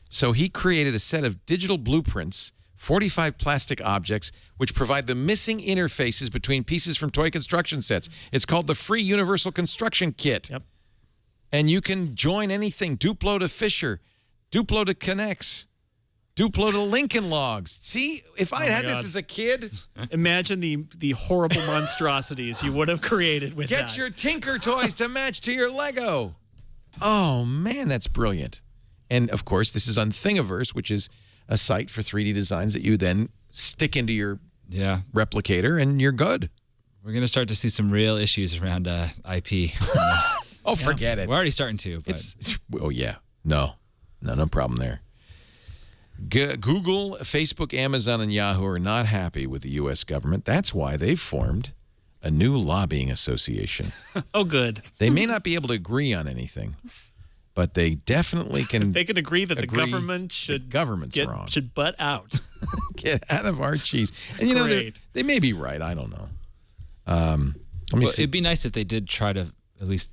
So he created a set of digital blueprints, 45 plastic objects, which provide the missing interfaces between pieces from toy construction sets. It's called the Free Universal Construction Kit. Yep. And you can join anything. Duplo to Fisher, Duplo to Kinects, Duplo to Lincoln Logs. See, if I had this as a kid. Imagine the horrible monstrosities you would have created with that. Get your Tinker Toys to match to your Lego. Oh, man, that's brilliant. And, of course, this is on Thingiverse, which is a site for 3D designs that you then stick into your replicator, and you're good. We're going to start to see some real issues around IP. Oh, forget it. We're already starting to. But. Oh, yeah. No problem there. Google, Facebook, Amazon, and Yahoo are not happy with the U.S. government. That's why they've formed a new lobbying association. Oh, good. They may not be able to agree on anything, but they definitely can. They can agree that the government should wrong. Should butt out. Get out of our cheese. And you know, they may be right. I don't know. Let me see. It'd be nice if they did try to at least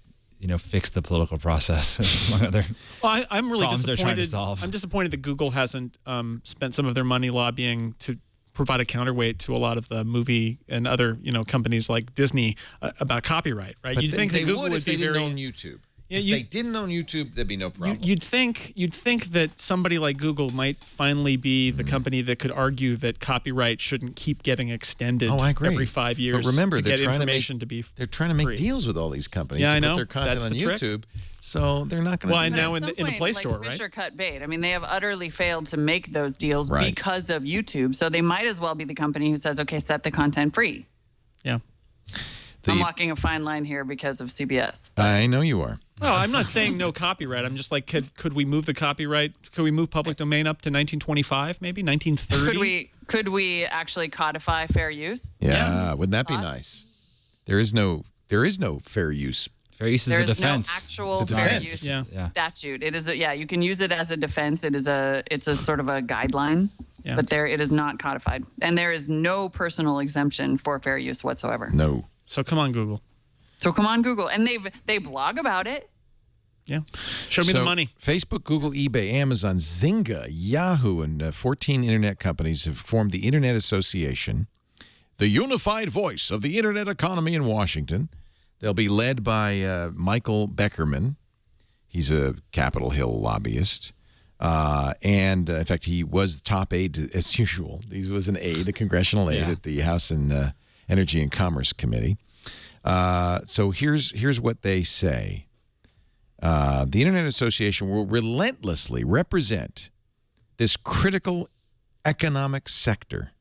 fix the political process. Among other I'm really problems they're trying to disappointed. solve. I'm disappointed that Google hasn't spent some of their money lobbying to provide a counterweight to a lot of the movie and other companies like Disney about copyright. Right? But You'd think that Google would if they be didn't very own YouTube. Yeah, if they didn't own YouTube, there'd be no problem. You'd think that somebody like Google might finally be the company that could argue that copyright shouldn't keep getting extended every 5 years. But remember, to they're get trying information to be they're trying to make free. deals with all these companies Yeah, to I know. put their content That's on the trick. YouTube. So they're not going to. Well, and now At in some the point, Play Store, like, right? Fisher cut bait. I mean, they have utterly failed to make those deals Right. because of YouTube. So they might as well be the company who says, "Okay, set the content free." Yeah. I'm walking a fine line here because of CBS. I know you are. No, I'm not saying no copyright. I'm just like, could we move the copyright? Could we move public domain up to 1925, maybe 1930? Could we actually codify fair use? Yeah, wouldn't that be nice? There is no fair use. Fair use is a defense. No actual It's a fair defense. use statute. It is you can use it as a defense. It's a sort of a guideline. Yeah. But it is not codified. And there is no personal exemption for fair use whatsoever. No. So come on, Google. And they blog about it. Yeah. Show me the money. Facebook, Google, eBay, Amazon, Zynga, Yahoo, and 14 internet companies have formed the Internet Association, the unified voice of the internet economy in Washington. They'll be led by Michael Beckerman. He's a Capitol Hill lobbyist. And in fact, he was top aide as usual. He was an aide, a congressional aide at the House and Energy and Commerce Committee. So here's what they say. The Internet Association will relentlessly represent this critical economic sector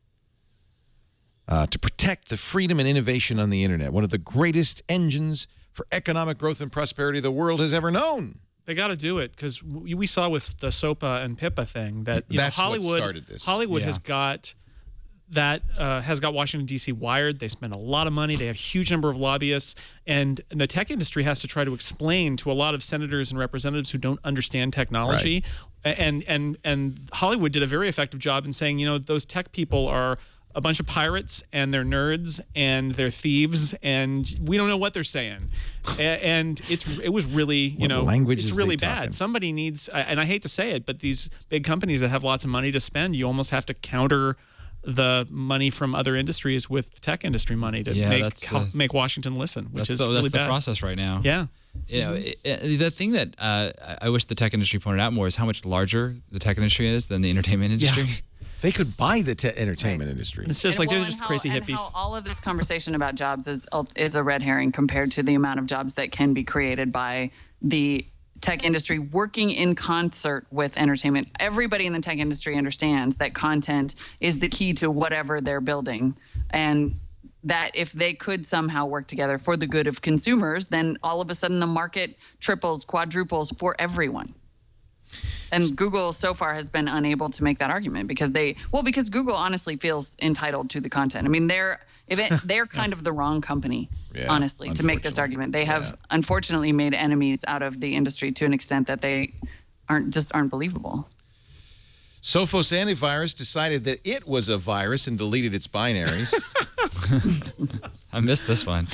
to protect the freedom and innovation on the Internet, one of the greatest engines for economic growth and prosperity the world has ever known. They got to do it because we saw with the SOPA and PIPA thing that that's Hollywood what started this. Hollywood has got Washington, D.C. wired. They spend a lot of money. They have a huge number of lobbyists. And the tech industry has to try to explain to a lot of senators and representatives who don't understand technology. Right. And Hollywood did a very effective job in saying, those tech people are a bunch of pirates and they're nerds and they're thieves and we don't know what they're saying. And it was really, it's really bad. Talking? Somebody needs, and I hate to say it, but these big companies that have lots of money to spend, you almost have to counter the money from other industries with tech industry money to make Washington listen, which is really bad. That's the process right now. Yeah. The thing that I wish the tech industry pointed out more is how much larger the tech industry is than the entertainment industry. Yeah. They could buy the entertainment industry. It's just they're just crazy hippies. And how all of this conversation about jobs is a red herring compared to the amount of jobs that can be created by the tech industry working in concert with entertainment. Everybody in the tech industry understands that content is the key to whatever they're building. And that if they could somehow work together for the good of consumers, then all of a sudden the market triples, quadruples for everyone. And Google so far has been unable to make that argument because Google honestly feels entitled to the content. I mean, they're kind of the wrong company, honestly, to make this argument. They have unfortunately made enemies out of the industry to an extent that they aren't believable. Sophos antivirus decided that it was a virus and deleted its binaries. I missed this one.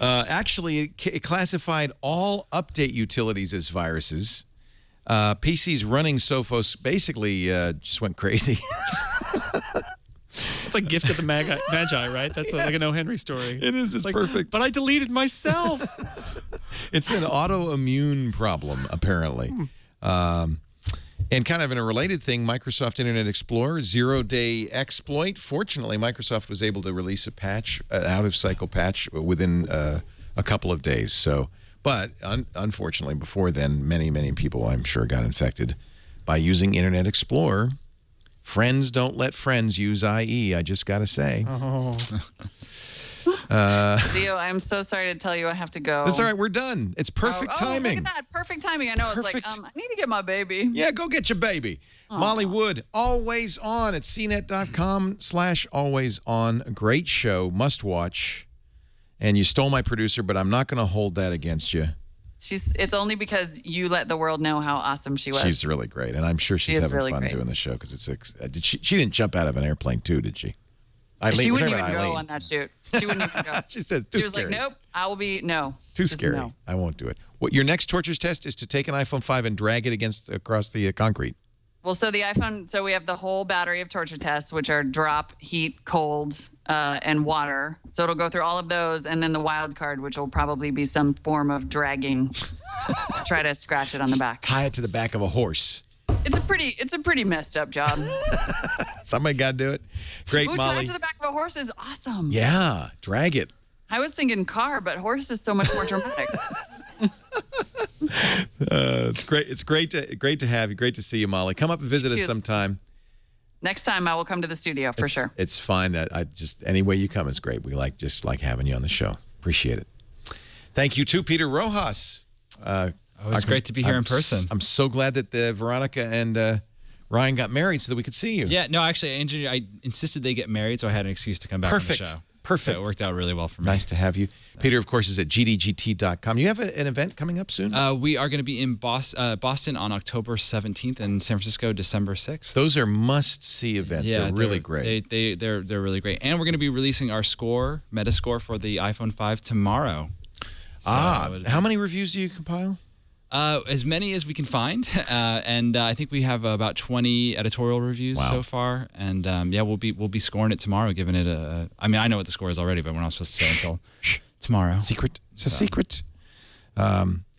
Actually, it classified all update utilities as viruses. PCs running Sophos basically just went crazy. It's like Gift of the Magi, right? That's like an O. Henry story. It is. It's perfect. But I deleted myself. It's an autoimmune problem, apparently. And kind of in a related thing, Microsoft Internet Explorer, 0-day exploit. Fortunately, Microsoft was able to release a patch, an out-of-cycle patch, within a couple of days. But unfortunately, before then, many people, I'm sure, got infected by using Internet Explorer. Friends don't let friends use IE, I just got to say. Oh. Leo, I'm so sorry to tell you I have to go. That's all right. We're done. It's perfect timing. Look at that. Perfect timing. I know. It's like, I need to get my baby. Yeah, go get your baby. Aww. Molly Wood, Always On at cnet.com/always on. Great show. Must watch. And you stole my producer, but I'm not going to hold that against you. It's only because you let the world know how awesome she was. She's really great, and I'm sure she's having really fun doing the show because she didn't jump out of an airplane too, did she? She wouldn't even go on that shoot. She wouldn't even go. She said, she was like, nope, I will be, no. Too scary. No. I won't do it. Your next torture test is to take an iPhone 5 and drag it across the concrete. Well, so the iPhone, so we have the whole battery of torture tests, which are drop, heat, cold, and water. So it'll go through all of those, and then the wild card, which will probably be some form of dragging to try to scratch it on the back. Tie it to the back of a horse. It's a pretty messed up job. Somebody got to do it. Great, Molly. Molly. Tie it to the back of a horse is awesome. Yeah, drag it. I was thinking car, but horse is so much more dramatic. It's great. It's great to have you. Great to see you, Molly. Come up and visit us sometime. Next time I will come to the studio for sure. It's fine. I just any way you come is great. We like having you on the show. Appreciate it. Thank you too, Peter Rojas. It's great to be here in person. I'm so glad that Veronica and Ryan got married so that we could see you. Yeah, no, actually, I insisted they get married, so I had an excuse to come back on the show. Perfect. So it worked out really well for me. Nice to have you. Peter, of course, is at gdgt.com. You have an event coming up soon? We are going to be in Boston on October 17th and San Francisco December 6th. Those are must-see events. Yeah, they're really great. They're really great. And we're going to be releasing our Metascore for the iPhone 5 tomorrow. How many reviews do you compile? As many as we can find, and I think we have about 20 editorial reviews so far, and we'll be scoring it tomorrow, giving it a. I mean, I know what the score is already, but we're not supposed to say until tomorrow. Secret. It's a secret.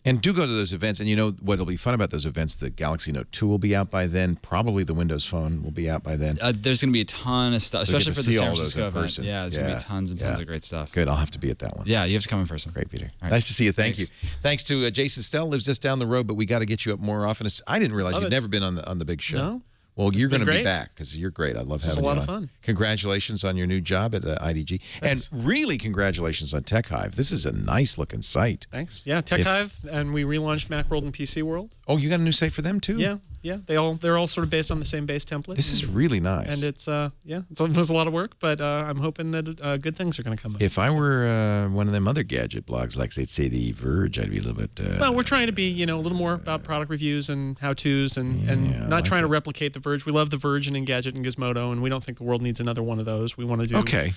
And do go to those events. And you know what'll be fun about those events? The Galaxy Note 2 will be out by then. Probably the Windows Phone will be out by then. There's going to be a ton of stuff, especially for the San Francisco event. Person. Yeah, there's going to be tons and tons of great stuff. Good. I'll have to be at that one. Yeah, you have to come in person. Great, Peter. Nice to see you. Thank you. Thanks to Jason Snell, lives just down the road, but we got to get you up more often. I didn't realize you'd never been on the big show. No. Well, you're going to be back because you're great. I love having you on. It's a lot of fun. Congratulations on your new job at IDG. Thanks. And really congratulations on TechHive. This is a nice-looking site. Thanks. Yeah, TechHive, and we relaunched Macworld and PC World. Oh, you got a new site for them, too? Yeah. They're all sort of based on the same base template. This is really nice. And it's it was a lot of work, but I'm hoping that good things are going to come up. If I were one of them other gadget blogs, like they'd say The Verge, I'd be a little bit... well, we're trying to be, a little more about product reviews and how-tos and not trying to replicate The Verge. We love The Verge and Engadget and Gizmodo, and we don't think the world needs another one of those. We want to do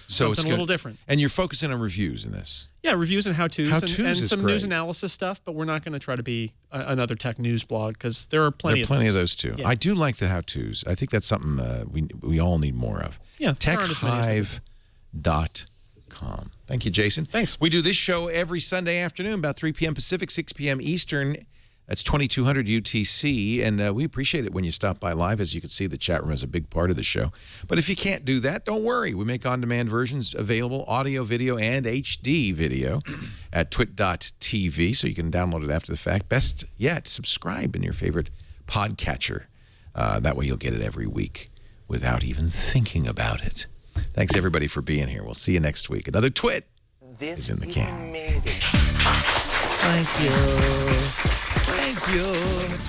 something a little different. And you're focusing on reviews in this. Yeah, reviews and how-tos and some great. news analysis stuff, but we're not going to try to be another tech news blog because there are plenty of those too. Yeah. I do like the how-tos. I think that's something we all need more of. Yeah, TechHive.com. Thank you, Jason. Thanks. We do this show every Sunday afternoon, about 3 p.m. Pacific, 6 p.m. Eastern. That's 2200 UTC, and we appreciate it when you stop by live. As you can see, the chat room is a big part of the show. But if you can't do that, don't worry. We make on-demand versions available, audio, video, and HD video at TWiT.tv, so you can download it after the fact. Best yet, subscribe in your favorite podcatcher. That way you'll get it every week without even thinking about it. Thanks, everybody, for being here. We'll see you next week. Another TWiT is in the can. Thank you. Thank you.